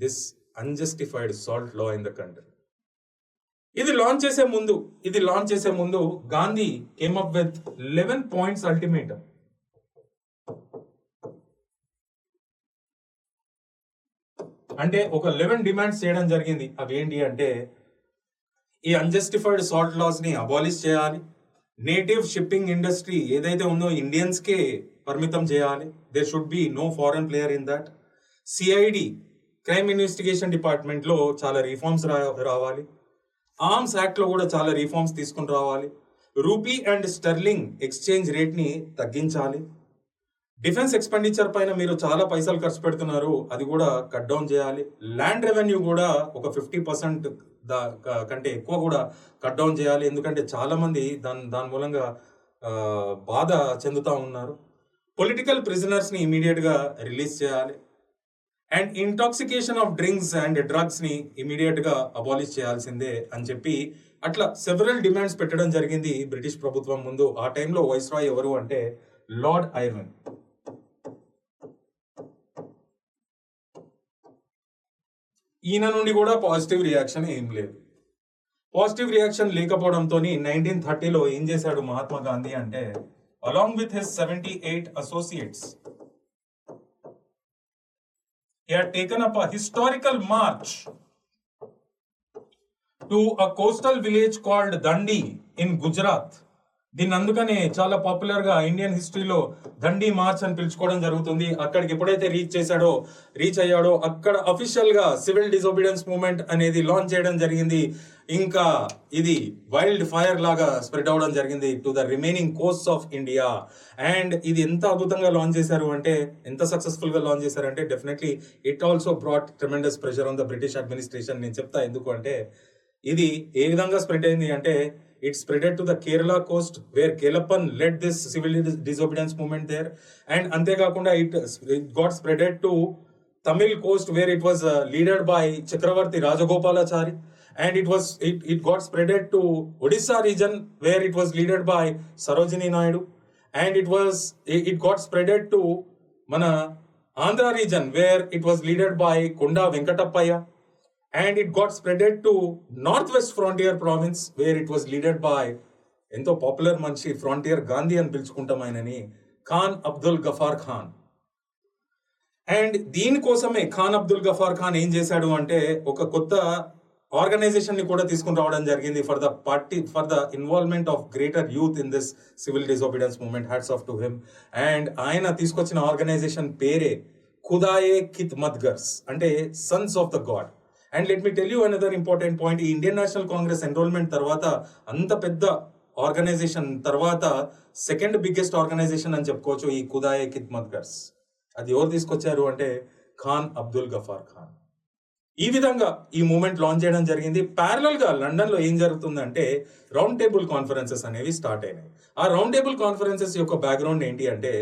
this unjustified salt law in the country. ఇది లాంచ్ చేసే ముందు Gandhi came up with 11 points ultimatum. అంటే ఒక 11 డిమాండ్స్ చేయడం జరిగింది. అవి ఏంటి అంటే ఈ అన్జస్టిఫైడ్ సాల్ట్ లాస్ ని అబాలిష్ చేయాలి, నేటివ్ షిప్పింగ్ ఇండస్ట్రీ ఏదైతే ఉందో ఇండియన్స్ కే పరిమితం చేయాలి, there should be no foreign player in that, CID crime investigation department లో చాలా రిఫార్మ్స్ రావాలి, ఆర్మ్స్ యాక్ట్ లో కూడా చాలా రిఫార్మ్స్ తీసుకుని రావాలి, rupee and sterling exchange rate ని తగ్గించాలి, డిఫెన్స్ ఎక్స్పెండిచర్ పైన మీరు చాలా పైసలు ఖర్చు పెడుతున్నారు అది కూడా కట్ డౌన్ చేయాలి, ల్యాండ్ రెవెన్యూ కూడా ఒక 50% కంటే ఎక్కువ కూడా కట్ డౌన్ చేయాలి. ఎందుకంటే చాలా మంది దాని మూలంగా బాధ చెందుతా ఉన్నారు. పొలిటికల్ ప్రిజనర్స్ ని ఇమీడియట్ గా రిలీజ్ చేయాలి and intoxication of drinks and drugs ని ఇమీడియట్ గా అబాలిష్ చేయాల్సిందే అని చెప్పి అట్లా సెవెరల్ డిమాండ్స్ పెట్టడం జరిగింది బ్రిటిష్ ప్రభుత్వం ముందు. ఆ టైంలో వైస్రాయ్ ఎవరు అంటే లార్డ్ ఐర్విన్. ఈయన నుండి కూడా పాజిటివ్ రియాక్షన్ ఏం లేదు. పాజిటివ్ రియాక్షన్ లేకపోవడంతో 1930లో ఏం చేశాడు మహాత్మా గాంధీ అంటే along with his 78 associates he had taken up a historical march to a coastal village called Dandi in Gujarat. దీన్ని అందుకనే చాలా పాపులర్ గా ఇండియన్ హిస్టరీలో దండి మార్చ్ అని పిలుచుకోవడం జరుగుతుంది. అక్కడికి ఎప్పుడైతే రీచ్ అయ్యాడో అక్కడ అఫీషియల్ గా సివిల్ డిసోబీడియన్స్ మూవ్మెంట్ అనేది లాంచ్ చేయడం జరిగింది. ఇంకా ఇది వైల్డ్ ఫైర్ లాగా స్ప్రెడ్ అవడం జరిగింది to the remaining Coast of India. And ఇది ఎంత అద్భుతంగా లాంచ్ చేశారు అంటే, ఎంత సక్సెస్ఫుల్ గా లాంచ్ చేశారంటే definitely it also brought tremendous pressure on the British administration. నేను చెప్తా ఎందుకు అంటే, ఇది ఏ విధంగా స్ప్రెడ్ అయింది అంటే it spreaded to the Kerala coast where Kelappan led this civil disobedience movement there, and ante kaakunda it got spreaded to Tamil coast where it was led by Chakravarti Rajagopalachari, and it got spreaded to Odisha region where it was led by Sarojini Naidu, and it got spreaded to మన Andhra region where it was leaded by Konda Venkatappayya, and it got spreaded to north west frontier province where it was leaded by ఎంతో popular మనిషి frontier Gandhi అని పిలుచుకుంటాం ఆయనని, Khan Abdul Ghaffar Khan. And దీనికోసమే ఖాన్ అబ్దుల్ గఫార్ ఖాన్ ఏం చేశాడు అంటే ఒక కొత్త ఆర్గనైజేషన్ ని కూడా తీసుకుని రావడం జరిగింది for the involvement of greater youth in this civil disobedience movement. Hats off to him. And ఆయన తీసుకొచ్చిన ఆర్గనైజేషన్ పేరే ఖుదాయే కిత్ మద్గర్స్, అంటే Sons of the God. And let me tell you another important point. ఈ ఇండియన్ నేషనల్ కాంగ్రెస్ ఎన్రోల్మెంట్ తర్వాత అంత పెద్ద organisation తర్వాత second biggest organisation అని చెప్పుకోవచ్చు ఈ ఖుదాయే కిత్ మద్గర్స్. అది ఎవరు తీసుకొచ్చారు అంటే ఖాన్ అబ్దుల్ గఫార్ ఖాన్. ఈ విధంగా ఈ మూవ్మెంట్ లాంచ్ చేయడం జరిగింది. ప్యారలల్ గా లండన్ లో ఏం జరుగుతుందంటే రౌండ్ టేబుల్ కాన్ఫరెన్సెస్ అనేవి స్టార్ట్ అయినాయి. ఆ రౌండ్ టేబుల్ కాన్ఫరెన్సెస్ యొక్క బ్యాక్గ్రౌండ్ ఏంటి అంటే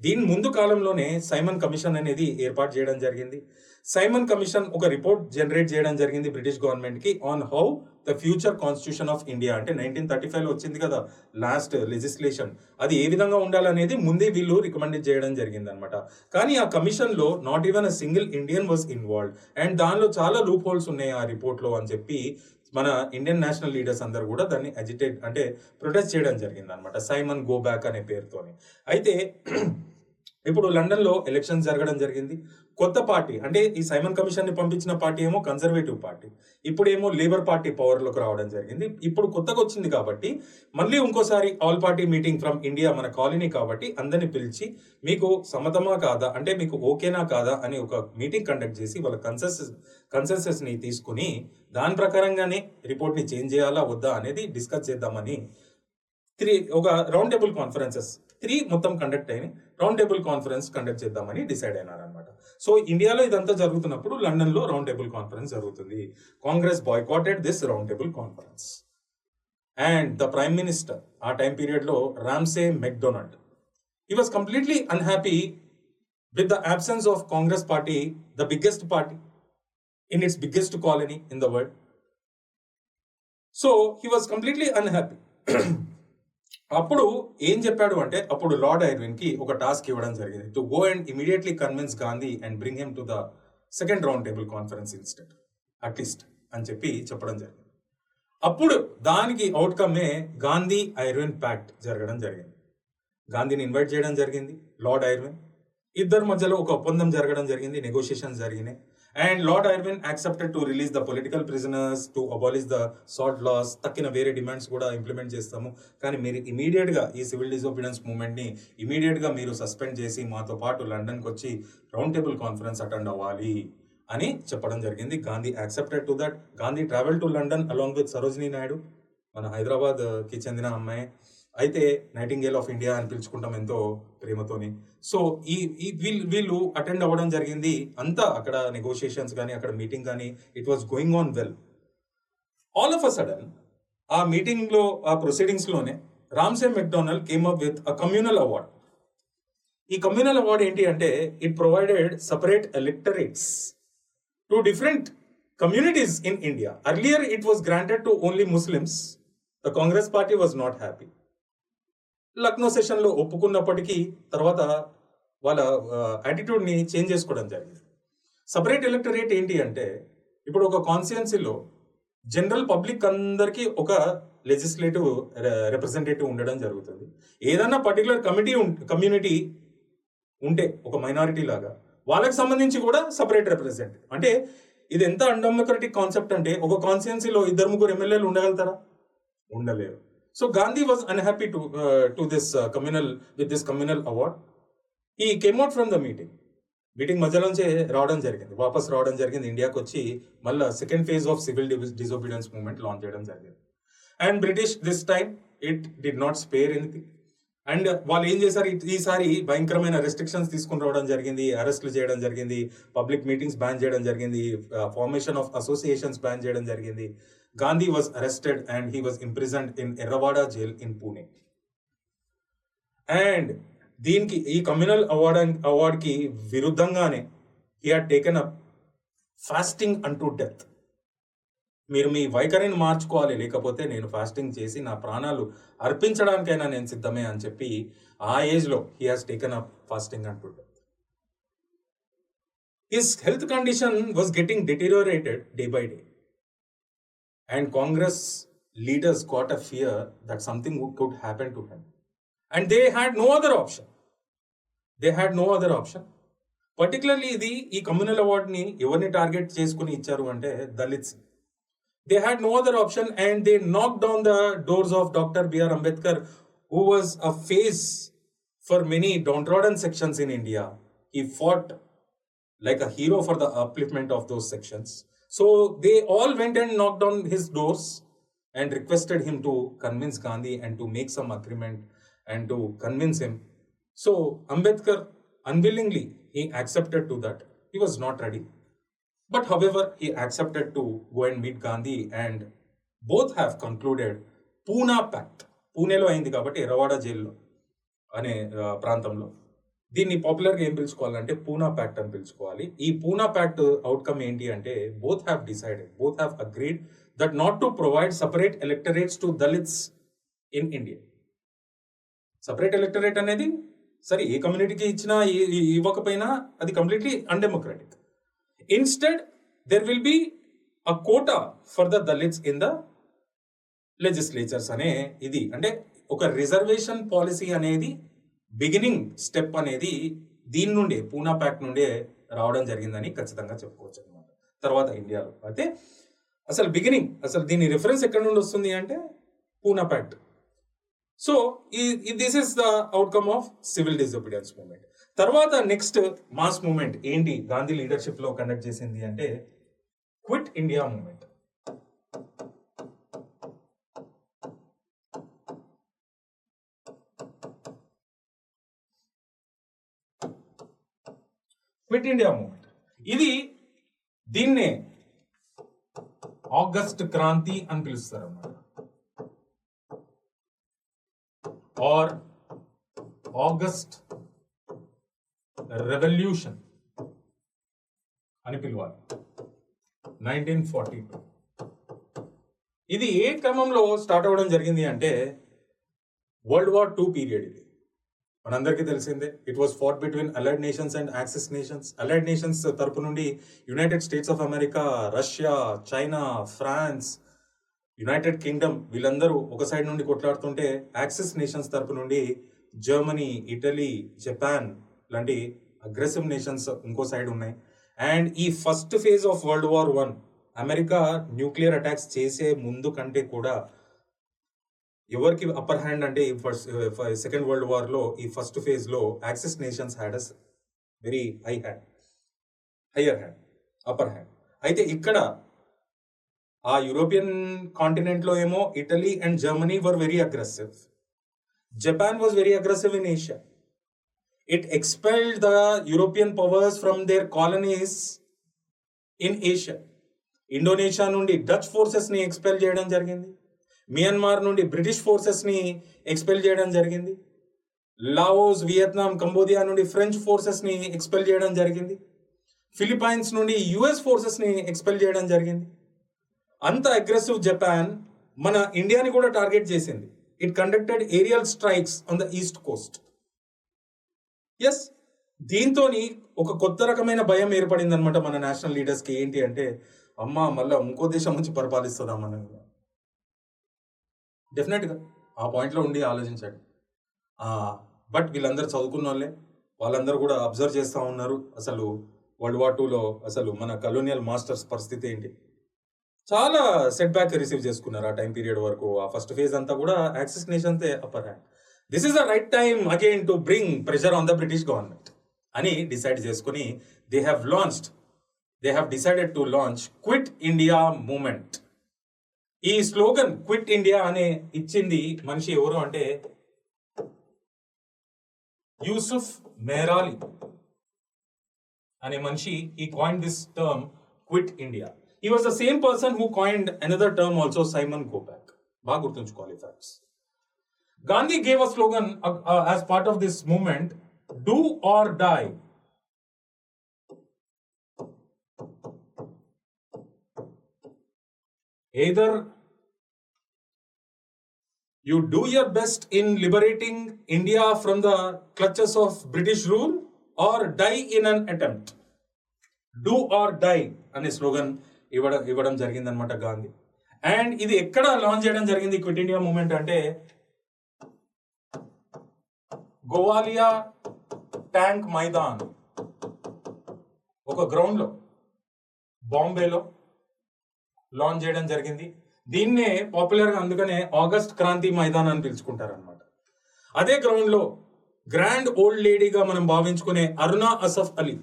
దీని ముందు కాలంలోనే సైమన్ కమిషన్ అనేది ఏర్పాటు చేయడం జరిగింది. సైమన్ కమిషన్ ఒక రిపోర్ట్ జనరేట్ చేయడం జరిగింది బ్రిటిష్ గవర్నమెంట్ కి on how the future constitution of India, అంటే 1935 లో వచ్చింది కదా లాస్ట్ లెజిస్లేషన్, అది ఏ విధంగా ఉండాలనేది ముందే వీళ్ళు రికమెండ్ చేయడం జరిగింది అనమాట. కానీ ఆ కమిషన్ లో not even a single Indian was involved, and దానిలో చాలా లూప్ హోల్స్ ఉన్నాయి ఆ రిపోర్ట్ లో అని చెప్పి మన ఇండియన్ నేషనల్ లీడర్స్ అందరు కూడా దాన్ని అజిటేట్ అంటే ప్రొటెస్ట్ చేయడం జరిగింది అనమాట, సైమన్ గో బ్యాక్ అనే పేరుతోని. అయితే ఇప్పుడు లండన్ లో ఎలక్షన్స్ జరగడం జరిగింది. కొత్త పార్టీ అంటే ఈ సైమన్ కమిషన్ ని పంపించిన పార్టీ ఏమో కన్జర్వేటివ్ పార్టీ, ఇప్పుడేమో లేబర్ పార్టీ పవర్ లోకి రావడం జరిగింది. ఇప్పుడు కొత్తగా వచ్చింది కాబట్టి మళ్ళీ ఇంకోసారి all party meeting from India, మన కాలనీ కాబట్టి అందరిని పిలిచి మీకు సమ్మతమా కాదా అంటే మీకు ఓకేనా కాదా అని ఒక మీటింగ్ కండక్ట్ చేసి వాళ్ళ కన్సెన్సస్ ని తీసుకుని దాని ప్రకారంగానే రిపోర్ట్ ని చేంజ్ చేయాలా వద్దా అనేది డిస్కస్ చేద్దామని ఒక రౌండ్ టేబుల్ కాన్ఫరెన్సెస్ మొత్తం కండక్ట్ అయినాయి. రౌండ్ టేబుల్ కాన్ఫరెన్స్ కండక్ట్ చేద్దామని డిసైడ్ అయినారనమాట. సో ఇండియాలో ఇదంతా జరుగుతున్నప్పుడు లండన్ లో రౌండ్ టేబుల్ కాన్ఫరెన్స్ జరుగుతుంది. Congress boycotted this round table conference and the prime minister ఆ టైం పీరియడ్ లో Ramsay MacDonald, he was completely unhappy with the absence of Congress party, the biggest party in its biggest colony in the world. So he was completely unhappy. అప్పుడు ఏం చెప్పాడు అంటే అప్పుడు lord ఐర్విన్ కి ఒక task ఇవ్వడం జరిగింది, to go and immediately convince Gandhi and bring him to the second round table conference instead at least అని చెప్పడం జరిగింది. అప్పుడు దానికి అవుట్కమే గాంధీ ఐర్విన్ ప్యాక్ట్ జరగడం జరిగింది. గాంధీని ఇన్వైట్ చేయడం జరిగింది లార్డ్ ఐర్విన్, ఇద్దరి మధ్యలో ఒక ఒప్పందం జరగడం జరిగింది, నెగోషియేషన్స్ జరిగినాయి. And Lord Irwin accepted to release the political prisoners, to abolish the salt laws, తక్కిన వేరే డిమాండ్స్ కూడా ఇంప్లిమెంట్ చేస్తాము, కానీ మీరు ఇమీడియట్ గా ఈ సివిల్ డిసోబీడియన్స్ మూవ్మెంట్ ని ఇమీడియట్ గా మీరు సస్పెండ్ చేసి మాతో పాటు లండన్ కి వచ్చి రౌండ్ టేబుల్ కాన్ఫరెన్స్ అటెండ్ అవ్వాలి అని చెప్పడం జరిగింది. Gandhi accepted to that. Gandhi travel to London along with Sarojini Naidu, మన హైదరాబాద్ కి చెందిన అమ్మాయి, అయితే నైటింగేల్ ఆఫ్ ఇండియా అని పిలుచుకుంటాం ఎంతో ప్రేమతోని. సో వీళ్ళు అటెండ్ అవ్వడం జరిగింది. అంతా అక్కడ నెగోషియేషన్స్ కానీ అక్కడ మీటింగ్ కానీ it was going on well. All of a sudden ఆ మీటింగ్ లో ఆ ప్రొసీడింగ్స్ లోనే Ramsay MacDonald came up with a communal award. ఈ కమ్యూనల్ అవార్డ్ ఏంటి అంటే it provided separate electorates to different communities in India. Earlier it was granted to only Muslims. The Congress party was not happy. Lucknow session లో ఒప్పుకున్నప్పటికీ తర్వాత వాళ్ళ attitude ని change చేసుకోవడం జరిగింది. Separate electorate ఏంటి అంటే ఇప్పుడు ఒక కాన్స్టిట్యుయెన్సీలో జనరల్ పబ్లిక్ అందరికీ ఒక లెజిస్లేటివ్ రిప్రజెంటేటివ్ ఉండడం జరుగుతుంది. ఏదన్నా పర్టికులర్ కమ్యూనిటీ ఉంటే ఒక మైనారిటీ లాగా వాళ్ళకి సంబంధించి కూడా సపరేట్ రిప్రజెంటేటివ్. అంటే ఇది ఎంత అన్డెమోక్రటిక్ కాన్సెప్ట్ అంటే ఒక కాన్స్టిట్యుయెన్సీలో 2-3 ఎమ్మెల్యేలు ఉండగలుగుతారా? ఉండలేరు. So Gandhi was unhappy to this communal award. ఈ came out from the meeting మధ్యలోంచే రావడం జరిగింది, వాపస్ రావడం జరిగింది ఇండియాకి వచ్చి మళ్ళీ second phase of civil disobedience movement launch చేయడం జరిగింది. And British this time it did not spare anything. And వాళ్ళు ఏం చేశారు, ఈసారి భయంకరమైన రెస్ట్రిక్షన్స్ తీసుకుని రావడం జరిగింది, అరెస్ట్లు చేయడం జరిగింది, పబ్లిక్ మీటింగ్స్ బ్యాన్ చేయడం జరిగింది, ఫార్మేషన్ ఆఫ్ అసోసియేషన్స్ బ్యాన్ చేయడం జరిగింది. Gandhi was arrested and he was imprisoned in Yerwada jail in Pune. And దీనికి ఈ కమ్యూనల్ అవార్డ్ కి విరుద్ధంగానే he had taken up fasting unto death. మీరు మీ వైఖరిని మార్చుకోవాలి, లేకపోతే నేను ఫాస్టింగ్ చేసి నా ప్రాణాలు అర్పించడానికైనా నేను సిద్ధమే అని చెప్పి ఆ ఏజ్ లో he has taken up fasting unto death. His health condition was getting deteriorated day by day. And Congress leaders got a fear that something could happen to him. And they had no other option. Particularly ఇది ఈ communal అవార్డ్ని ఎవరిని target చేసుకుని ఇచ్చారు అంటే Dalits. They had no other option and they knock down the doors of doctor B R Ambedkar, who was a face for many downtrodden sections in India. He fought like a hero for the upliftment of those sections. So they all went and knocked on his doors and requested him to convince Gandhi and to make some agreement and to convince him. So Ambedkar unwillingly he accepted to that. He was not ready. But however, he accepted to go and meet Gandhi and both have concluded Pune Pact. పూణేలో అయింది కాబట్టి రవాడా జైల్లో అనే ప్రాంతంలో. దీన్ని పాపులర్గా ఏం పిలుచుకోవాలంటే Poona pact అని పిలుచుకోవాలి. ఈ పూనా ప్యాక్ట్ అవుట్కమ్ ఏంటి అంటే both have agreed that not to provide separate electorates to Dalits in India. Separate electorate అనేది సరే ఏ కమ్యూనిటీకి ఇచ్చినా ఇవ్వకపోయినా అది completely undemocratic. Instead there will be a quota for the Dalits in the legislatures అనే ఇది అంటే ఒక రిజర్వేషన్ పాలసీ అనేది బిగినింగ్ స్టెప్ అనేది దీని నుండే పూనా ప్యాక్ట్ నుండే రావడం జరిగిందని ఖచ్చితంగా చెప్పుకోవచ్చు అనమాట. తర్వాత ఇండియాలో అయితే అసలు దీని రిఫరెన్స్ ఎక్కడి నుండి వస్తుంది అంటే Poona pact. So this is the outcome of civil disobedience movement. తర్వాత నెక్స్ట్ మాస్ మూవ్మెంట్ ఏంటి గాంధీ లీడర్షిప్ లో కండక్ట్ చేసింది అంటే quit India movement. Quit India movement దీన్నే ఆగస్ట్ క్రాంతి అని పిలుస్తారు అన్నమాట, ఆర్ ఆగస్ట్ రెవల్యూషన్ అని పిలవాలి. 1942 ఇది ఏ క్రమంలో స్టార్ట్ అవ్వడం జరిగింది అంటే వరల్డ్ వార్ II పీరియడ్. ఇది మనందరికీ తెలిసిందే. It was fought between allied nations and axis nations. Allied nations తరపు నుండి united states of America, Russia, China, France, united kingdom వీళ్ళందరూ ఒక సైడ్ నుండి కొట్లాడుతుంటే యాక్సిస్ నేషన్స్ తరపు నుండి జర్మనీ, ఇటలీ, జపాన్ లాంటి అగ్రెసివ్ నేషన్స్ ఇంకో సైడ్ ఉన్నాయి. అండ్ ఈ first phase of world war I America nuclear attacks చేసే ముందు కంటే కూడా ఎవరికి అప్పర్ హ్యాండ్ అంటే సెకండ్ వరల్డ్ వార్ లో ఈ ఫస్ట్ ఫేజ్ లో axis nations had a very higher hand, upper hand. అయితే ఇక్కడ ఆ యూరోపియన్ కాంటినెంట్ లో ఏమో Italy and Germany were very aggressive. Japan was very aggressive in Asia. It expelled the European powers from their colonies in Asia. Indonesia నుండి Dutch forces ని expel చేయడం జరిగింది. Myanmar నుండి బ్రిటిష్ ఫోర్సెస్ ని expel చేయడం జరిగింది. లావోస్, వియత్నాం, కంబోడియా నుండి French forces ని ఎక్స్పెల్ చేయడం జరిగింది. ఫిలిప్పైన్స్ నుండి యుఎస్ ఫోర్సెస్ ని ఎక్స్పెల్ చేయడం జరిగింది. అంత అగ్రెసివ్ జపాన్ మన ఇండియాని కూడా టార్గెట్ చేసింది. It conducted aerial strikes on the east coast. Yes, దీంతో ఒక కొత్త రకమైన భయం ఏర్పడింది అనమాట మన నేషనల్ లీడర్స్ కి. ఏంటి అంటే అమ్మా మళ్ళా ఇంకో దేశం నుంచి పరిపాలిస్తుందా మనం. డెఫినెట్ గా ఆ పాయింట్ లో ఉండి ఆలోచించాడు. బట్ వీళ్ళందరూ చదువుకున్న వాళ్ళందరూ కూడా అబ్జర్వ్ చేస్తూ ఉన్నారు అసలు వరల్డ్ వార్ II అసలు మన కలోనియల్ మాస్టర్స్ పరిస్థితి ఏంటి. చాలా సెట్ బ్యాక్ రిసీవ్ చేసుకున్నారు ఆ టైం పీరియడ్ వరకు. ఆ ఫస్ట్ ఫేజ్ అంతా కూడా axis nations upper hand. This is the right time again to bring pressure on the British government అని డిసైడ్ చేసుకుని they have decided to launch quit India movement. ఈ slogan quit India అనే ఇచ్చింది మనిషి ఎవరు అంటే యూసుఫ్ మెహరాలి అనే మనిషి. ఈ coined this term quit India. He was the same person who coined another term also, Simon Kopak. బాగా గుర్తుంచుకోవాలి facts. Gandhi gave a slogan as part of this movement, do or die. Either you do your best in liberating India from the clutches of British rule or die in an attempt. Do or die అనే slogan ఇవ్వడం జరిగింది అనమాట Gandhi. And ఇది ఎక్కడ launch చేయడం జరిగింది quit India movement అంటే Gowalia tank Maidan, ఒక గ్రౌండ్ లో బాంబేలో లాంచ్ చేయడం జరిగింది. దీన్నే పాపులర్ గా అందుకనే ఆగస్ట్ క్రాంతి మైదాన్ అని పిలుచుకుంటారు అనమాట. అదే గ్రౌండ్ లో గ్రాండ్ ఓల్డ్ లేడీగా మనం భావించుకునే అరుణా అసఫ్ అలీ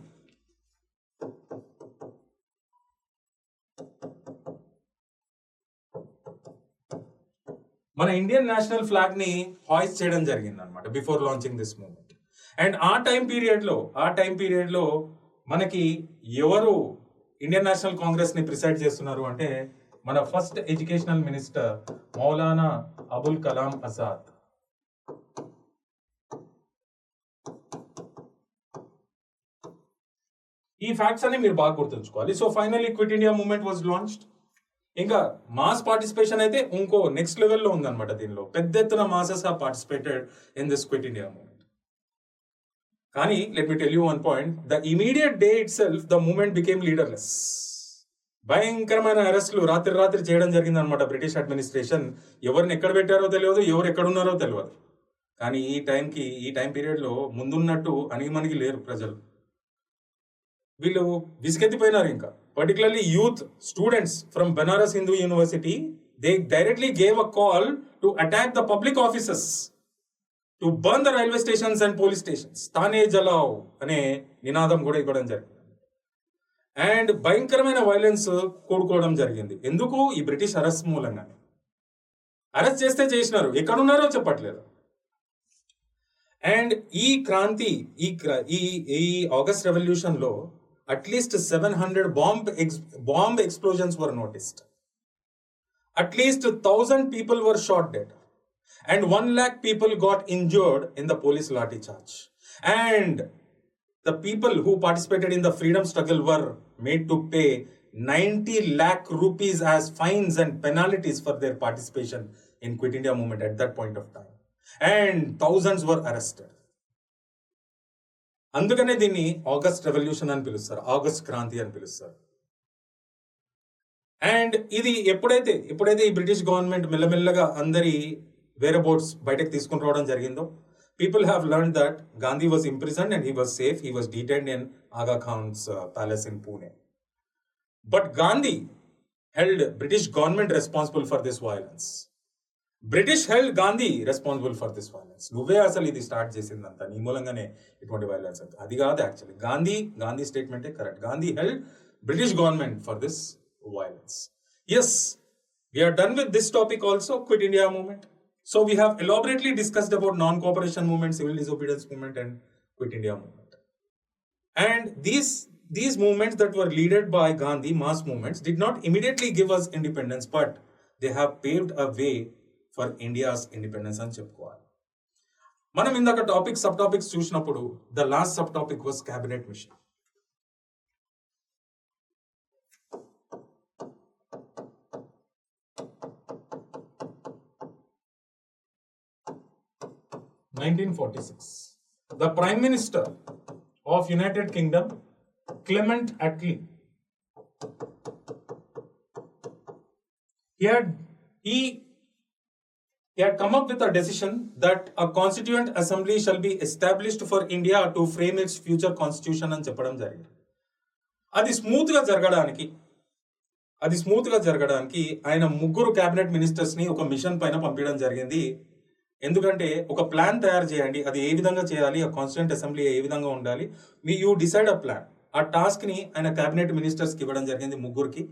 మన ఇండియన్ నేషనల్ ఫ్లాగ్ ని హాయిస్ట్ చేయడం జరిగింది అనమాట before launching this movement. And ఆ టైం పీరియడ్ లో మనకి ఎవరు ఇండియన్ నేషనల్ కాంగ్రెస్ ని ప్రిసైడ్ చేస్తున్నారు అంటే మన first educational minister Maulana Abul Kalam Azad. ఈ ఫ్యాక్ట్స్ అన్ని మీరు బాగా గుర్తుంచుకోవాలి. So finally Quit India movement was launched. ఇంకా మాస్ పార్టిసిపేషన్ అయితే ఇంకో నెక్స్ట్ లెవెల్లో ఉందన్నమాట. దీనిలో పెద్ద ఎత్తున masses have participated in this Quit India movement. కానీ let me tell you one point, the immediate day itself the movement became leaderless. భయంకరమైన అరెస్టులు రాత్రి చేయడం జరిగింది అనమాట బ్రిటిష్ అడ్మినిస్ట్రేషన్. ఎవరిని ఎక్కడ పెట్టారో తెలియదు, ఎవరు ఎక్కడున్నారో తెలియదు. కానీ ఈ టైం పీరియడ్లో ముందున్నట్టు అణిగిమణిగి లేరు ప్రజలు. వీళ్ళు విసిగెత్తిపోయినారు. ఇంకా particularly youth students from Banaras Hindu university, they directly gave a call to attack the public offices, to burn the railway stations and police stations. తానే జలావ్ అనే నినాదం కూడా ఇవ్వడం జరిగింది. అండ్ భయంకరమైన వైలెన్స్ కూడుకోవడం జరిగింది. ఎందుకు? ఈ బ్రిటిష్ అరెస్ట్ మూలంగానే. అరెస్ట్ చేస్తే చేసినారు, ఎక్కడున్నారో చెప్పట్లేదు. అండ్ ఈ క్రాంతి ఈ ఆగస్ట్ రెవల్యూషన్ లో at least 700 bomb explosions were noticed. At least 1,000 people were shot dead. And 1 lakh people got injured in the police lathi charge. And the people who participated in the freedom struggle were made to pay 90 lakh rupees as fines and penalties for their participation in Quit India movement at that point of time. And thousands were arrested. అందుకనే దీన్ని August revolution అని పిలుస్తారు, August Kranti అని పిలుస్తారు. And ఇది ఎప్పుడైతే ఈ British government మెల్లమెల్లగా అందరి వేరే బోర్డ్స్ బయటకు తీసుకుని రావడం జరిగిందో, people have learned that Gandhi was imprisoned and he was safe. He was detained in Aga Khan's palace in Pune. But Gandhi held British government responsible for this violence. British held Gandhi responsible for this violence. నువ్వే అసలు ఇది start చేసిందంతా, నీ మూలంగానే ఇటువంటి violence అంతా. అది కాదు యాక్చువల్లీ, గాంధీ స్టేట్మెంటే correct. Gandhi held British government for this violence. Yes, we're done with this topic also, Quit India movement. So we have elaborately discussed about non cooperation movement, civil disobedience movement and Quit India movement. And these movements that were led by Gandhi, mass movements, did not immediately give us independence, but they have paved a way for India's independence అని చెప్పుకోవాలి. మనం ఇందాక sub topics చూసినప్పుడు the last sub topic was cabinet machine. The Prime Minister of United Kingdom, Clement Attlee, he had come up with a decision that a constituent assembly shall be established for India to frame its future constitution అని చెప్పడం జరిగింది. అది smooth గా జరగడానికి ఆయన 3 cabinet ministers ని ఒక machine పైన పంపించడం జరిగింది. ఎందుకంటే ఒక ప్లాన్ తయారు చేయండి, అది ఏ విధంగా చేయాలి, ఆ కాన్స్టిట్యూంట్ అసెంబ్లీ ఏ విధంగా ఉండాలి, యూ డిసైడ్ అ ప్లాన్. ఆ టాస్క్ ని ఆయన క్యాబినెట్ మినిస్టర్స్ కి ఇవ్వడం జరిగింది, 3కి.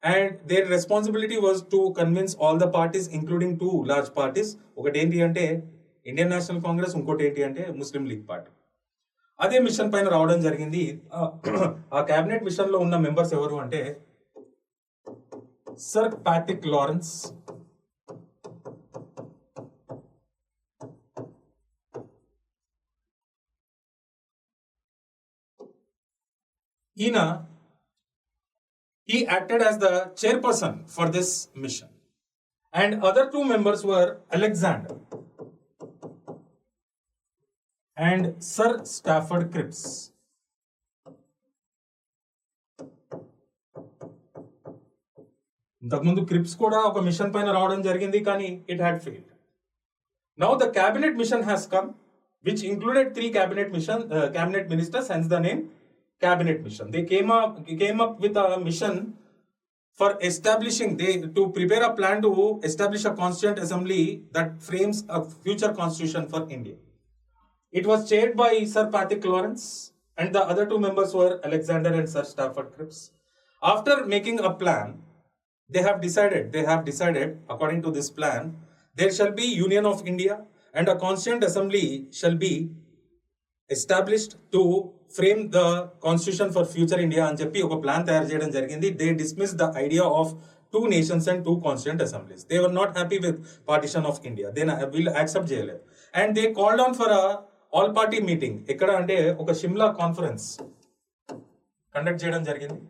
And their responsibility was to convince all the parties, including 2 large parties. ఒకటి ఏంటి అంటే ఇండియన్ నేషనల్ కాంగ్రెస్, ఇంకోటి ఏంటి అంటే ముస్లిం లీగ్ పార్టీ. అదే మిషన్ పైన రావడం జరిగింది. ఆ క్యాబినెట్ మిషన్ లో ఉన్న మెంబర్స్ ఎవరు అంటే sir Patrick Lawrence, he acted as the chairperson for this mission. And other 2 members were Alexander and Sir Stafford Cripps. ఇంతకుముందు క్రిప్స్ కూడా ఒక మిషన్ పైన రావడం జరిగింది, కానీ it had failed. Now the cabinet machine has come, which included 3 cabinet ministers, hence the name cabinet mission. They came up with a mission for to prepare a plan to establish a constituent assembly that frames a future constitution for India. It was chaired by Sir Patrick Lawrence, and the other 2 members were Alexander and Sir Stafford Cripps. After making a plan, they have decided according to this plan, there shall be Union of India and a constituent assembly shall be established to frame the constitution for future India అని చెప్పి ఒక plan తయారు చేయడం జరిగింది. They dismissed the idea of 2 nations and 2 constituent assemblies. They were not happy with partition of India. They will accept చేయలేదు. And they called on for a all party meeting. ఎక్కడ అంటే ఒక షిమ్లా కాన్ఫరెన్స్ కండక్ట్ చేయడం జరిగింది.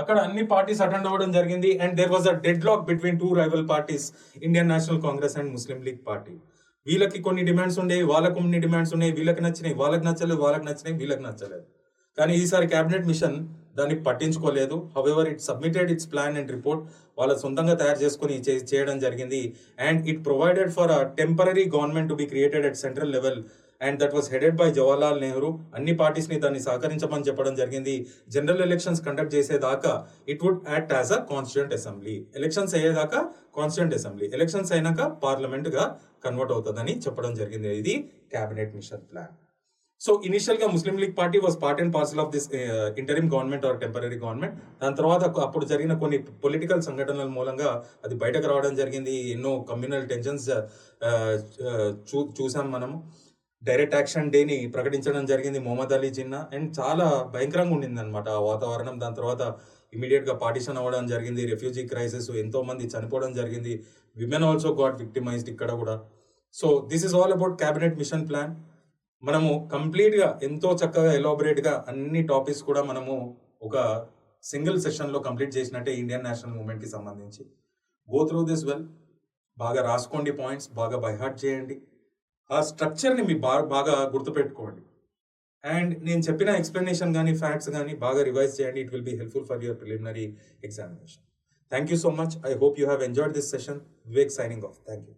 అక్కడ అన్ని parties attend అవ్వడం జరిగింది. And there was a deadlock between 2 rival parties, Indian national Congress and Muslim league party. వీళ్ళకి కొన్ని డిమాండ్స్ ఉండేవి, వాళ్ళకు కొన్ని డిమాండ్స్ ఉన్నాయి. వీళ్ళకి నచ్చినాయి, వాళ్ళకి నచ్చలేదు, వాళ్ళకి నచ్చినాయి, వీళ్ళకి నచ్చలేదు. కానీ ఈసారి క్యాబినెట్ మిషన్ దాన్ని పట్టించుకోలేదు. However it submitted its plan and report. వాళ్ళ సొంతంగా తయారు చేసుకుని చేయడం జరిగింది. And it provided for a temporary government to be created at central level, and that was headed by Jawaharlal Nehru. అన్ని పార్టీస్ ని దాన్ని సహకరించమని చెప్పడం జరిగింది. జనరల్ ఎలక్షన్స్ కండక్ట్ చేసేదాకా it would act as a constituent assembly. Elections అయ్యేదాకా కాన్స్టిట్యూంట్ అసెంబ్లీ, ఎలక్షన్స్ అయినాక parliament గా కన్వర్ట్ అవుతుందని చెప్పడం జరిగింది. ఇది cabinet mission plan. So initial గా Muslim league party was part and parcel of this interim government or temporary government. దాని తర్వాత అప్పుడు జరిగిన కొన్ని పొలిటికల్ సంఘటనల మూలంగా అది బయటకు రావడం జరిగింది. ఎన్నో కమ్యూనల్ టెన్షన్స్ చూసాం మనము. డైరెక్ట్ యాక్షన్ డేని ప్రకటించడం జరిగింది మొహమ్మద్ అలీ జిన్నా, అండ్ చాలా భయంకరంగా ఉండింది అనమాట ఆ వాతావరణం. దాని తర్వాత ఇమీడియట్ గా పార్టిషన్ అవ్వడం జరిగింది. రెఫ్యూజీ క్రైసిస్, ఎంతో మంది చనిపోవడం జరిగింది. విమెన్ ఆల్సో గాట్ విక్టిమైజ్డ్ ఇక్కడ కూడా. So this is all about cabinet mission plan. మనము కంప్లీట్ గా ఎంతో చక్కగా ఎలాబొరేట్ గా అన్ని టాపిక్స్ కూడా మనము ఒక సింగిల్ సెషన్ లో కంప్లీట్ చేసినట్టే ఇండియన్ నేషనల్ మూవ్మెంట్ కి సంబంధించి. గో త్రూ దిస్ వెల్, బాగా రాసుకోండి పాయింట్స్, బాగా బైహార్ట్ చేయండి. ఆ స్ట్రక్చర్ని మీ బాగా గుర్తుపెట్టుకోండి. అండ్ నేను చెప్పిన ఎక్స్ప్లెనేషన్ కానీ ఫ్యాక్ట్స్ కానీ బాగా రివైజ్ చేయండి. It will be helpful for your preliminary examination. Thank you so much. I hope you have enjoyed this session. Vivek signing off. Thank you.